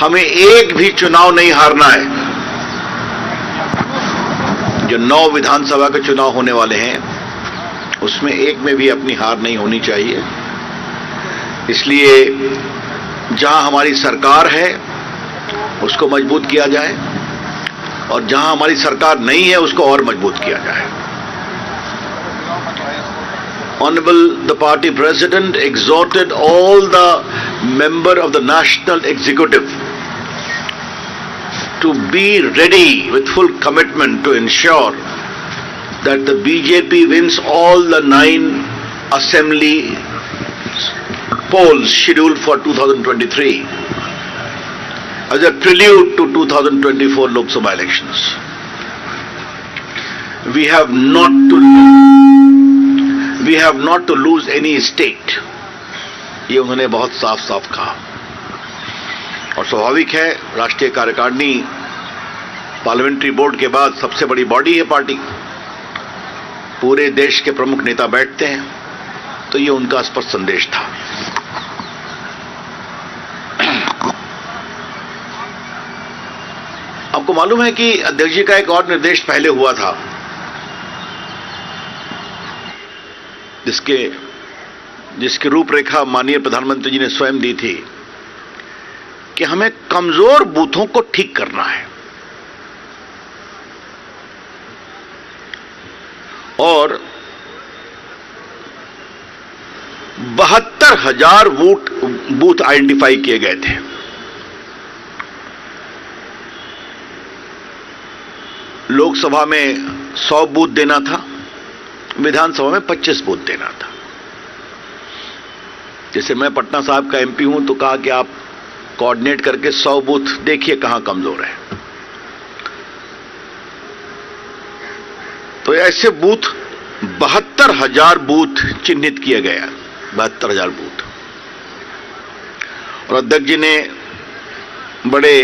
हमें एक भी चुनाव नहीं हारना है। जो 9 विधानसभा के चुनाव होने वाले हैं, उसमें एक में भी अपनी हार नहीं होनी चाहिए। इसलिए जहां हमारी सरकार है उसको मजबूत किया जाए और जहां हमारी सरकार नहीं है उसको और मजबूत किया जाए। Honorable the party president exhorted all the members of the national executive to be ready with full commitment to ensure that the BJP wins all the 9 assembly polls scheduled for 2023 as a prelude to 2024 Lok Sabha elections. We have not to lose any state. ये उन्होंने बहुत साफ साफ कहा और स्वाभाविक है, राष्ट्रीय कार्यकारिणी पार्लियामेंट्री बोर्ड के बाद सबसे बड़ी बॉडी है पार्टी, पूरे देश के प्रमुख नेता बैठते हैं, तो ये उनका स्पष्ट संदेश था। आपको मालूम है कि अध्यक्ष जी का एक और निर्देश पहले हुआ था, जिसकी रूपरेखा माननीय प्रधानमंत्री जी ने स्वयं दी थी कि हमें कमजोर बूथों को ठीक करना है और 72,000 बूथ आइडेंटिफाई किए गए थे। लोकसभा में 100 बूथ देना था, विधानसभा में 25 बूथ देना था। जैसे मैं पटना साहब का एमपी हूं तो कहा कि आप कोऑर्डिनेट करके 100 बूथ देखिए कहां कमजोर है। तो ऐसे बूथ 72,000 बूथ चिन्हित किए गए, 72,000 बूथ। और अध्यक्ष जी ने बड़े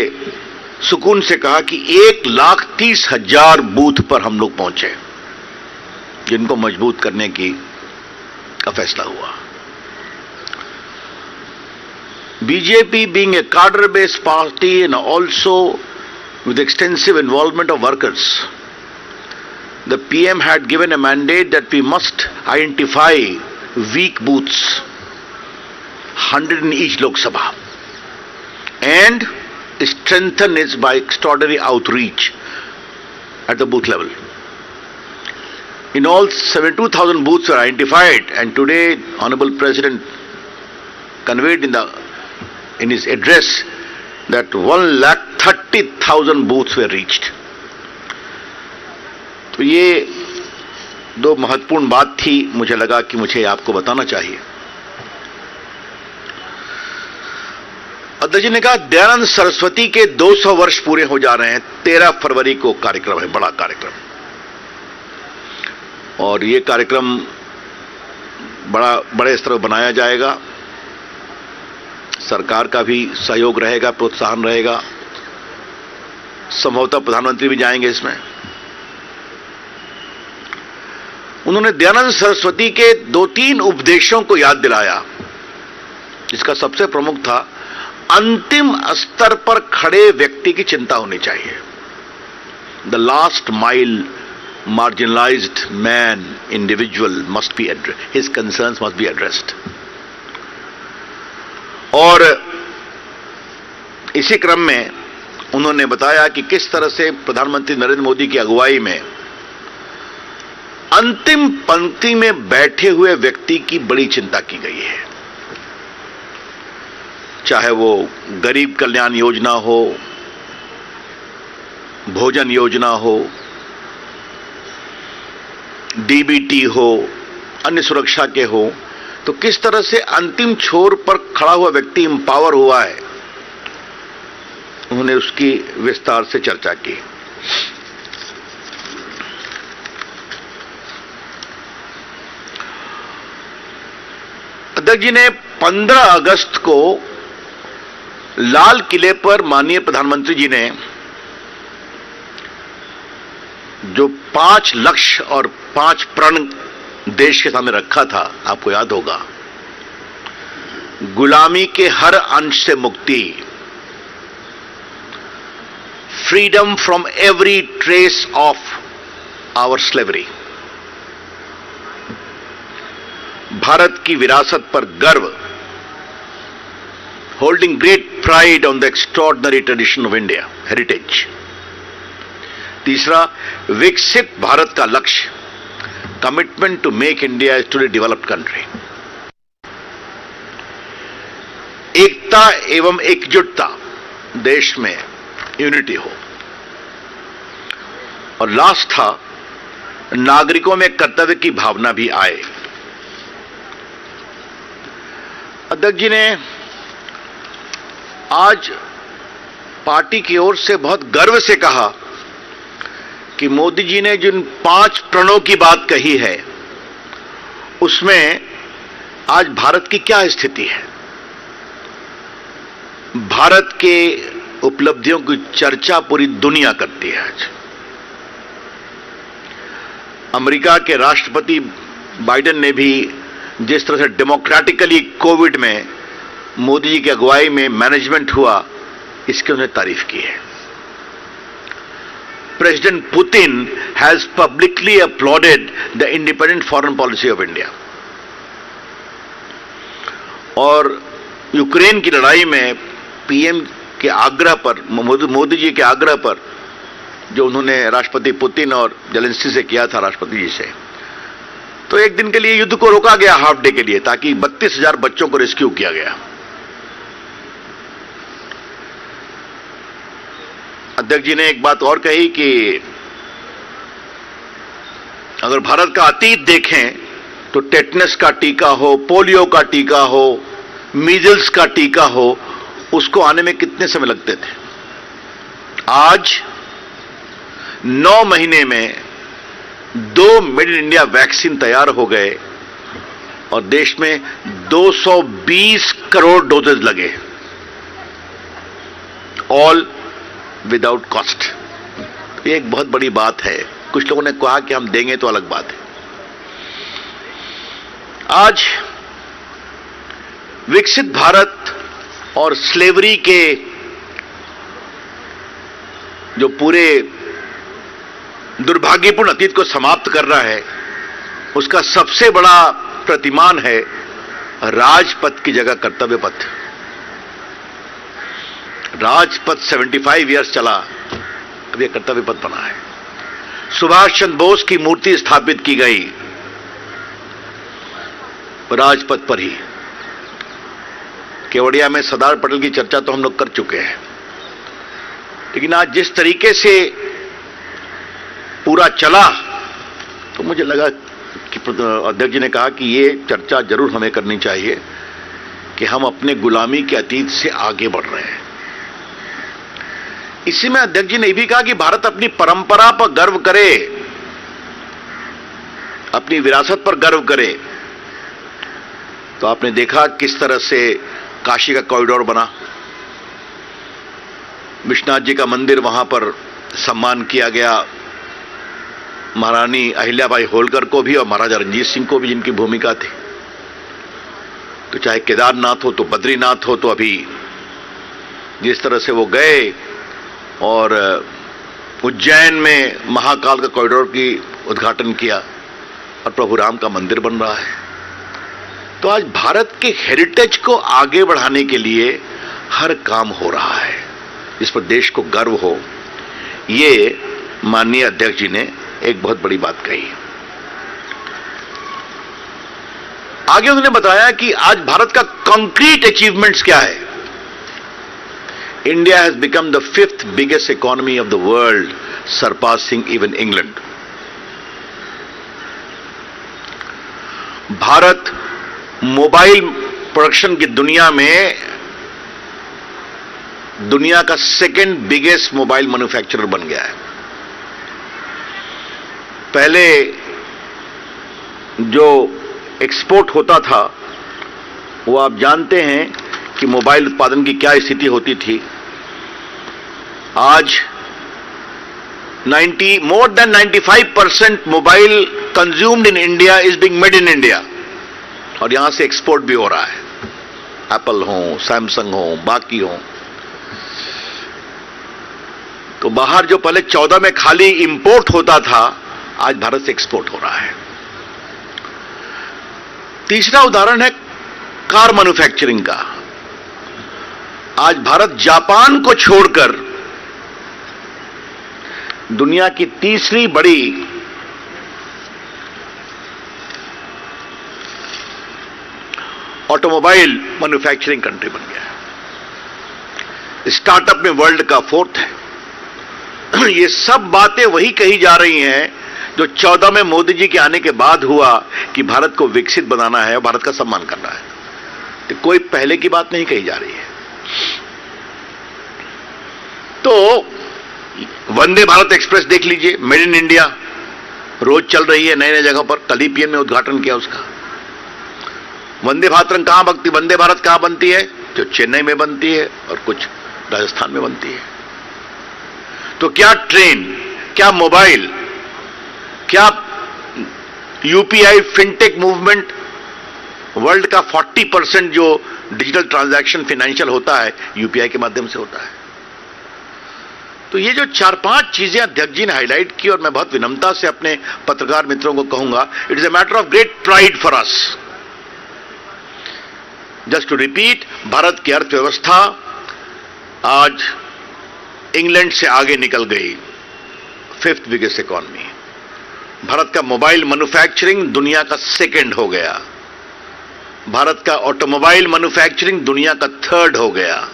सुकून से कहा कि 1,30,000 बूथ पर हम लोग पहुंचे, जिनको मजबूत करने का फैसला हुआ। BJP being a cadre-based party and also with extensive involvement of workers, the PM had given a mandate that we must identify weak booths, 100 in each Lok Sabha, and strengthen it by extraordinary outreach at the booth level. In all, 72,000 booths were identified, and today, Honorable President conveyed in the in his address that 1,30,000 booths were reached. तो ये दो महत्वपूर्ण बात थी, मुझे लगा कि मुझे आपको बताना चाहिए। अध्यक्ष जी ने कहा दयानंद सरस्वती के 200 वर्ष पूरे हो जा रहे हैं। 13 फरवरी को कार्यक्रम है, बड़ा कार्यक्रम, और ये कार्यक्रम बड़े स्तर पर बनाया जाएगा। सरकार का भी सहयोग रहेगा, प्रोत्साहन रहेगा, संभवतः प्रधानमंत्री भी जाएंगे इसमें। उन्होंने दयानंद सरस्वती के 2-3 उपदेशों को याद दिलाया, जिसका सबसे प्रमुख था अंतिम स्तर पर खड़े व्यक्ति की चिंता होनी चाहिए। The last mile marginalized man, individual must be addressed, his concerns must be addressed. और इसी क्रम में उन्होंने बताया कि किस तरह से प्रधानमंत्री नरेंद्र मोदी की अगुवाई में अंतिम पंक्ति में बैठे हुए व्यक्ति की बड़ी चिंता की गई है, चाहे वो गरीब कल्याण योजना हो, भोजन योजना हो, डीबीटी हो, अन्य सुरक्षा के हो, तो किस तरह से अंतिम छोर पर खड़ा हुआ व्यक्ति एम्पावर हुआ है, उन्होंने उसकी विस्तार से चर्चा की। अध्यक्ष जी ने 15 अगस्त को लाल किले पर माननीय प्रधानमंत्री जी ने जो 5 लक्ष्य और 5 प्रण देश के सामने रखा था, आपको याद होगा, गुलामी के हर अंश से मुक्ति, freedom from every trace of our slavery, Bharat की विरासत पर गर्व, holding great pride on the extraordinary tradition of India heritage, तीसरा विकसित भारत का लक्ष्य, commitment to make India a truly developed country, एकता एवं एकजुटता, देश में यूनिटी हो, और लास्ट था नागरिकों में कर्तव्य की भावना भी आए। अध्यक्ष जी ने आज पार्टी की ओर से बहुत गर्व से कहा कि मोदी जी ने जिन 5 प्रणों की बात कही है, उसमें आज भारत की क्या स्थिति है। भारत के उपलब्धियों की चर्चा पूरी दुनिया करती है। आज अमेरिका के राष्ट्रपति बाइडेन ने भी जिस तरह से डेमोक्रेटिकली कोविड में मोदी जी की अगुवाई में मैनेजमेंट हुआ, इसकी उन्हें तारीफ की है। President Putin has publicly applauded the independent foreign policy of India. और यूक्रेन की लड़ाई में पीएम के आग्रह पर, मोदी जी के आग्रह पर, जो उन्होंने राष्ट्रपति पुतिन और जेलेंस्की से किया था, राष्ट्रपति जी से, तो एक दिन के लिए युद्ध को रोका गया, हाफ डे के लिए, ताकि 32,000 बच्चों को रेस्क्यू किया गया। अध्यक्ष जी ने एक बात और कही कि अगर भारत का अतीत देखें तो टेटनस का टीका हो, पोलियो का टीका हो, मीजल्स का टीका हो, उसको आने में कितने समय लगते थे। आज 9 महीने में 2 मेड इन इंडिया वैक्सीन तैयार हो गए और देश में 220 करोड़ डोजेज लगे, ऑल विदाउट कॉस्ट। ये एक बहुत बड़ी बात है। कुछ लोगों ने कहा कि हम देंगे तो अलग बात है। आज विकसित भारत और स्लेवरी के जो पूरे दुर्भाग्यपूर्ण अतीत को समाप्त कर रहा है, उसका सबसे बड़ा प्रतिमान है राजपथ की जगह कर्तव्य पथ। राजपथ 75 इयर्स चला, अब यह कर्तव्य पथ बना है। सुभाष चंद्र बोस की मूर्ति स्थापित की गई राजपथ पर ही, केवड़िया में सरदार पटेल की चर्चा तो हम लोग कर चुके हैं, लेकिन आज जिस तरीके से पूरा चला तो मुझे लगा कि अध्यक्ष जी ने कहा कि ये चर्चा जरूर हमें करनी चाहिए कि हम अपने गुलामी के अतीत से आगे बढ़ रहे हैं। इसी में अध्यक्ष जी ने भी कहा कि भारत अपनी परंपरा पर गर्व करे, अपनी विरासत पर गर्व करे। तो आपने देखा किस तरह से काशी का कॉरिडोर बना, विश्वनाथ जी का मंदिर, वहां पर सम्मान किया गया महारानी अहिल्याबाई होलकर को भी और महाराजा रंजीत सिंह को भी, जिनकी भूमिका थी। तो चाहे केदारनाथ हो तो बद्रीनाथ हो, तो अभी जिस तरह से वो गए और उज्जैन में महाकाल का कॉरिडोर की उद्घाटन किया और प्रभु राम का मंदिर बन रहा है। तो आज भारत के हेरिटेज को आगे बढ़ाने के लिए हर काम हो रहा है, जिस पर देश को गर्व हो। ये माननीय अध्यक्ष जी ने एक बहुत बड़ी बात कही। आगे उन्होंने बताया कि आज भारत का कंक्रीट अचीवमेंट्स क्या है। India has become the 5th biggest economy of the world, surpassing even England. Bharat mobile production की दुनिया में दुनिया का 2nd बिगेस्ट मोबाइल मैन्युफैक्चरर बन गया है। पहले जो एक्सपोर्ट होता था वो आप जानते हैं कि मोबाइल उत्पादन की क्या स्थिति होती थी। आज more than 95% mobile consumed in India is being made in India, और यहां से एक्सपोर्ट भी हो रहा है। एप्पल हो, सैमसंग हो, बाकी हो। तो बाहर जो पहले 14 में खाली इंपोर्ट होता था, आज भारत से एक्सपोर्ट हो रहा है। तीसरा उदाहरण है कार मैन्युफैक्चरिंग का। आज भारत जापान को छोड़कर दुनिया की तीसरी बड़ी ऑटोमोबाइल मैन्युफैक्चरिंग कंट्री बन गया है। स्टार्टअप में वर्ल्ड का 4th है। ये सब बातें वही कही जा रही हैं जो 14 में मोदी जी के आने के बाद हुआ कि भारत को विकसित बनाना है और भारत का सम्मान करना है। तो कोई पहले की बात नहीं कही जा रही है। तो वंदे भारत एक्सप्रेस देख लीजिए, मेड इन इंडिया, रोज चल रही है नए नए जगहों पर। कल ही पीएम ने उद्घाटन किया उसका। वंदे भारत कहां बनती है? जो चेन्नई में बनती है और कुछ राजस्थान में बनती है। तो क्या ट्रेन, क्या मोबाइल, क्या यूपीआई फिनटेक मूवमेंट, वर्ल्ड का 40% जो डिजिटल ट्रांजैक्शन फाइनेंशियल होता है यूपीआई के माध्यम से होता है। तो ये जो 4-5 चीजें अध्यक्ष जी ने हाईलाइट की, और मैं बहुत विनम्रता से अपने पत्रकार मित्रों को कहूंगा, it is a matter of great pride for us. Just to repeat, Bharat की अर्थव्यवस्था आज इंग्लैंड से आगे निकल गई, 5th बिगेस्ट इकोनॉमी। भारत का मोबाइल मैन्युफैक्चरिंग दुनिया का 2nd हो गया। भारत का ऑटोमोबाइल मैन्युफैक्चरिंग दुनिया का 3rd हो गया।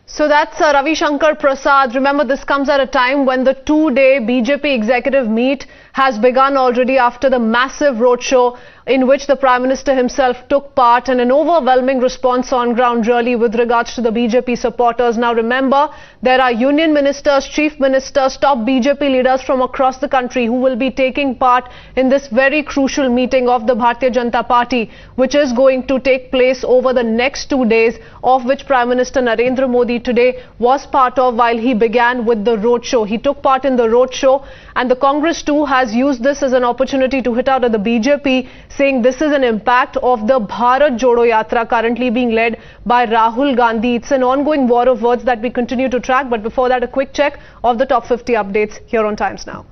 So that's Ravi Shankar Prasad. Remember, this comes at a time when the 2-day BJP executive meet has begun already after the massive roadshow in which the Prime Minister himself took part, and an overwhelming response on ground really with regards to the BJP supporters. Now remember, there are union ministers, chief ministers, top BJP leaders from across the country who will be taking part in this very crucial meeting of the Bharatiya Janata Party, which is going to take place over the next 2 days, of which Prime Minister Narendra Modi today was part of while he began with the roadshow. He took part in the roadshow, and the Congress too has used this as an opportunity to hit out at the BJP, saying this is an impact of the Bharat Jodo Yatra currently being led by Rahul Gandhi. It's an ongoing war of words that we continue to track, but before that, a quick check of the top 50 updates here on Times Now.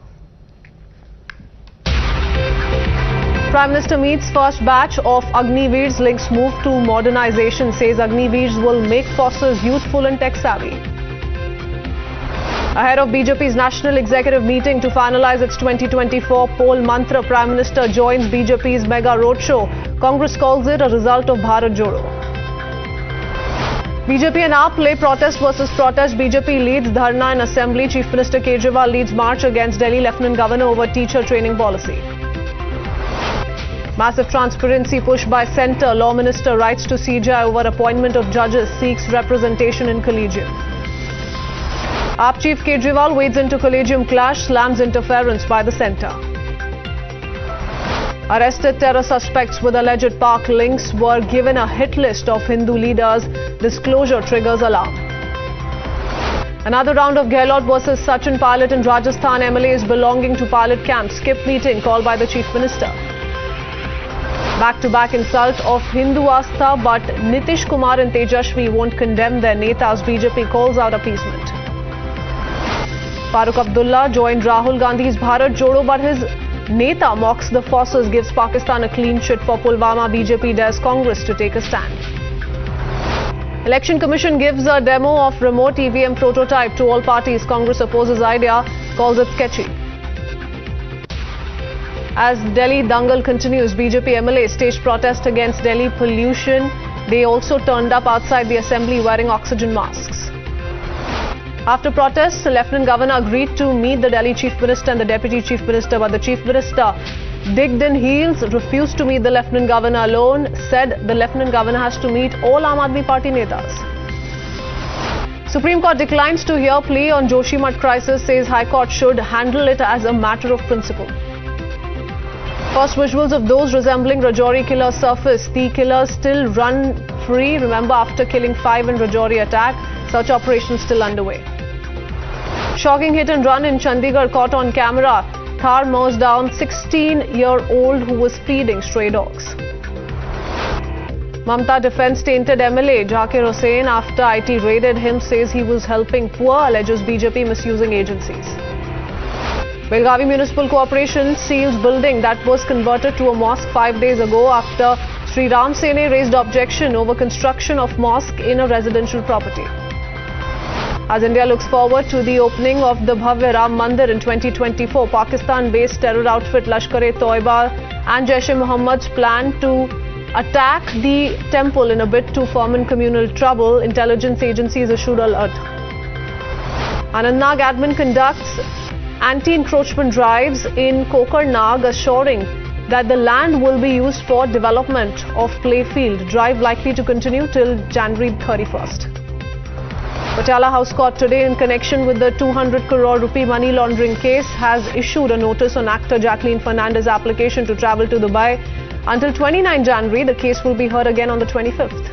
Prime Minister meets first batch of Agniveers, links move to modernization, says Agniveers will make forces youthful and tech savvy. Ahead of BJP's national executive meeting to finalize its 2024 poll mantra, Prime Minister joins BJP's mega roadshow. Congress calls it a result of Bharat Jodo. BJP and AAP play protest versus protest. BJP leads dharna in assembly. Chief Minister Kejriwal leads march against Delhi Lieutenant Governor over teacher training policy. Massive transparency push by centre. Law Minister writes to CJI over appointment of judges, seeks representation in collegium. AAP Chief Kejriwal wades into collegium clash, slams interference by the centre. Arrested terror suspects with alleged Pak links were given a hit list of Hindu leaders. Disclosure triggers alarm. Another round of Gehlot versus Sachin Pilot in Rajasthan. MLAs belonging to Pilot camp skip meeting called by the Chief Minister. Back-to-back insult of Hindu Astha, but Nitish Kumar and Tejashwi won't condemn their netas. BJP calls out appeasement. Farooq Abdullah joined Rahul Gandhi's Bharat Jodo, but his neta mocks the forces, gives Pakistan a clean sheet for Pulwama. BJP dares Congress to take a stand. Election Commission gives a demo of remote EVM prototype to all parties. Congress opposes idea, calls it sketchy. As Delhi dangle continues, BJP MLAs staged protest against Delhi pollution. They also turned up outside the assembly wearing oxygen masks. After protests, the Lieutenant Governor agreed to meet the Delhi Chief Minister and the Deputy Chief Minister, but the Chief Minister digged in heels, refused to meet the Lieutenant Governor alone, said the Lieutenant Governor has to meet all Aam Aadmi Party netas. Supreme Court declines to hear plea on Joshimath crisis, says High Court should handle it as a matter of principle. First visuals of those resembling Rajouri killer surface. The killers still run free. Remember, after killing 5 in Rajouri attack, search operation still underway. Shocking hit and run in Chandigarh caught on camera. Thar mows down 16-year-old who was feeding stray dogs. Mamta defends tainted MLA Zakir Hussain after IT raided him, says he was helping poor, alleges BJP misusing agencies. Belgavi Municipal Corporation seals building that was converted to a mosque 5 days ago after Sri Ram Sene raised objection over construction of mosque in a residential property. As India looks forward to the opening of the Bhavya Ram Mandir in 2024, Pakistan-based terror outfit Lashkar-e-Toiba and Jaish-e-Mohammed's plan to attack the temple in a bid to foment communal trouble. Intelligence agencies issued alert. Anantnag admin conducts anti-encroachment drives in Kokarnag, assuring that the land will be used for development of playfield. Drive likely to continue till January 31st. Patiala House Court today, in connection with the 200 crore rupee money laundering case, has issued a notice on actor Jacqueline Fernandez's application to travel to Dubai. Until 29 January, the case will be heard again on the 25th.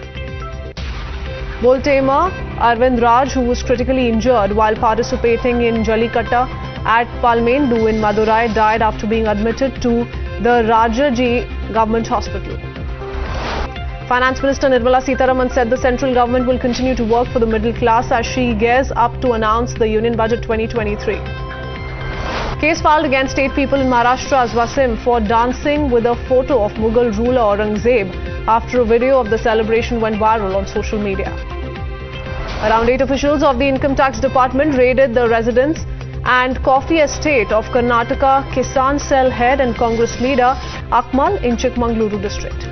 Bull tamer Arvind Raj, who was critically injured while participating in Jallikattu at Palmendu in Madurai, died after being admitted to the Rajaji Government Hospital. Finance Minister Nirmala Sitharaman said the central government will continue to work for the middle class as she gears up to announce the Union Budget 2023. Case filed against 8 people in Maharashtra's Wasim for dancing with a photo of Mughal ruler Aurangzeb after a video of the celebration went viral on social media. Around 8 officials of the Income Tax Department raided the residence and coffee estate of Karnataka Kisan Cell head and Congress leader Akmal in Chikmagaluru district.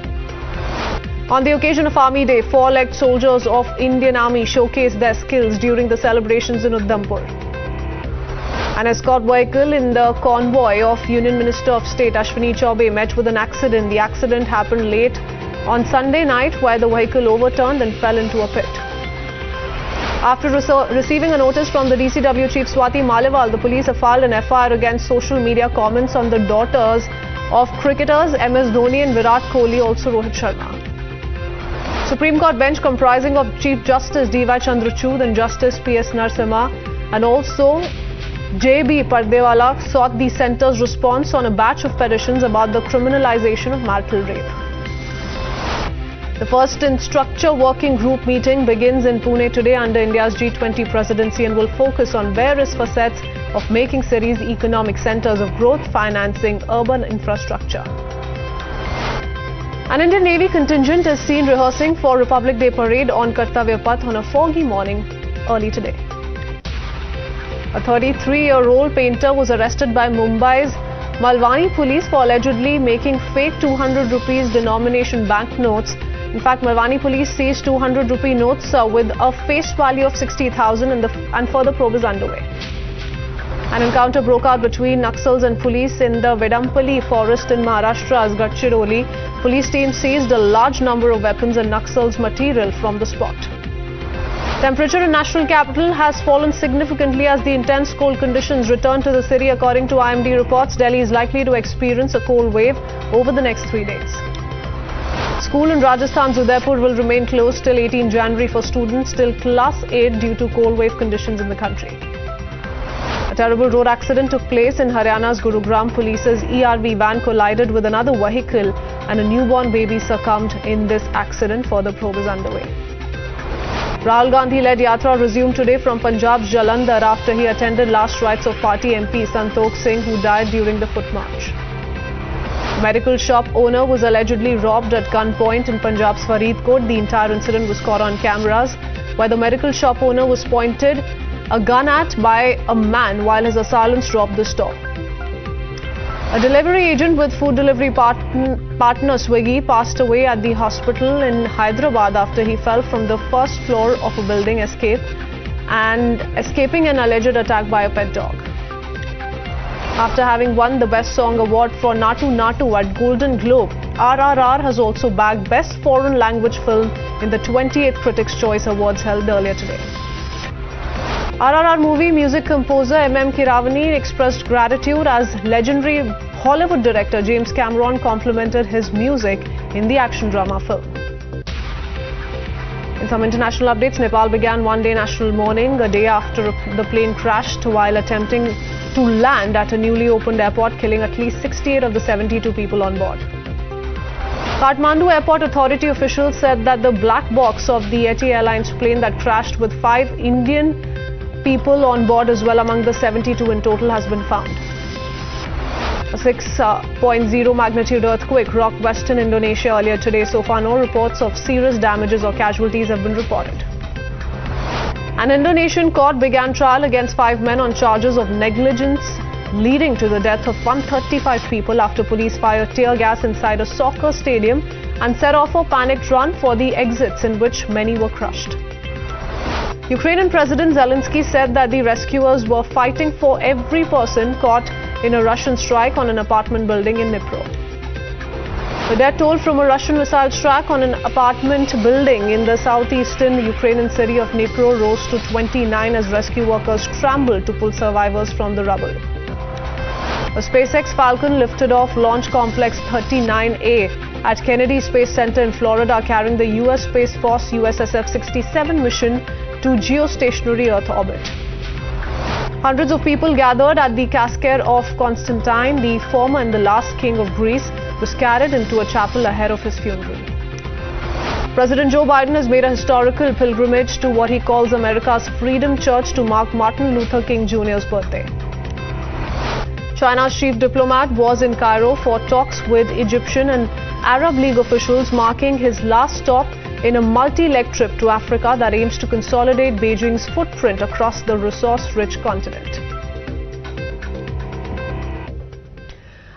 On the occasion of Army Day, 4 elect soldiers of Indian Army showcased their skills during the celebrations in Udhampur. An escort vehicle in the convoy of Union Minister of State Ashwini Chaubey met with an accident. The accident happened late on Sunday night, where the vehicle overturned and fell into a pit. After receiving a notice from the DCW Chief Swati Maliwal, the police have filed an FIR against social media comments on the daughters of cricketers MS Dhoni and Virat Kohli, also Rohit Sharma. Supreme Court bench comprising of Chief Justice D.Y. Chandrachud and Justice P.S. Narasimha and also J.B. Pardewala sought the centre's response on a batch of petitions about the criminalization of marital rape. The first in-structure working group meeting begins in Pune today under India's G20 presidency and will focus on various facets of making cities economic centres of growth, financing urban infrastructure. An Indian Navy contingent is seen rehearsing for Republic Day parade on Kartavya Path on a foggy morning early today. A 33-year-old painter was arrested by Mumbai's Malwani police for allegedly making fake 200 rupees denomination banknotes. In fact, Malwani police seized 200 rupee notes with a face value of 60,000 and further probe is underway. An encounter broke out between Naxals and police in the Vedampally forest in Maharashtra's Gadchiroli. Police team seized a large number of weapons and Naxals material from the spot. Temperature in national capital has fallen significantly as the intense cold conditions return to the city. According to IMD reports, Delhi is likely to experience a cold wave over the next 3 days. School in Rajasthan's Udaipur will remain closed till 18 January for students till class 8 due to cold wave conditions in the country. A terrible road accident took place in Haryana's Gurugram. Police's ERV van collided with another vehicle and a newborn baby succumbed in this accident. Further probe is underway. Rahul Gandhi-led Yatra resumed today from Punjab's Jalandhar after he attended last rites of party MP Santokh Singh, who died during the foot march. Medical shop owner was allegedly robbed at gunpoint in Punjab's Faridkot. The entire incident was caught on cameras, where the medical shop owner was pointed a gun at by a man while his assailants robbed the store. A delivery agent with food delivery partner Swiggy passed away at the hospital in Hyderabad after he fell from the first floor of a building escaping an alleged attack by a pet dog. After having won the Best Song Award for Natu Natu at Golden Globe, RRR has also bagged Best Foreign Language Film in the 28th Critics' Choice Awards held earlier today. RRR movie music composer M.M. Keeravani expressed gratitude as legendary Hollywood director James Cameron complimented his music in the action drama film. In some international updates, Nepal began one-day national mourning a day after the plane crashed while attempting to land at a newly opened airport, killing at least 68 of the 72 people on board. Kathmandu Airport Authority officials said that the black box of the Yeti Airlines plane that crashed with 5 Indian people on board as well among the 72 in total has been found. A 6.0 magnitude earthquake rocked western Indonesia earlier today. So far, no reports of serious damages or casualties have been reported. An Indonesian court began trial against 5 men on charges of negligence leading to the death of 135 people after police fired tear gas inside a soccer stadium and set off a panicked run for the exits in which many were crushed. Ukrainian President Zelensky said that the rescuers were fighting for every person caught in a Russian strike on an apartment building in Dnipro. The death toll from a Russian missile strike on an apartment building in the southeastern Ukrainian city of Dnipro rose to 29 as rescue workers scrambled to pull survivors from the rubble. A SpaceX Falcon lifted off Launch Complex 39A at Kennedy Space Center in Florida, carrying the U.S. Space Force USSF-67 mission to geostationary Earth orbit. Hundreds of people gathered at the casket of Constantine, the former and the last king of Greece, was carried into a chapel ahead of his funeral. President Joe Biden has made a historical pilgrimage to what he calls America's Freedom Church to mark Martin Luther King Jr.'s birthday. China's chief diplomat was in Cairo for talks with Egyptian and Arab League officials, marking his last stop in a multi-leg trip to Africa that aims to consolidate Beijing's footprint across the resource-rich continent.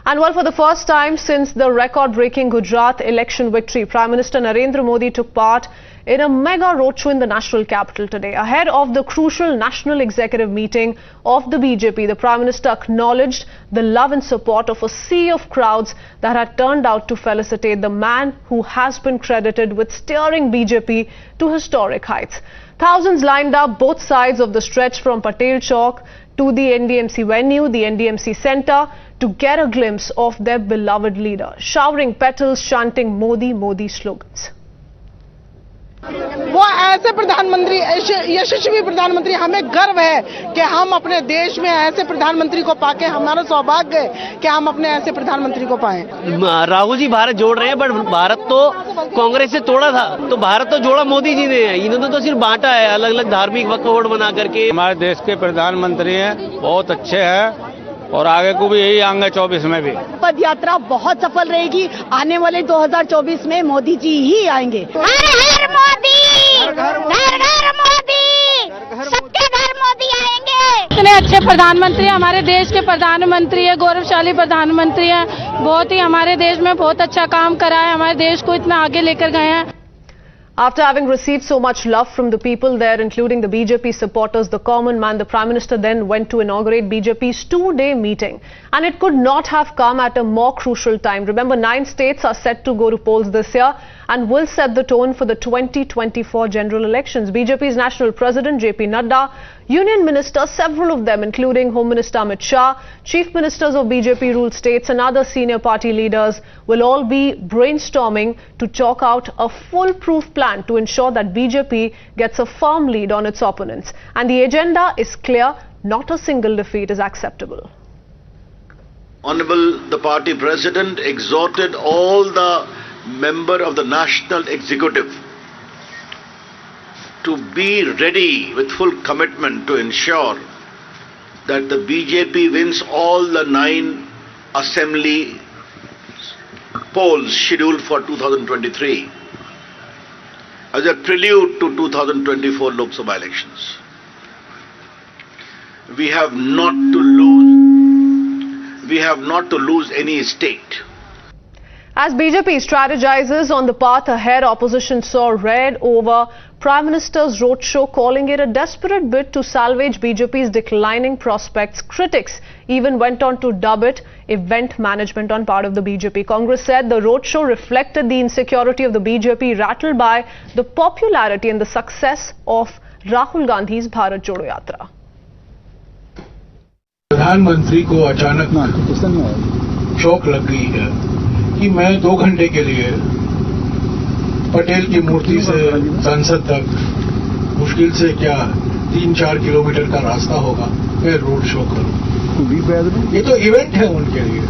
And well, for the first time since the record-breaking Gujarat election victory, Prime Minister Narendra Modi took part in a mega roadshow in the national capital today. Ahead of the crucial national executive meeting of the BJP, the Prime Minister acknowledged the love and support of a sea of crowds that had turned out to felicitate the man who has been credited with steering BJP to historic heights. Thousands lined up both sides of the stretch from Patel Chowk to the NDMC venue, the NDMC Centre, to get a glimpse of their beloved leader, showering petals, chanting Modi, Modi slogans. वो ऐसे प्रधानमंत्री, यशस्वी प्रधानमंत्री, हमें गर्व है कि हम अपने देश में ऐसे प्रधानमंत्री को पाके हमारा सौभाग्य है कि हम अपने ऐसे प्रधानमंत्री को पाए। राहुल जी भारत जोड़ रहे हैं, बट भारत तो कांग्रेस से तोड़ा था, तो भारत तो जोड़ा मोदी जी ने है। इन्होंने तो सिर्फ बांटा है, अलग अलग धार्मिक वक्फ बोर्ड बना करके। हमारे देश के प्रधानमंत्री हैं, बहुत अच्छे हैं और आगे को भी यही आएंगे 24 में भी। पद यात्रा बहुत सफल रहेगी। आने वाले 2024 में मोदी जी ही आएंगे। हर हर मोदी, घर घर मोदी, सबके घर मोदी आएंगे। इतने अच्छे प्रधानमंत्री, हमारे देश के प्रधानमंत्री है, गौरवशाली प्रधानमंत्री है, बहुत ही हमारे देश में बहुत अच्छा काम करा है, हमारे देश को इतना आगे लेकर गए हैं। After having received so much love from the people there, including the BJP supporters, the common man, the Prime Minister then went to inaugurate BJP's two-day meeting. And it could not have come at a more crucial time. Remember, 9 states are set to go to polls this year and will set the tone for the 2024 general elections. BJP's national president, JP Nadda, union ministers, several of them, including Home Minister Amit Shah, chief ministers of BJP-ruled states and other senior party leaders will all be brainstorming to chalk out a foolproof plan to ensure that BJP gets a firm lead on its opponents. And the agenda is clear, not a single defeat is acceptable. Honorable the party president exhorted all the members of the national executive to be ready with full commitment to ensure that the BJP wins all the 9 assembly polls scheduled for 2023 as a prelude to 2024 Lok Sabha elections. We have not to lose any state. As BJP strategizes on the path ahead, opposition saw red over Prime Minister's roadshow, calling it a desperate bid to salvage BJP's declining prospects. Critics even went on to dub it event management on part of the BJP. Congress said the roadshow reflected the insecurity of the BJP, rattled by the popularity and the success of Rahul Gandhi's Bharat Jodo Yatra. प्रधानमंत्री को अचानक शौक लग गई है कि मैं 2 घंटे के लिए पटेल की मूर्ति से संसद तक मुश्किल से क्या 3-4 किलोमीटर का रास्ता होगा, मैं रोड शो करूं। ये तो इवेंट है उनके लिए,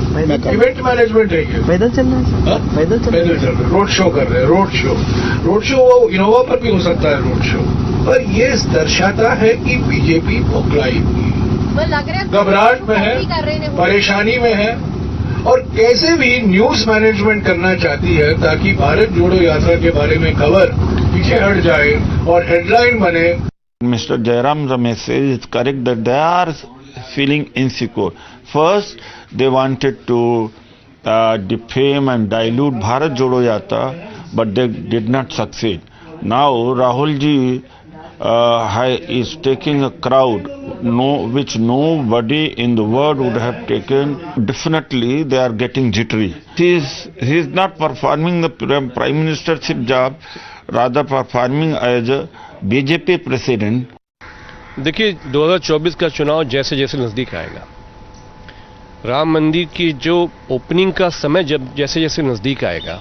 इवेंट मैनेजमेंट है ये। पैदल चल रहे हैं, पैदल चल रहे हैं, रोड शो कर रहे हैं, रोड शो वो इनोवा पर भी हो सकता है रोड शो। पर ये दर्शाता है कि बीजेपी बौखलाई हुई है, घबराहट में है, परेशानी में है और कैसे भी न्यूज मैनेजमेंट करना चाहती है ताकि भारत जोड़ो यात्रा के बारे में खबर पीछे हट जाए और हेडलाइन बने। Mr. Jairam Ramesh says it's correct that they are feeling insecure. First, they wanted to defame and dilute Bharat Jodo Yatra, but they did not succeed. Now Rahul ji is taking a crowd which nobody in the world would have taken. Definitely they are getting jittery. He is not performing the Prime Ministership job, rather performing as a BJP president. देखिए 2024 का चुनाव जैसे जैसे नज़दीक आएगा, राम मंदिर की जो ओपनिंग का समय जब जैसे जैसे नज़दीक आएगा,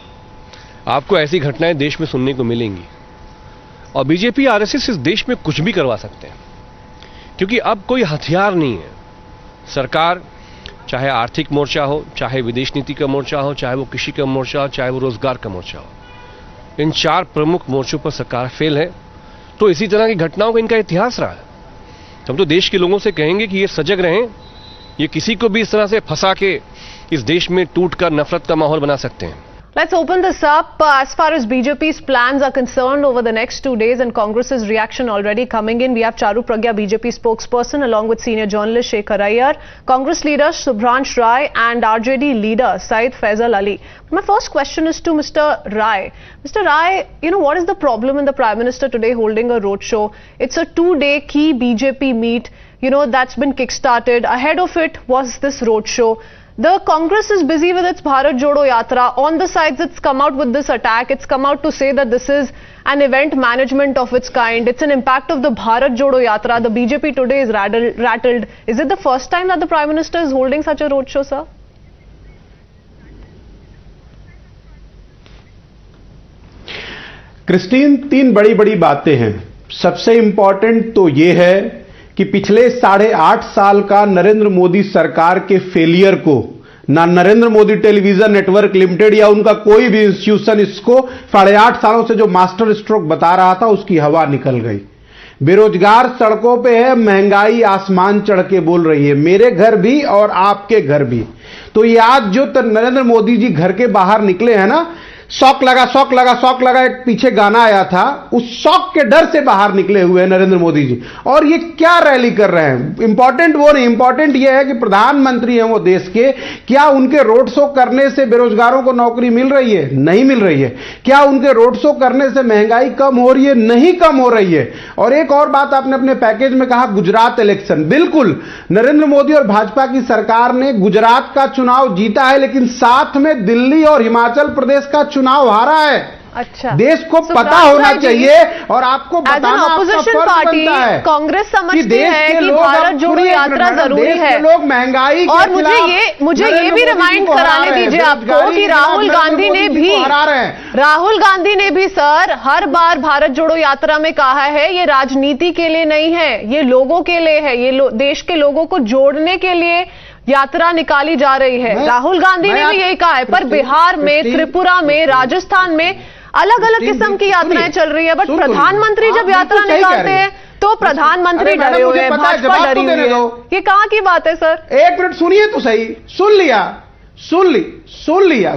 आपको ऐसी घटनाएं देश में सुनने को मिलेंगी। और बीजेपी आरएसएस इस देश में कुछ भी करवा सकते हैं, क्योंकि अब कोई हथियार नहीं है। सरकार चाहे आर्थिक मोर्चा हो, चाहे विदेश नीति का मोर्चा हो, चाहे वो कृषि का मोर्चा हो, चाहे वो रोजगार का मोर्चा हो, इन 4 प्रमुख मोर्चों पर सरकार फेल है। तो इसी तरह की घटनाओं का इनका इतिहास रहा है। हम तो देश के लोगों से कहेंगे कि ये सजग रहें, ये किसी को भी इस तरह से फंसा के इस देश में टूट कर नफरत का माहौल बना सकते हैं। Let's open this up. As far as BJP's plans are concerned over the next 2 days and Congress's reaction already coming in, we have Charu Pragya, BJP spokesperson, along with senior journalist Shekhar Iyer, Congress leader Subhransh Rai and RJD leader Syed Faisal Ali. My first question is to Mr. Rai. Mr. Rai, what is the problem in the Prime Minister today holding a roadshow? It's a 2-day key BJP meet, that's been kick-started. Ahead of it was this roadshow. The Congress is busy with its Bharat Jodo Yatra. On the sides, it's come out with this attack. It's come out to say that this is an event management of its kind. It's an impact of the Bharat Jodo Yatra. The BJP today is rattled. Is it the first time that the Prime Minister is holding such a roadshow, sir? Christine, 3 बड़ी बड़ी बातें हैं। सबसे important तो ये है कि पिछले 8.5 साल का नरेंद्र मोदी सरकार के फेलियर को ना Narendra Modi television network limited या उनका कोई भी इंस्टीट्यूशन इसको 8.5 सालों से जो मास्टर स्ट्रोक बता रहा था, उसकी हवा निकल गई। बेरोजगार सड़कों पे है, महंगाई आसमान चढ़ के बोल रही है, मेरे घर भी और आपके घर भी। तो ये आज जो नरेंद्र मोदी जी घर के बाहर निकले हैं ना, शौक लगा एक पीछे गाना आया था, उस शौक के डर से बाहर निकले हुए हैं नरेंद्र मोदी जी। और ये क्या रैली कर रहे हैं? इंपॉर्टेंट वो नहीं, इंपॉर्टेंट ये है कि प्रधानमंत्री हैं वो देश के, क्या उनके रोड शो करने से बेरोजगारों को नौकरी मिल रही है? नहीं मिल रही है। क्या उनके रोड शो करने से महंगाई कम हो रही है? नहीं कम हो रही है। और एक और बात आपने अपने पैकेज में कहा, गुजरात इलेक्शन। बिल्कुल, नरेंद्र मोदी और भाजपा की सरकार ने गुजरात का चुनाव जीता है, लेकिन साथ में दिल्ली और हिमाचल प्रदेश का चुनाव हारा है। अच्छा, देश को पता होना चाहिए और आपको बताना ऑपोजिशन पार्टी कांग्रेस समझती है कि भारत जोड़ो यात्रा जरूरी है। लोग महंगाई और मुझे ये भी रिमाइंड कराने दीजिए आपको कि राहुल गांधी ने भी सर हर बार भारत जोड़ो यात्रा में कहा है ये राजनीति के लिए नहीं है, ये लोगों के लिए है, ये देश के लोगों को जोड़ने के लिए यात्रा निकाली जा रही है। राहुल गांधी ने भी यही कहा है, पर बिहार में, त्रिपुरा में, राजस्थान में अलग अलग किस्म की यात्राएं चल रही है। बट प्रधानमंत्री जब यात्रा निकालते हैं तो प्रधानमंत्री डरे हुए हैं, भाजपा डरी हुई है। ये कहां की बात है सर? एक मिनट सुनिए तो सही। सुन लिया।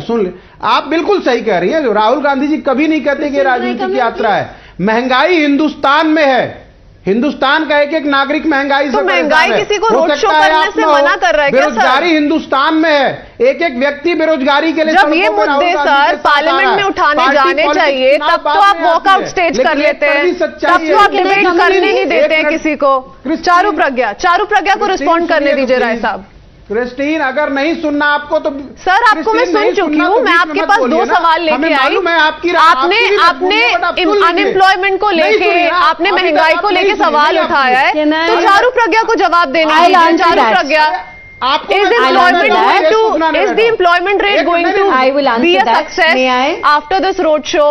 आप बिल्कुल सही कह रही हैं। जो राहुल गांधी जी कभी नहीं कहते कि राजनीतिक यात्रा है। महंगाई हिंदुस्तान में है, हिंदुस्तान का एक एक नागरिक महंगाई से महंगाई किसी को रोड शो करने से मना कर रहा है क्या सर? बेरोजगारी हिंदुस्तान में है, एक एक व्यक्ति बेरोजगारी के लिए जब ये मुद्दे सर पार्लियामेंट में उठाने जाने चाहिए तब तो आप वॉकआउट स्टेज कर लेते हैं, तब तो आप डिबेट करने नहीं देते हैं किसी को। चारू प्रज्ञा को रिस्पॉन्ड करने दीजिए राय साहब। क्रिस्टीन, अगर नहीं सुनना आपको तो सर आपको मैं सुन चुकी हूँ। मैं आपके पास 2 सवाल लेके आई। आपने अनएम्प्लॉयमेंट को लेके, आपने महंगाई को लेके सवाल उठाया है, तो चारू प्रज्ञा को जवाब देना है। चारू प्रज्ञा, is the employment rate going to be a success after this road show?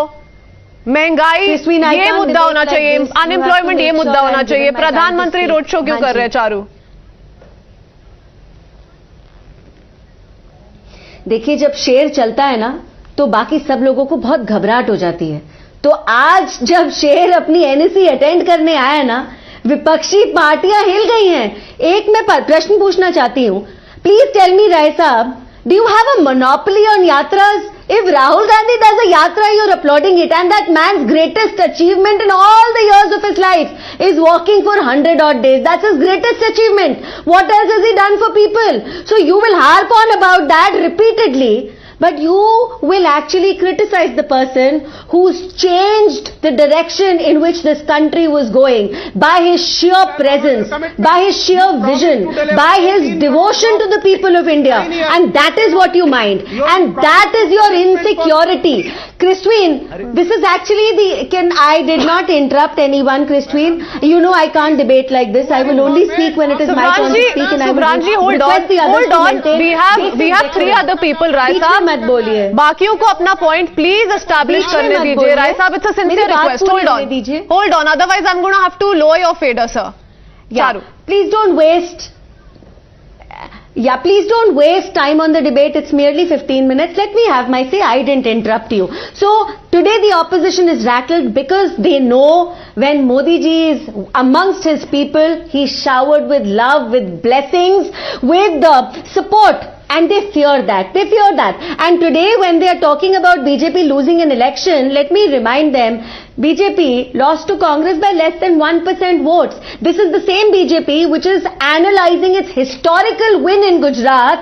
महंगाई ये मुद्दा होना चाहिए, अनएम्प्लॉयमेंट ये मुद्दा होना चाहिए। प्रधानमंत्री रोड शो क्यों कर रहे हैं चारू? देखिए, जब शेर चलता है ना तो बाकी सब लोगों को बहुत घबराहट हो जाती है। तो आज जब शेर अपनी एनएसी अटेंड करने आया ना, विपक्षी पार्टियां हिल गई हैं। एक मैं प्रश्न पूछना चाहती हूं, please tell me Rai sahab, do you have a monopoly on yatras? If Rahul Gandhi does a yatra, you're applauding it, and that man's greatest achievement in all the years of his life is walking for 100 odd days. That's his greatest achievement. What else has he done for people? So you will harp on about that repeatedly, but you will actually criticize the person who's changed the direction in which this country was going by his sheer presence, by his sheer vision, by his devotion to the people of India. And that is what you mind. And that is your insecurity. Christine, this is actually I did not interrupt anyone, Christine. You know I can't debate like this. I will only speak when it is my turn to speak. And Subranji, hold on. We have 3 other people, Rai Saab. मत बोलिए, बाकियों को अपना point please establish करने दीजिए। Rai sahab, it's a sincere request. Hold on, otherwise I am gonna have to lower your fader sir. Charu, please don't waste time on the debate. It's merely 15 minutes. Let me have my say. I didn't interrupt you. So today the opposition is rattled because they know when Modi ji is amongst his people, he's showered with love, with blessings, with the support. And they fear that. And today when they are talking about BJP losing an election, let me remind them, BJP lost to Congress by less than 1% votes. This is the same BJP which is analyzing its historical win in Gujarat.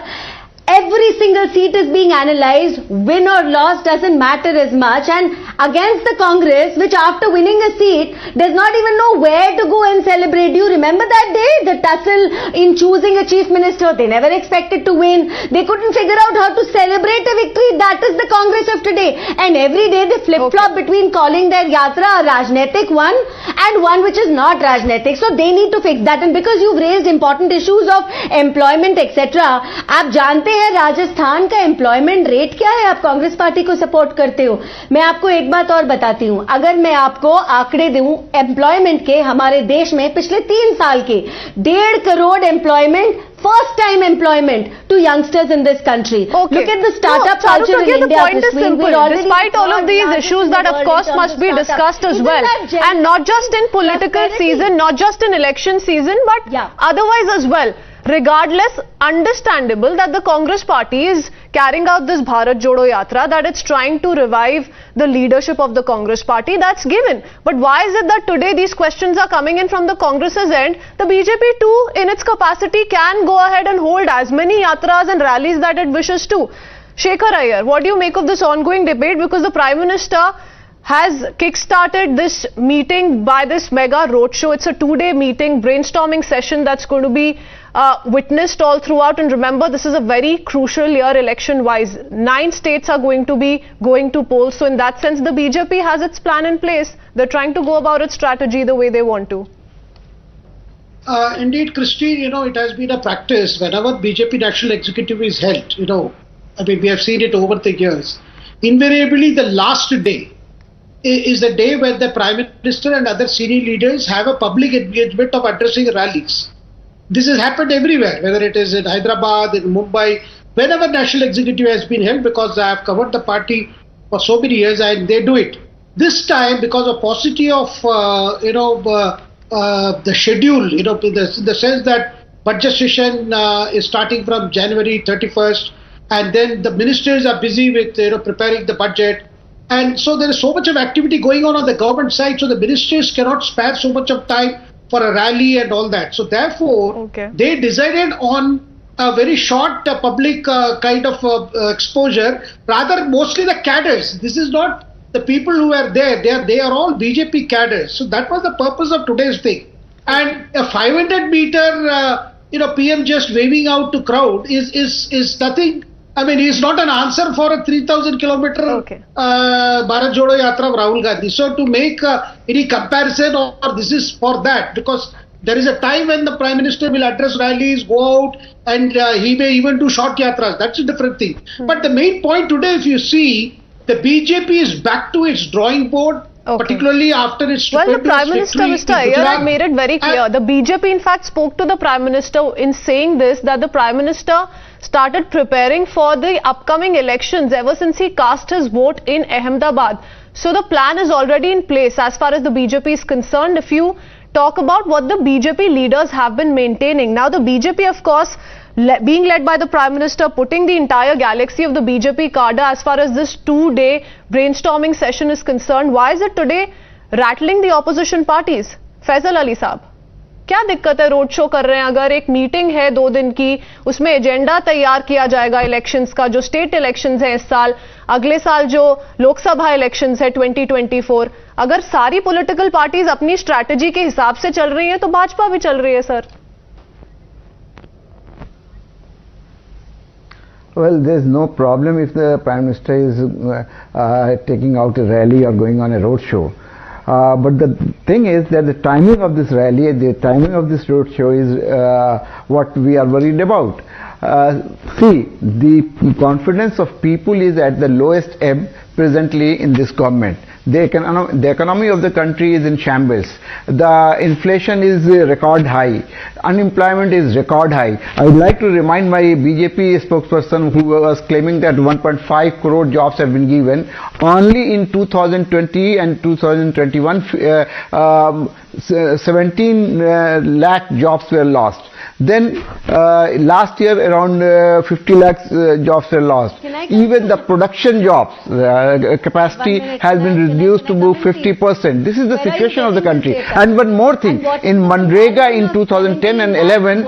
Every single seat is being analyzed. Win or loss doesn't matter as much. And against the Congress, which after winning a seat does not even know where to go and celebrate. Do you remember that day? The tussle in choosing a chief minister. They never expected to win. They couldn't figure out how to celebrate a victory. That is the Congress of today. And every day they flip-flop between calling their yatra a Rajnetik one and one which is not Rajnetik. So they need to fix that. And because you've raised important issues of employment, etc., आप जानते हैं राजस्थान का employment rate क्या है? आप Congress party को support करते हो। मैं आपको एक बात और बताती हूं, अगर मैं आपको आंकड़े दूं एम्प्लॉयमेंट के, हमारे देश में पिछले 3 साल के 1.5 crore employment, first time employment to youngsters in this country. Okay. Look at the startup culture in India. The point is simple. Despite all of these issues that of course must be discussed as well, and not just in political season, not just in election season, but otherwise as well. regardless, understandable that the Congress party is carrying out this Bharat Jodo Yatra, that it's trying to revive the leadership of the Congress party. That's given. But why is it that today these questions are coming in from the Congress's end? The BJP too, in its capacity, can go ahead and hold as many yatras and rallies that it wishes to. Shekhar Iyer, what do you make of this ongoing debate? Because the Prime Minister has kick-started this meeting by this mega roadshow. It's a 2-day meeting, brainstorming session that's going to be witnessed all throughout. And remember, this is a very crucial year election-wise. 9 states are going to be going to polls. So in that sense, the BJP has its plan in place. They're trying to go about its strategy the way they want to. Indeed, Christy, it has been a practice whenever BJP National Executive is held, we have seen it over the years. Invariably, the last day is the day when the Prime Minister and other senior leaders have a public engagement of addressing rallies. This has happened everywhere, whether it is in Hyderabad, in Mumbai, whenever National Executive has been held, because I have covered the party for so many years and they do it. This time, because of paucity of, the schedule, in the sense that budget session is starting from January 31st, and then the ministers are busy with, preparing the budget. And so there is so much of activity going on the government side, so the ministers cannot spare so much of time for a rally and all that. So therefore, they decided on a very short public kind of exposure, rather mostly the cadres. This is not the people who are there, they are all BJP cadres. So that was the purpose of today's thing. And a 500-meter, PM just waving out to crowd is nothing. I mean, it's not an answer for a 3,000-kilometer Bharat Jodo Yatra of Rahul Gandhi. So to make any comparison or this is for that, because there is a time when the Prime Minister will address rallies, go out, and he may even do short yatras. That's a different thing. But the main point today, if you see, the BJP is back to its drawing board, particularly after its Well, the Prime Minister, Mr. Iyer, had made it very clear. The BJP, in fact, spoke to the Prime Minister in saying this, that the Prime Minister started preparing for the upcoming elections ever since he cast his vote in Ahmedabad. So the plan is already in place as far as the BJP is concerned. If you talk about what the BJP leaders have been maintaining. Now, the BJP, of course, being led by the Prime Minister, putting the entire galaxy of the BJP cadre as far as this 2-day brainstorming session is concerned. Why is it today rattling the opposition parties? Faisal Ali Saab, क्या दिक्कत है road show कर रहे हैं? अगर एक meeting है 2 दिन की, उसमें एजेंडा तैयार किया जाएगा इलेक्शंस का, जो स्टेट इलेक्शंस है इस साल, अगले साल जो लोकसभा इलेक्शंस है 2024, अगर सारी पॉलिटिकल पार्टीज अपनी स्ट्रैटेजी के हिसाब से चल रही हैं तो भाजपा भी चल रही है sir. Well, there's no problem if the Prime Minister is taking out a rally or going on a road show. But the thing is that the timing of this rally, the timing of this road show is what we are worried about. See, the confidence of people is at the lowest ebb presently in this government. The economy of the country is in shambles. The inflation is record high. Unemployment is record high. I would like to remind my BJP spokesperson who was claiming that 1.5 crore jobs have been given. Only in 2020 and 2021, 17 lakh jobs were lost. Then last year around 50 lakhs jobs were lost. Even the production jobs capacity has been reduced to 50%. This is the situation of the country. And one more thing, in Manrega in 2010 and 11,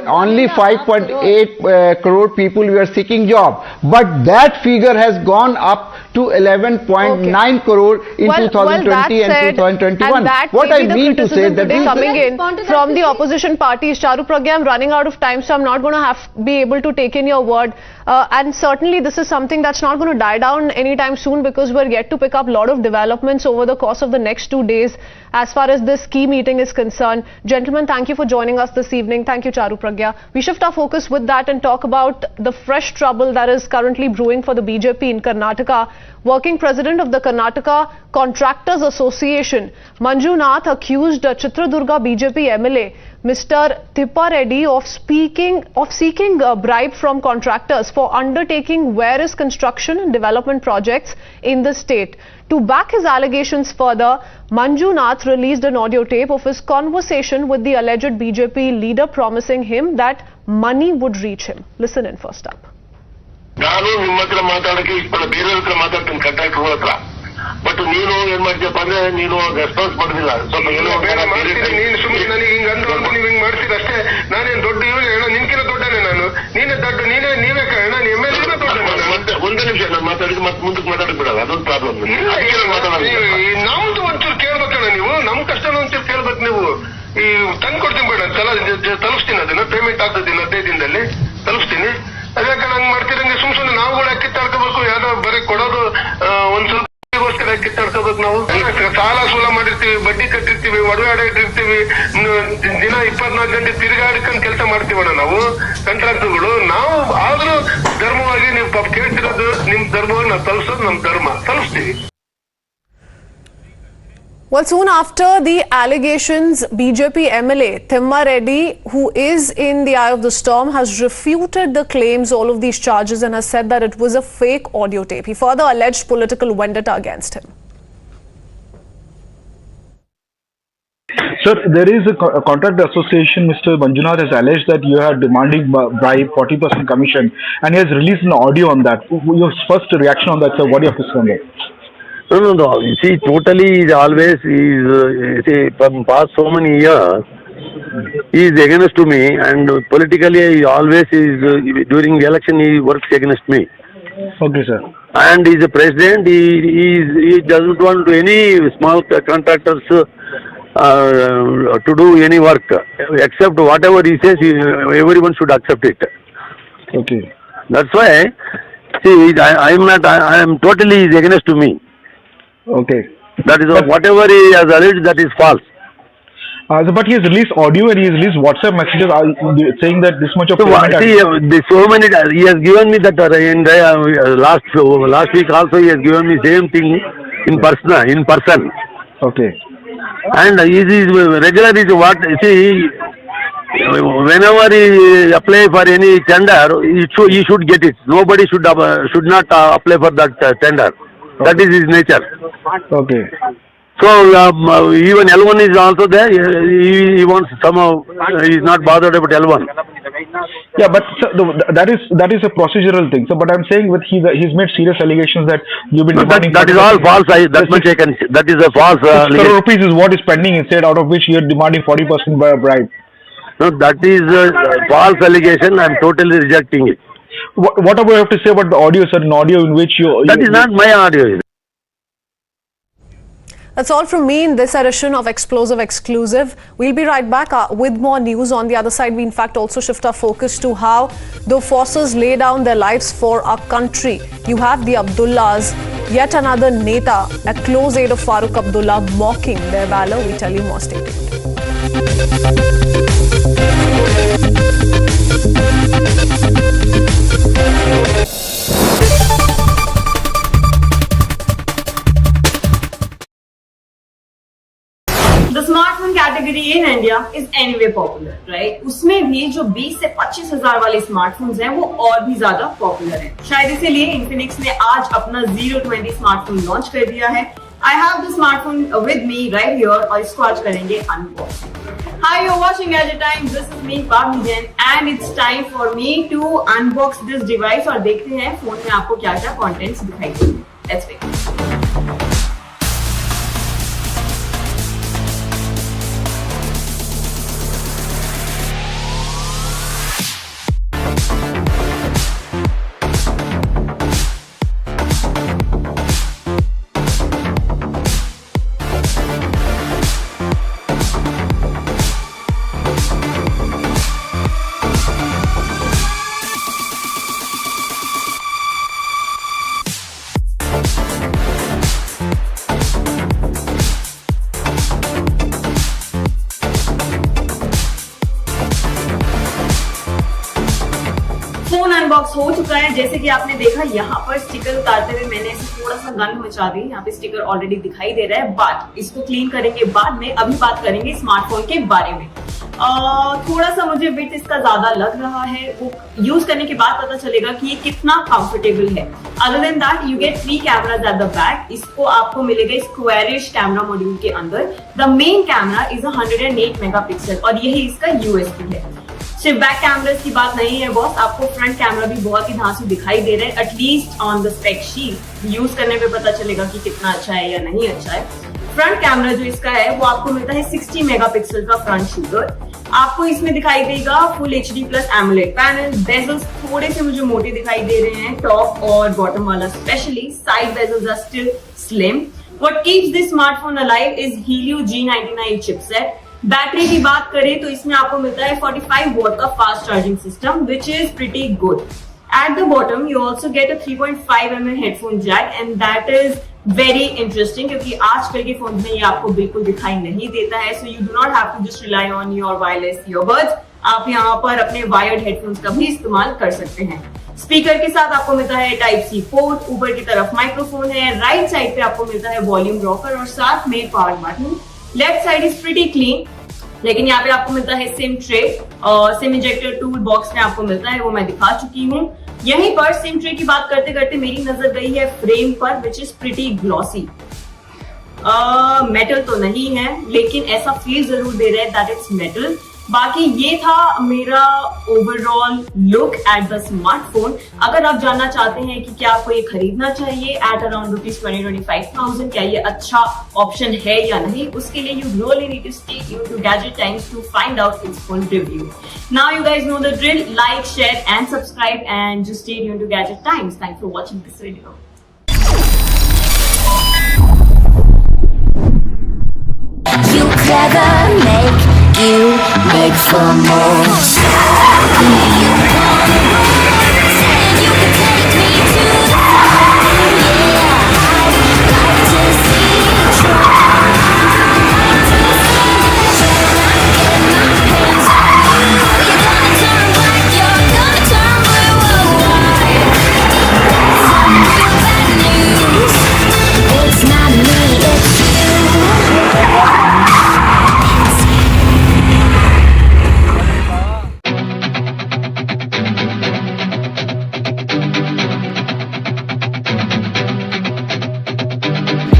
only 5.8 crore people were seeking job. But that figure has gone up to 11.9 crore in 2020 and 2021. What I mean to say that coming in from the opposition parties, Charu Pragya, I'm running out of time, so I'm not going to be able to take in your word. And certainly this is something that's not going to die down anytime soon, because we're yet to pick up a lot of developments over the course of the next 2 days as far as this key meeting is concerned. Gentlemen, thank you for joining us this evening. Thank you, Charu Pragya. We shift our focus with that and talk about the fresh trouble that is currently brewing for the BJP in Karnataka. Working President of the Karnataka Contractors Association, Manju Nath, accused Chitradurga BJP MLA Mr. Thippa Reddy of seeking a bribe from contractors for undertaking various construction and development projects in the state. To back his allegations further, Manjunath released an audio tape of his conversation with the alleged BJP leader promising him that money would reach him. Listen in first up. But ನೀನು ಏನ್ ಮಾಡ್ತೀಯಪ್ಪ ಅಂದ್ರೆ ನೀನು response ಮಾಡೋದಿಲ್ಲ. ಸ್ವಲ್ಪ ನೀನು ಸುಮ್ಮನೆ ನನಗೆ ಹಿಂಗ್ ಅಂದ್ಕೊಂಡು ನೀವು ಹಿಂಗ್ ಮಾಡ್ತೀರ ಅಷ್ಟೇ. ನಾನೇನ್ ದೊಡ್ಡ ಹೇಳ ನಿನ್ಕಿನ ದೊಡ್ಡನೇ ನಾನು. ನೀನೇ ದೊಡ್ಡ ನೀವೇ ಕಾರಣ. MLA ದೊಡ್ಡ. ಒಂದೇ ನಿಮಿಷ ನಾನು ಮಾತಾಡಿದ್ದು ಮತ್ತೆ ಮುಂದಕ್ಕೆ ಮಾತಾಡಕ್ ಬಿಡಲ್ಲ. ಅದೊಂದು ಪ್ರಾಬ್ಲಮ್. ನಮ್ದು ಒಂಚೂರು ಕೇಳ್ಬೇಕಣ್ಣ ನೀವು. ನಮ್ ಕಷ್ಟನ ಒಂಚೂರು ಕೇಳ್ಬೇಕು ನೀವು. ಈ ತಂದು ಕೊಡ್ತೀನಿ ಬೇಡ ತಲುಪಿಸ್ತೀನಿ. ಅದನ್ನ ಪೇಮೆಂಟ್ ಆಗ್ತದೆ 15 ದಿನದಲ್ಲಿ ತಲುಪಿಸ್ತೀನಿ. ಅದ್ಯಾಕ ಹಂಗ್ ಮಾಡ್ತೀರಂಗೆ ಸುಮ್ನೆ ನಾವು ಕೂಡ ಕಿತ್ತಾಡ್ಕೋಬೇಕು. ಯಾವ್ದೋ ಬರೀ ಕೊಡೋದು ಒಂದ್ ಸ್ವಲ್ಪ ಕಿತ್ತಾಡ್ಕೋಬೇಕು. ನಾವು ಸಾಲ ಸೂಲ ಮಾಡಿರ್ತೀವಿ, ಬಡ್ಡಿ ಕಟ್ಟಿರ್ತೀವಿ, ಒಡವೆ ಆಡಿರ್ತೀವಿ. ದಿನ 24 ಗಂಟೆ ತಿರುಗಾಡ್ಕೊಂಡು ಕೆಲಸ ಮಾಡ್ತೀವಣ್ಣ ನಾವು ಕಾಂಟ್ರಾಕ್ಟರ್ಗಳು. ನಾವು ಆದ್ರೂ ಧರ್ಮವಾಗಿ ನೀವು ಪಾಪ ಕೇಳ್ತಿರೋದು ನಿಮ್ ಧರ್ಮವಾಗಿ ನಾವು ತಲುಪಿಸೋದು ನಮ್ ಧರ್ಮ. ತಲುಪಿಸ್ತೀವಿ. Well, soon after the allegations, BJP MLA Thippa Reddy, who is in the eye of the storm, has refuted the claims, all of these charges, and has said that it was a fake audio tape. He further alleged political vendetta against him. Sir, there is a contract association. Mr. Manjunath has alleged that you are demanding bribe, 40% commission, and he has released an audio on that. Your first reaction on that, sir? What do you have to say on that? No. You see, totally is always from past so many years, he is against to me, and politically he always is during the election he works against me. Okay, sir. And he is a president. He doesn't want any small contractors to do any work except whatever he says. Everyone should accept it. Okay. That's why. See, I am totally is against to me. Okay. That is whatever he has alleged, that is false. But he has released audio and he has released WhatsApp messages saying that this much of payment. He has given me that in last week also he has given me same thing in person. Okay. And he is regular is what, see, whenever he apply for any tender, he should get it. Nobody should not apply for that tender. Okay. That is his nature. Okay. So even L1 is also there. He wants somehow. He is not bothered about L1. Yeah, but sir, that is a procedural thing. So, but I'm saying that he's made serious allegations that you've been demanding. That is all false. That much I can. That is a false. 6 crore rupees is what is pending instead, out of which you're demanding 40% bribe. No, that is a false allegation. I'm totally rejecting it. What about you have to say about the audio, sir? An audio in which you... That is not my audio. That's all from me in this edition of Explosive Exclusive. We'll be right back with more news. On the other side, we in fact also shift our focus to how the forces lay down their lives for our country. You have the Abdullahs, yet another Neta, a close aide of Farooq Abdullah, mocking their valor. We tell you more. Stay tuned. The smartphone category in India is anyway popular, right? उसमें भी जो 20 से 25 हजार वाले smartphones हैं वो और भी ज्यादा पॉपुलर हैं। शायद इसीलिए Infinix ने आज अपना 020 स्मार्टफोन लॉन्च कर दिया है। I have the smartphone with me right here और इसको आज करेंगे unbox. Hi, you're watching Edge Time. This is me, Pavni Jain, and it's time for me to unbox this device और देखते हैं फोन में आपको क्या-क्या contents दिखाई देंगे। Let's begin. फोन अनबॉक्स हो चुका है। जैसे कि आपने देखा यहाँ पर स्टिकर उतारते हुए मैंने इसे थोड़ा सा गंद मचा दी। यहाँ पे स्टिकर ऑलरेडी दिखाई दे रहा है, बट इसको क्लीन करेंगे बाद में। अभी बात करेंगे स्मार्टफोन के बारे में। थोड़ा सा मुझे विड्थ इसका ज्यादा लग रहा है, वो यूज करने के बाद पता चलेगा कि ये कितना कंफर्टेबल है। Other than that you get 3 cameras at the back. इसको आपको मिलेगा स्क्वायरिश कैमरा मॉड्यूल के अंदर। The main camera is 108 megapixel और यही इसका यूएसपी है। सिर्फ बैक कैमरास की बात नहीं है बॉस, आपको फ्रंट कैमरा भी बहुत ही धांसू दिखाई दे रहा है, at least on the spec sheet. Use करने पे पता चलेगा कि कितना अच्छा है या नहीं अच्छा है। फ्रंट कैमरा जो इसका है वो आपको मिलता है 60 मेगापिक्सल का फ्रंट शूटर। आपको इसमें दिखाई देगा full HD plus AMOLED panel. Bezels थोड़े से मुझे मोटे दिखाई दे रहे हैं, टॉप और बॉटम वाला specially. Side bezels are still slim. What keeps this smartphone alive is Helio G99 chipset. Battery की बात करें तो इसमें आपको मिलता है 45 वॉट का fast charging system which is pretty good. At the bottom, you also get a 3.5 mm headphone jack and that is very interesting क्योंकि आजकल के फोन में ये आपको बिल्कुल दिखाई नहीं देता है। So you do not have to just rely on your wireless earbuds. आप यहाँ पर अपने वायर्ड हेडफोन्स का भी इस्तेमाल कर सकते हैं। स्पीकर के साथ आपको मिलता है Type-C पोर्ट, ऊपर की तरफ माइक्रोफोन है, राइट साइड पे आपको मिलता है वॉल्यूम रॉकर और साथ में power button. Left side is pretty clean, लेकिन यहाँ पे आपको मिलता है सिम ट्रे और सिम इंजेक्टर टूल बॉक्स में आपको मिलता है, वो मैं दिखा चुकी हूँ। यहीं पर सिम ट्रे की बात करते करते मेरी नजर गई है फ्रेम पर which is pretty glossy. Metal तो नहीं है लेकिन ऐसा फील जरूर दे रहा है दैट इट्स मेटल। बाकी ये था मेरा overall look at the smartphone. अगर आप जानना चाहते हैं कि क्या आपको ये खरीदना चाहिए एट अराउंड ₹20,000-25,000, क्या ये अच्छा ऑप्शन है या नहीं, उसके लिए you really need to stay tuned to Gadget Times to find out its full review. Now you guys know the drill, like, share and subscribe and just stay tuned to Gadget Times. Thanks for watching this video. You clever, you make for more. You want and you can take me to the top. Yeah, I'd like to see you try. I'd like to see you try. Get my hands on you. You're gonna turn black, you're gonna turn blue. Why? Some real bad news. It's not me, it's you.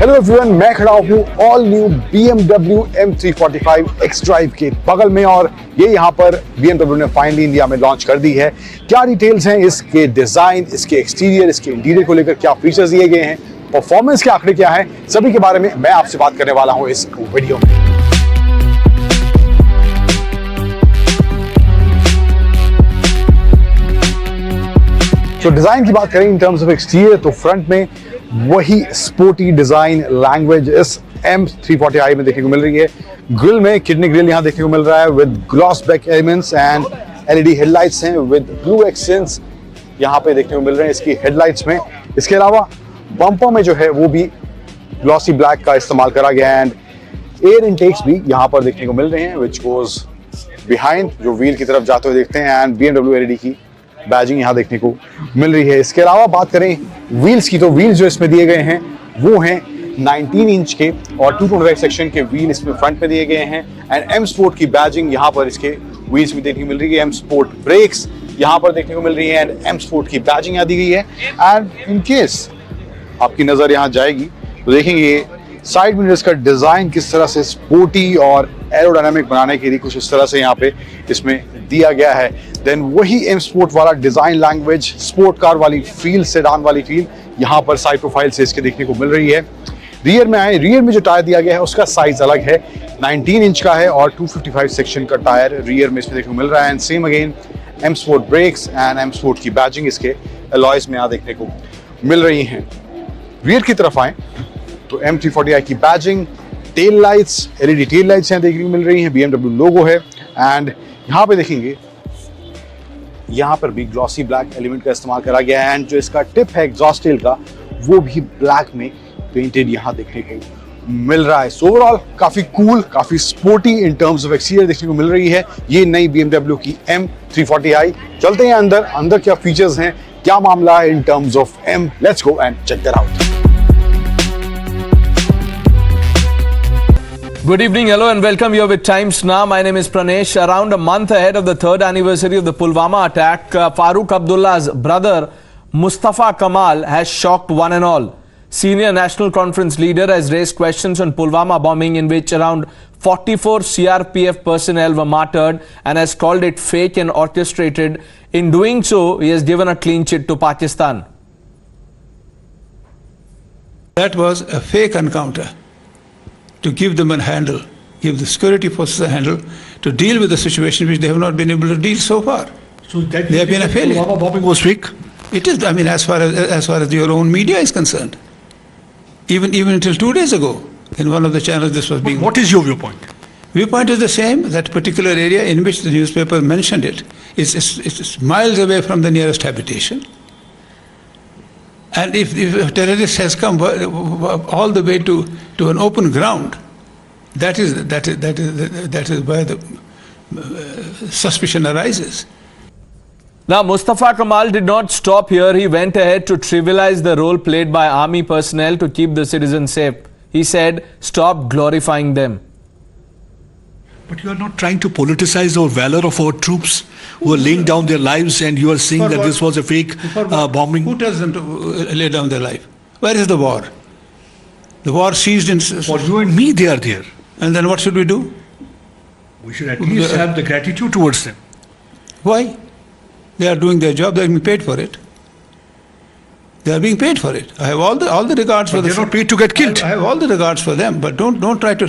Hello everyone, मैं खड़ा हूँ all new BMW M345 X drive के बगल में और ये यहाँ पर BMW ने फाइनली इंडिया में लॉन्च कर दी है। क्या डिटेल्स हैं इसके डिजाइन, इसके एक्सटीरियर, इसके इंटीरियर को लेकर, क्या फीचर्स दिए गए हैं, परफॉर्मेंस के आंकड़े क्या है, सभी के बारे में मैं आपसे बात करने वाला हूँ इस वीडियो में। तो डिजाइन की बात करें इन टर्म्स ऑफ एक्सटीरियर तो फ्रंट में वही स्पोर्टी डिजाइन लैंग्वेज इस M340i में देखने को मिल रही है। ग्रिल में किडनी ग्रिल यहाँ देखने को मिल रहा है with gloss back elements and LED headlights हैं विद ब्लू एक्सेंट्स यहाँ पे देखने को मिल रहे हैं इसकी हेडलाइट्स में। इसके अलावा बम्पर में जो है वो भी ग्लॉसी ब्लैक का इस्तेमाल करा गया है एंड एयर इनटेक्स भी यहाँ पर देखने को मिल रहे हैं विच गोज बिहाइंड, जो व्हील की तरफ जाते हुए देखते हैं एंड BMW LED की बैजिंग यहाँ देखने को मिल रही है। इसके अलावा बात करें व्हील्स की तो व्हील्स जो इसमें दिए गए हैं वो हैं 19 इंच के और 225 सेक्शन के व्हील इसमें फ्रंट में दिए गए हैं एंड M स्पोर्ट की बैजिंग यहाँ पर इसके व्हील्स में देखने को मिल रही है। M स्पोर्ट ब्रेक्स यहाँ पर देखने को मिल रही है एंड M स्पोर्ट की बैजिंग यहाँ दी गई है। एंड इन केस आपकी नजर यहाँ जाएगी तो देखेंगे साइड मिरर्स का डिजाइन किस तरह से स्पोर्टी और एरोडायनामिक बनाने के लिए कुछ इस तरह से यहाँ पे इसमें दिया गया है। देन वही M स्पोर्ट वाला डिजाइन लैंग्वेज, स्पोर्ट कार वाली फील, सेडान वाली फील यहाँ पर साइड प्रोफाइल से इसके देखने को मिल रही है। रियर में आए, रियर में जो टायर दिया गया है उसका साइज अलग है, 19 इंच का है और 255 सेक्शन का टायर रियर में इसमें देखने को मिल रहा है and same again M sport brakes and M sport की बैजिंग इसके अलॉयज में यहाँ देखने को मिल रही हैं। रियर की तरफ आए तो M340i की badging, tail lights, LED tail lights यहाँ देखने को मिल रही हैं, BMW लोगो है एंड यहाँ पे देखेंगे यहाँ पर भी ग्लॉसी ब्लैक एलिमेंट का इस्तेमाल करा गया है एंड जो इसका टिप है एग्जॉस्ट टेल का वो भी ब्लैक में पेंटेड यहाँ देखने को मिल रहा है। सो ओवरऑल काफी कूल, काफी sporty in terms of exterior देखने को मिल रही है ये नई BMW की M340i। चलते हैं अंदर, अंदर क्या फीचर्स हैं, क्या मामला है in terms of M, let's go and check that out. Good evening, hello and welcome. You're with Times Now. My name is Pranesh. Around a month ahead of the third anniversary of the Pulwama attack, Farooq Abdullah's brother Mustafa Kamal has shocked one and all. Senior National Conference leader has raised questions on Pulwama bombing, in which around 44 CRPF personnel were martyred, and has called it fake and orchestrated. In doing so, he has given a clean chit to Pakistan. That was a fake encounter to give them a handle, give the security forces a handle to deal with the situation which they have not been able to deal so far. So that they have been a failure. Pulwama bombing was fake? It is. I mean, as far as your own media is concerned, even until 2 days ago, in one of the channels, this was being. What is your viewpoint? Viewpoint is the same. That particular area in which the newspaper mentioned it is miles away from the nearest habitation. And if a terrorist has come all the way to an open ground, that is where the suspicion arises. Now, Mustafa Kamal did not stop here. He went ahead to trivialize the role played by army personnel to keep the citizens safe. He said, "Stop glorifying them." But you are not trying to politicize the valor of our troops who are laying down their lives, and you are saying that this was a fake bombing. Who tells them to lay down their life? Where is the war? The war ceased in. For you and me, they are there. And then what should we do? We should at least have the gratitude towards them. Why? They are doing their job. They are being paid for it. They are being paid for it. I have all the regards for them. They are not paid to get killed. I have all the regards for them, but don't try to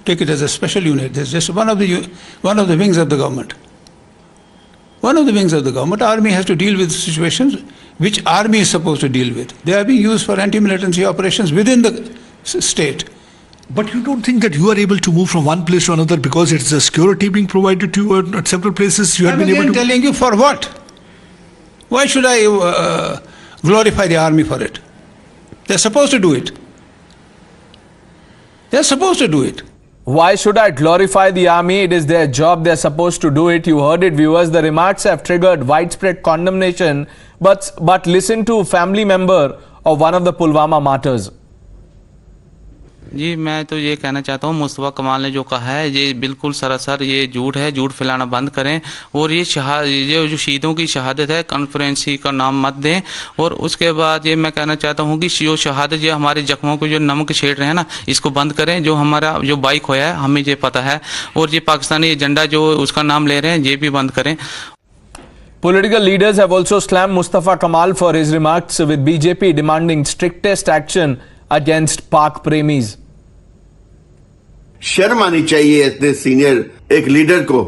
take it as a special unit. It's just one of the wings of the government. One of the wings of the government. Army has to deal with situations which army is supposed to deal with. They are being used for anti-militancy operations within the state. But you don't think that you are able to move from one place to another because it's a security being provided to you at several places? You have been able to. I'm telling you, for what? Why should I glorify the army for it? They're supposed to do it. They're supposed to do it. Why should I glorify the army? It is their job. They're supposed to do it. You heard it, viewers. The remarks have triggered widespread condemnation. But listen to family member of one of the Pulwama martyrs. जी मैं तो ये कहना चाहता हूँ, मुस्तफा कमाल ने जो कहा है ये बिल्कुल सरासर ये झूठ है, झूठ फैलाना बंद करें और ये जो शहीदों की शहादत है कॉन्फ्रेंसी का नाम मत दें। और उसके बाद ये मैं कहना चाहता हूँ कि जो शहादत जो हमारे जख्मों को जो नमक छेड़ रहे हैं ना, इसको बंद करें। जो हमारा जो बाइक खोया है हमें ये पता है, और ये पाकिस्तानी एजेंडा जो उसका नाम ले रहे हैं ये भी बंद करें। Political leaders have also slammed Mustafa Kamal for his remarks, with BJP demanding strictest action against Pak Premis. शर्म आनी चाहिए इतने सीनियर एक लीडर को।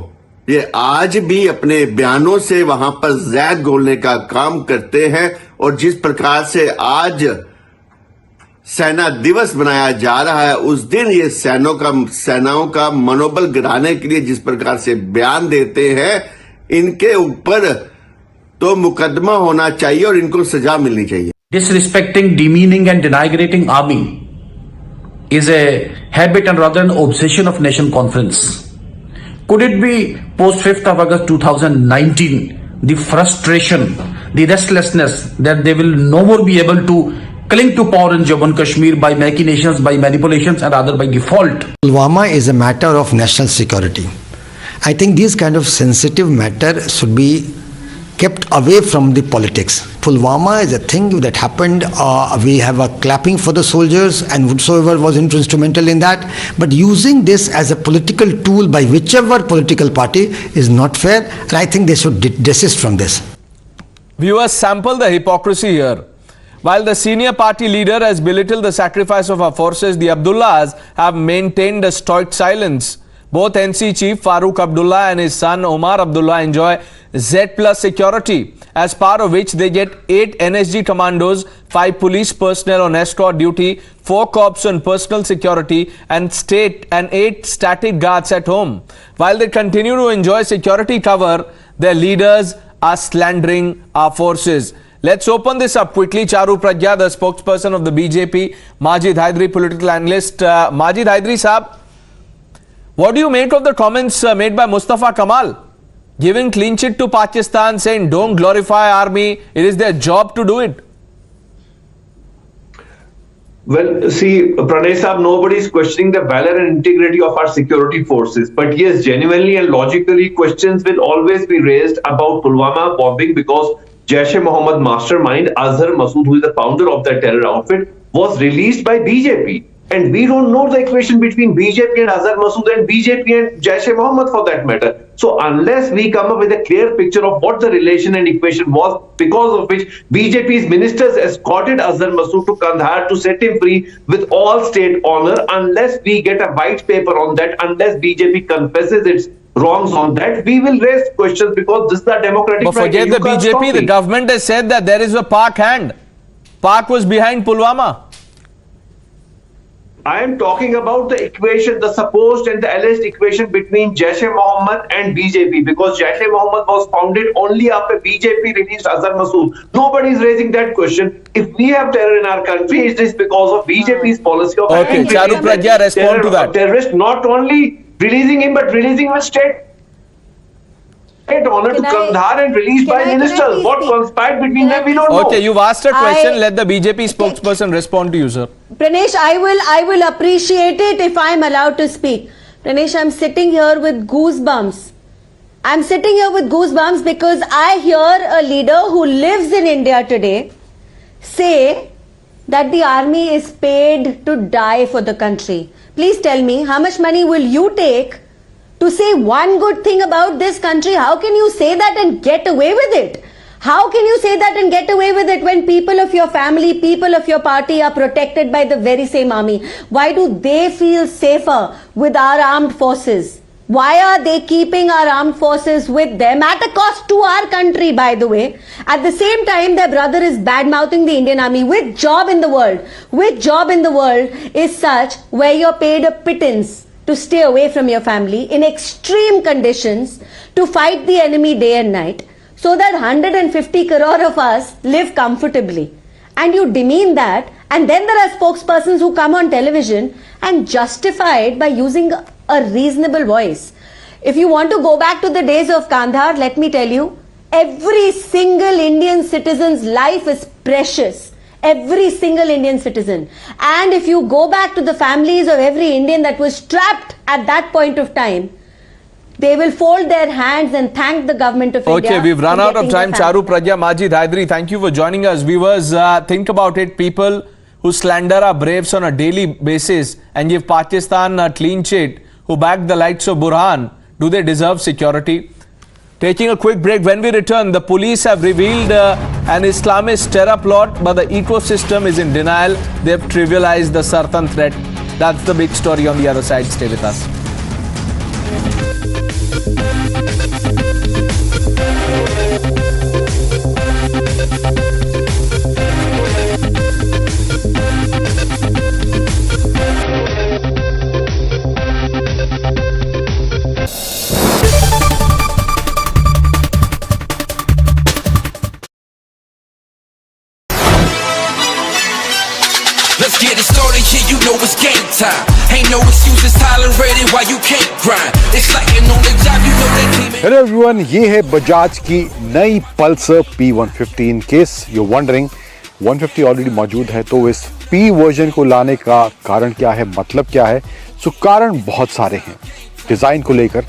ये आज भी अपने बयानों से वहां पर जैद घोलने का काम करते हैं, और जिस प्रकार से आज सेना दिवस मनाया जा रहा है, उस दिन ये सेनाओं का मनोबल गिराने के लिए जिस प्रकार से बयान देते हैं, इनके ऊपर तो मुकदमा होना चाहिए और इनको सजा मिलनी चाहिए। Disrespecting, demeaning and denigrating army is a habit and rather an obsession of Nation Conference. Could it be post 5th of August 2019, the frustration, the restlessness that they will no more be able to cling to power in Jammu and Kashmir by machinations, by manipulations and rather by default? Pulwama is a matter of national security. I think these kind of sensitive matter should be kept away from the politics. Pulwama is a thing that happened. We have a clapping for the soldiers and whosoever was instrumental in that. But using this as a political tool by whichever political party is not fair, and I think they should desist from this. Viewers, sample the hypocrisy here. While the senior party leader has belittled the sacrifice of our forces, the Abdullahs have maintained a stoic silence. Both NC chief Farooq Abdullah and his son Omar Abdullah enjoy Z+ security, as part of which they get 8 NSG commandos, 5 police personnel on escort duty, 4 cops on personal security and 8 static guards at home. While they continue to enjoy security cover, their leaders are slandering our forces. Let's open this up quickly. Charu Pragya, the spokesperson of the BJP, Majid Hydari, political analyst. Majid Hydari Saab, what do you make of the comments made by Mustafa Kamal, giving clean chit to Pakistan, saying don't glorify army, it is their job to do it? Well, see, Pranay Saab, nobody is questioning the valor and integrity of our security forces. But yes, genuinely and logically, questions will always be raised about Pulwama bombing because Jaish-e-Mohammed mastermind Azhar Masood, who is the founder of that terror outfit, was released by BJP. And we don't know the equation between BJP and Azhar Masood and BJP and Jaish-e-Mohammed for that matter. So unless we come up with a clear picture of what the relation and equation was, because of which BJP's ministers escorted Azhar Masood to Kandahar to set him free with all state honor, unless we get a white paper on that, unless BJP confesses its wrongs on that, we will raise questions because this is the democratic right. But forget the BJP, the government has said that there is a Pak hand. Pak was behind Pulwama. I am talking about the equation, the supposed and the alleged equation between Jaish-e-Mohammed and BJP, because Jaish-e-Mohammed was founded only after BJP released Azhar Masood. Nobody is raising that question. If we have terror in our country, it is because of BJP's policy of Charu Pragya, respond to that. Terrorist, not only releasing him, but releasing him state honor to Kandahar and released by ministers. What conspired between them, we don't know. Okay, you've asked a question. Let the BJP spokesperson respond to you, sir. Pranesh, I will appreciate it if I'm allowed to speak. Pranesh, I'm sitting here with goosebumps. I'm sitting here with goosebumps because I hear a leader who lives in India today say that the army is paid to die for the country. Please tell me, how much money will you take to say one good thing about this country? How can you say that and get away with it? How can you say that and get away with it when people of your family, people of your party are protected by the very same army? Why do they feel safer with our armed forces? Why are they keeping our armed forces with them at a cost to our country, by the way? At the same time, their brother is bad-mouthing the Indian army. Which job in the world is such where you're paid a pittance to stay away from your family in extreme conditions to fight the enemy day and night so that 150 crore of us live comfortably? And you demean that, and then there are spokespersons who come on television and justify it by using a reasonable voice. If you want to go back to the days of Kandahar, let me tell you, every single Indian citizen's life is precious. Every single Indian citizen. And if you go back to the families of every Indian that was trapped at that point of time, they will fold their hands and thank the government of India. Okay, we've run out of time. Charu Pragya, Majid Hydari, thank you for joining us. Viewers, think about it. People who slander our braves on a daily basis and give Pakistan a clean sheet, who back the likes of Burhan, do they deserve security? Taking a quick break. When we return, the police have revealed an Islamist terror plot, but the ecosystem is in denial. They've trivialized the Sartan threat. That's the big story on the other side. Stay with us. Let's get it started, yeah, you know it's game time. Ain't no excuses tolerated why you can't grind. It's like you're on the job, you know that team. Hello everyone, ये है बजाज की नई Pulsar P150. In case you're wondering, 150 already मौजूद है, तो इस P version को लाने का कारण क्या है, मतलब क्या है? सो कारण बहुत सारे हैं. डिजाइन को लेकर,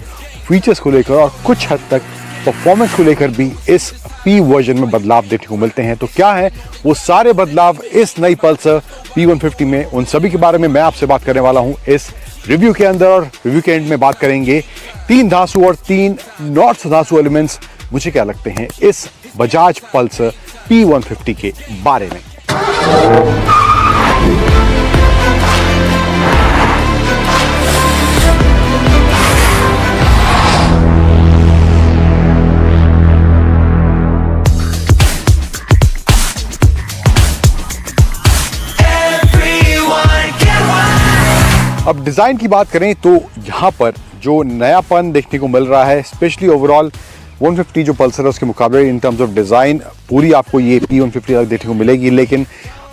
फीचर्स को लेकर और कुछ हद तक परफॉर्मेंस को लेकर भी इस P वर्जन में बदलाव देखने को मिलते हैं. तो क्या है वो सारे बदलाव इस नई पल्सर P150 में? उन सभी के बारे में मैं आपसे बात करने वाला हूं इस रिव्यू के अंदर. और रिव्यू के एंड में बात करेंगे 3 धांसू और 3 नॉट धांसू एलिमेंट्स मुझे क्या लगते हैं इस बजाज पल्सर P150 के बारे में. अब डिज़ाइन की बात करें तो यहाँ पर जो नयापन देखने को मिल रहा है, स्पेशली ओवरऑल 150 जो पल्सर है उसके मुकाबले इन टर्म्स ऑफ डिज़ाइन पूरी आपको ये P150 तक देखने को मिलेगी. लेकिन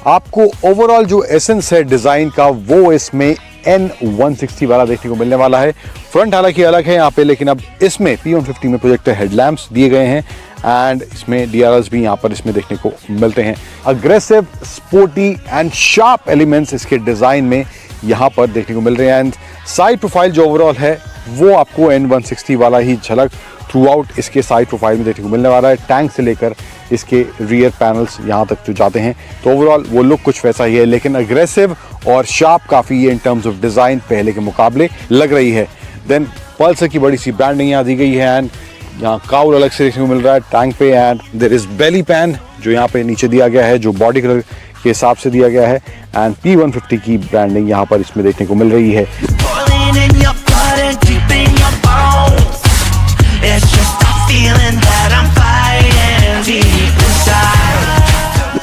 आपको ओवरऑल जो एसेंस है डिज़ाइन का वो इसमें N160 वाला देखने को मिलने वाला है। फ्रंट हालांकि अलग है यहाँ पे, लेकिन अब इसमें P150 में प्रोजेक्टर हेडलैम्प्स दिए गए हैं एंड इसमें DRLs भी यहाँ पर इसमें देखने को मिलते हैं। Aggressive, sporty and sharp elements इसके डिजाइन में यहाँ पर देखने को मिल रहे हैं एंड साइड प्रोफाइल जो ओवरऑल है वो आपको N160 वाला ही झलक थ्रू आउट इसके साइड प्रोफाइल में देखने को मिलने वाला है। टैंक से लेकर इसके रियर पैनल्स यहाँ तक जो जाते हैं तो ओवरऑल वो लुक कुछ वैसा ही है, लेकिन अग्रेसिव और शार्प काफ़ी है इन टर्म्स ऑफ डिज़ाइन पहले के मुकाबले लग रही है। देन पल्सर की बड़ी सी ब्रांडिंग यहाँ दी गई है एंड यहाँ काउल अलग से देखने को मिल रहा है टैंक पे and there is belly pan जो यहाँ पे नीचे दिया गया है, जो बॉडी कलर के हिसाब से दिया गया है एंड P150 की ब्रांडिंग यहाँ पर इसमें देखने को मिल रही है।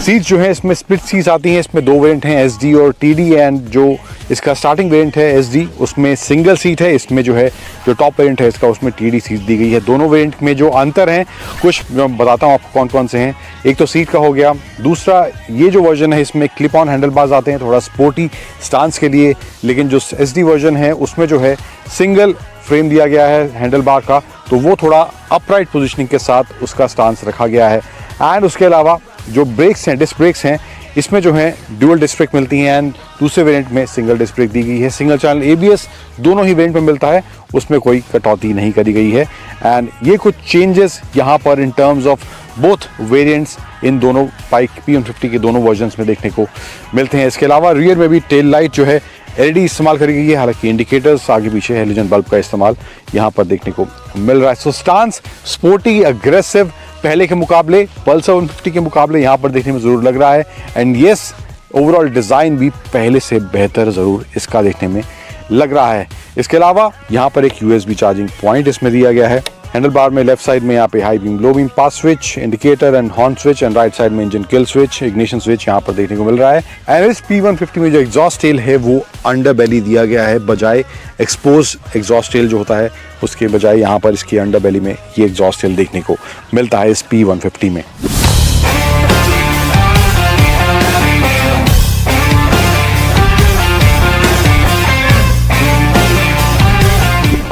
सीट जो है इसमें स्प्लिट सीट्स आती हैं, इसमें दो वेरिएंट हैं SD और TD एंड जो इसका स्टार्टिंग वेरिएंट है SD उसमें सिंगल सीट है। इसमें जो है जो टॉप वेरिएंट है इसका उसमें TD सीट दी गई है। दोनों वेरिएंट में जो अंतर हैं कुछ मैं बताता हूँ आपको कौन कौन से हैं। एक तो सीट का हो गया, दूसरा ये जो वर्जन है इसमें क्लिप ऑन हैंडल बार्स आते हैं थोड़ा स्पोर्टी स्टांस के लिए, लेकिन जो SD वर्जन है उसमें जो है सिंगल फ्रेम दिया गया है हैंडल बार का, तो वो थोड़ा अपराइट पोजिशनिंग के साथ उसका स्टांस रखा गया है। एंड उसके अलावा जो ब्रेक्स हैं, डिस्क ब्रेक्स हैं, इसमें जो है ड्यूअल डिस्क ब्रेक मिलती हैं एंड दूसरे वेरिएंट में सिंगल डिस्क ब्रेक दी गई है। सिंगल चैनल ABS दोनों ही वेरिएंट में मिलता है, उसमें कोई कटौती नहीं करी गई है एंड ये कुछ चेंजेस यहाँ पर in terms of both variants इन दोनों बाइक P150 के दोनों वर्जन्स में देखने को मिलते हैं। इसके अलावा रियर में भी टेल लाइट जो है LED इस्तेमाल करी गई है, हालांकि इंडिकेटर्स आगे पीछे हेलोजन बल्ब का इस्तेमाल यहाँ पर देखने को मिल रहा है। सो स्टांस स्पोर्टी अग्रेसिव पहले के मुकाबले, पल्सर 150 के मुकाबले यहाँ पर देखने में ज़रूर लग रहा है एंड यस ओवरऑल डिज़ाइन भी पहले से बेहतर ज़रूर इसका देखने में लग रहा है। इसके अलावा यहाँ पर एक USB चार्जिंग पॉइंट इसमें दिया गया है। हैंडल बार में लेफ्ट साइड में यहाँ पे high beam, low beam, pass switch, indicator and horn switch and right side में engine kill switch, ignition switch यहाँ पर देखने को मिल रहा है। एंड इस P150 में जो एग्जॉस्ट टेल है वो अंडर बेली दिया गया है, बजाय एक्सपोज एग्जॉस्ट टेल जो होता है उसके बजाय यहाँ पर इसकी अंडर बेली में ये एग्जॉस्ट टेल देखने को मिलता है इस P150 में।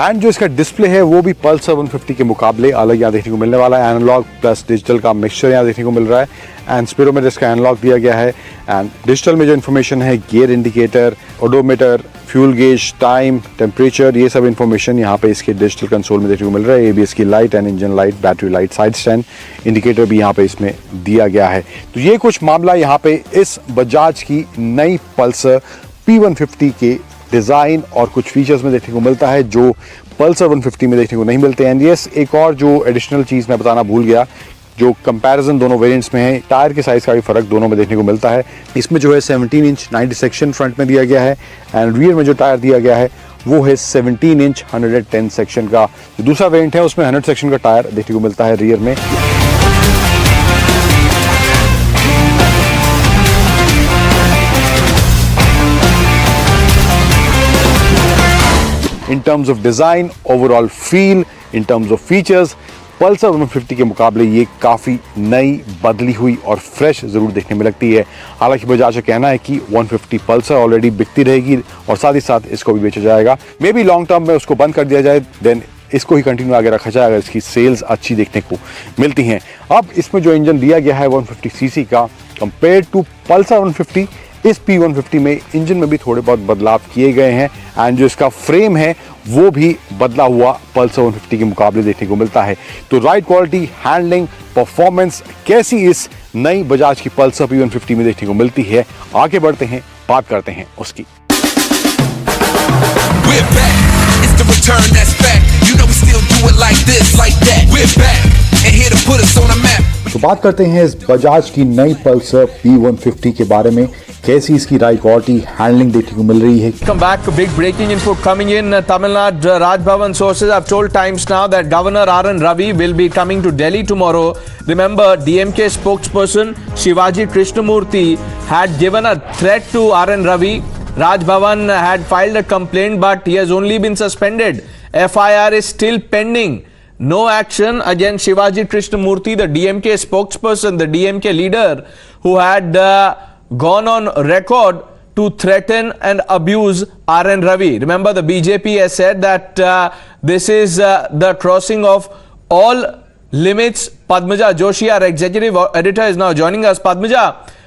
एंड जो इसका डिस्प्ले है वो भी पल्सर 150 के मुकाबले अलग यहाँ देखने को मिलने वाला है। एनालॉग प्लस डिजिटल का मिक्सचर यहाँ देखने को मिल रहा है एंड स्पीडोमीटर इसका एनालॉग दिया गया है एंड डिजिटल में जो इन्फॉर्मेशन है gear indicator, odometer, fuel gauge, time, temperature, ये सब इन्फॉर्मेशन यहाँ पे इसके डिजिटल कंसोल में देखने को मिल रहा है। ABS की light and engine light, battery light, side stand indicator भी यहाँ पे इसमें दिया गया है। तो ये कुछ मामला यहाँ पे इस बजाज की नई पल्सर P150 के डिज़ाइन और कुछ फीचर्स में देखने को मिलता है जो पल्सर 150 में देखने को नहीं मिलते हैं। यस, एक और जो एडिशनल चीज़ मैं बताना भूल गया, जो कंपैरिजन दोनों वेरिएंट्स में है, टायर के साइज़ का भी फ़र्क दोनों में देखने को मिलता है। इसमें जो है 17 इंच 90 सेक्शन फ्रंट में दिया गया है एंड रियर में जो टायर दिया गया है वो है 17 इंच 110 सेक्शन का। जो दूसरा वेरिएंट है उसमें 100 सेक्शन का टायर देखने को मिलता है रियर में। In terms of design, overall feel, in terms of features, Pulsar 150 के मुकाबले ये काफ़ी नई, बदली हुई और फ्रेश ज़रूर देखने में लगती है। हालांकि बजाज का कहना है कि 150 पल्सर ऑलरेडी बिकती रहेगी और साथ ही साथ इसको भी बेचा जाएगा। मे बी लॉन्ग टर्म में उसको बंद कर दिया जाए, देन इसको ही कंटिन्यू आगे रखा जाएगा, इसकी सेल्स अच्छी देखने को मिलती हैं। अब इसमें जो इंजन दिया गया है 150 सीसी का, कंपेयर टू पल्सर 150, इस P150 में इंजन में भी थोड़े बहुत बदलाव किए गए हैं एंड जो इसका फ्रेम है वो भी बदला हुआ पल्सर 150 के मुकाबले देखने को मिलता है। तो राइड क्वालिटी, हैंडलिंग, परफॉर्मेंस कैसी इस नई बजाज की पल्सर P150 में देखने को मिलती है, आगे बढ़ते हैं, बात करते हैं उसकी। तो बात करते हैं इस बजाज की नई पल्सर P150 के बारे में, कैसी इसकी राइड क्वालिटी, हैंडलिंग देखने को मिल रही है। Come back, big breaking info coming in. Tamil Nadu Raj Bhavan sources have told Times Now that Governor RN Ravi will be coming to Delhi tomorrow. Remember, DMK spokesperson Shivaji Krishnamurthy had given a threat to RN Ravi. Raj Bhavan had filed a complaint, but he has only been suspended. FIR is still pending. No action against Shivaji Krishnamurthy, the DMK spokesperson, the DMK leader, who had gone on record to threaten and abuse R.N. Ravi. Remember, the BJP has said that this is the crossing of all limits. Padmaja Joshi, our executive editor, is now joining us. Padmaja,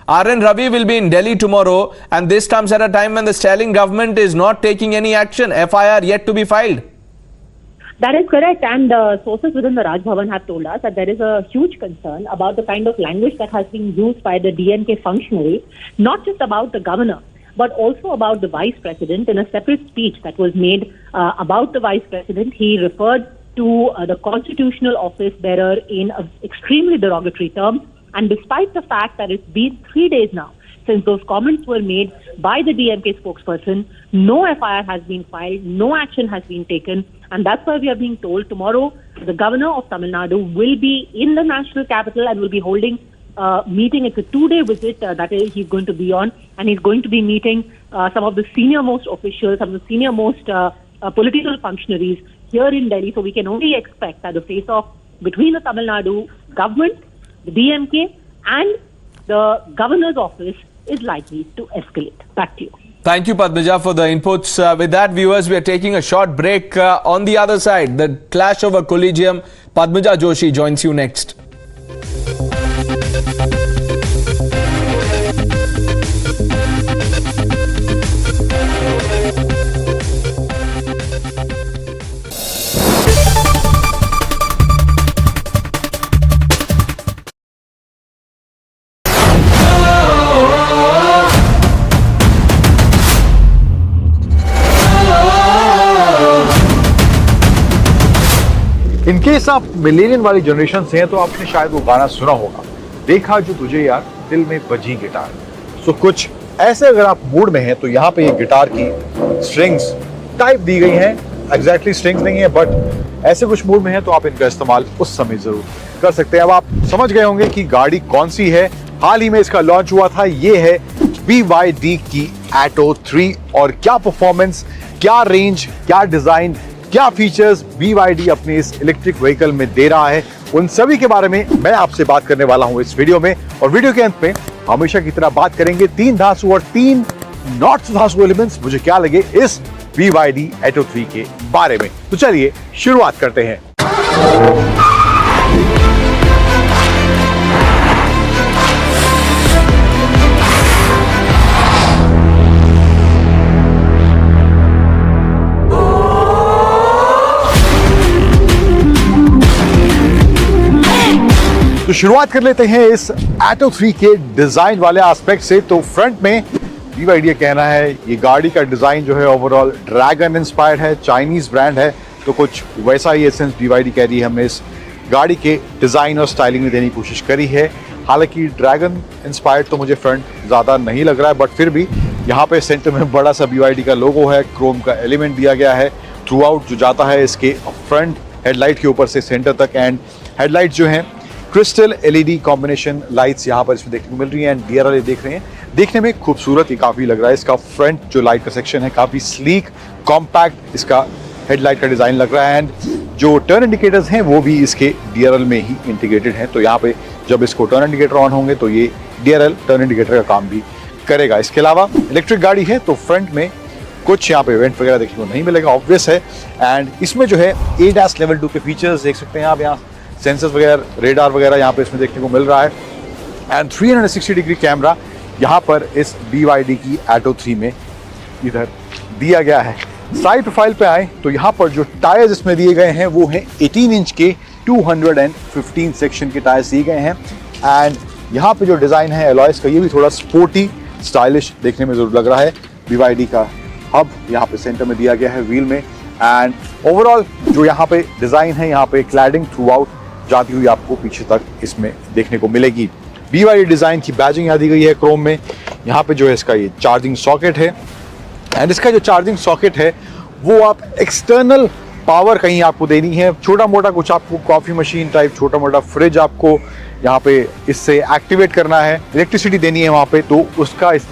R.N. Ravi will be in Delhi tomorrow, and this comes at a time when the Stalin government is not taking any action. FIR yet to be filed. That is correct, and sources within the Raj Bhavan have told us that there is a huge concern about the kind of language that has been used by the DMK functionary, not just about the governor, but also about the vice president. In a separate speech that was made about the vice president, he referred to the constitutional office bearer in extremely derogatory terms. And despite the fact that it's been 3 days now since those comments were made by the DMK spokesperson, no FIR has been filed, no action has been taken. And that's why we are being told tomorrow the governor of Tamil Nadu will be in the national capital and will be holding a meeting. It's a 2-day visit that he's going to be on. And he's going to be meeting some of the senior-most officials, some of the senior-most political functionaries here in Delhi. So we can only expect that the face-off between the Tamil Nadu government, the DMK and the governor's office is likely to escalate. Back to you. Thank you, Padmaja, for the inputs. With that, viewers, we are taking a short break. On the other side, the clash over collegium. Padmaja Joshi joins you next. In case आप मिलेनियन वाली generation से हैं तो आपने शायद वो गाना सुना होगा, देखा जो तुझे यार दिल में बजी गिटार। सो कुछ ऐसे अगर आप मूड में हैं तो यहाँ पे ये गिटार की स्ट्रिंग्स टाइप दी गई हैं, एग्जैक्टली स्ट्रिंग्स नहीं है बट ऐसे कुछ मूड में हैं तो आप इनका इस्तेमाल उस समय जरूर कर सकते हैं। अब आप समझ गए होंगे कि गाड़ी कौन सी है। हाल ही में इसका लॉन्च हुआ था, ये है BYD की Atto 3 और क्या परफॉर्मेंस, क्या रेंज, क्या डिजाइन, क्या फीचर्स BYD अपने इस इलेक्ट्रिक व्हीकल में दे रहा है, उन सभी के बारे में मैं आपसे बात करने वाला हूं इस वीडियो में। और वीडियो के अंत में हमेशा की तरह बात करेंगे 3 धांसू और 3 नॉट सो धांसू एलिमेंट्स मुझे क्या लगे इस BYD Atto 3 के बारे में। तो चलिए शुरुआत करते हैं। तो शुरुआत कर लेते हैं इस Atto 3 के डिजाइन वाले एस्पेक्ट से। तो फ्रंट में BYD का कहना है ये गाड़ी का डिजाइन जो है ओवरऑल ड्रैगन इंस्पायर्ड है, चाइनीज ब्रांड है, तो कुछ वैसा ही एसेंस BYD कह रही है हमने इस गाड़ी के डिजाइन और स्टाइलिंग में देने की कोशिश करी है। हालांकि ड्रैगन इंस्पायर्ड तो मुझे फ्रंट ज्यादा नहीं लग रहा है, बट फिर भी यहाँ पे सेंटर में बड़ा सा BYD का लोगो है, क्रोम का एलिमेंट दिया गया है थ्रू आउट जो जाता है इसके फ्रंट हेडलाइट के ऊपर से सेंटर तक। एंड हेडलाइट जो है क्रिस्टल LED कॉम्बिनेशन लाइट्स यहाँ पर इसमें देखने को मिल रही हैं। एंड DRL देख रहे हैं, देखने में खूबसूरत ही काफ़ी लग रहा है। इसका फ्रंट जो लाइट का सेक्शन है काफ़ी स्लीक कॉम्पैक्ट इसका हेडलाइट का डिज़ाइन लग रहा है। एंड जो टर्न इंडिकेटर्स हैं वो भी इसके DRL में ही इंटीग्रेटेड हैं। तो यहाँ पे जब इसको टर्न इंडिकेटर ऑन होंगे तो ये DRL टर्न इंडिकेटर का काम भी करेगा। इसके अलावा इलेक्ट्रिक गाड़ी है तो फ्रंट में कुछ यहाँ पे इवेंट वगैरह देखने को नहीं मिलेगा, ऑब्वियस है। एंड इसमें जो है ADAS लेवल 2 के फीचर्स देख सकते हैं आप, यहाँ सेंसर्स वगैरह, रेडार वगैरह यहाँ पे इसमें देखने को मिल रहा है। एंड 360 डिग्री कैमरा यहाँ पर इस BYD की Atto 3 में इधर दिया गया है। साइड प्रोफाइल पे आए तो यहाँ पर जो टायर्स इसमें दिए गए हैं वो हैं 18 इंच के 215 सेक्शन के टायर्स दिए गए हैं। एंड यहाँ पे जो डिज़ाइन है अलॉयस का ये भी थोड़ा स्पोर्टी स्टाइलिश देखने में जरूर लग रहा है। BYD का हब यहाँ पे सेंटर में दिया गया है व्हील में। एंड ओवरऑल जो यहाँ पे डिज़ाइन है, यहाँ पे क्लैडिंग थ्रू आउट जाती हुई आपको पीछे तक इसमें देखने को मिलेगी। BYD डिज़ाइन की बैजिंग यहाँ दी गई है क्रोम में। यहाँ पे जो है इसका ये चार्जिंग सॉकेट है। एंड इसका जो चार्जिंग सॉकेट है वो आप एक्सटर्नल पावर कहीं आपको देनी है, छोटा मोटा कुछ आपको कॉफ़ी मशीन टाइप, छोटा मोटा फ्रिज आपको यहाँ पे इससे एक्टिवेट करना है, इलेक्ट्रिसिटी देनी है वहाँ पे, तो उसका इस्तेमाल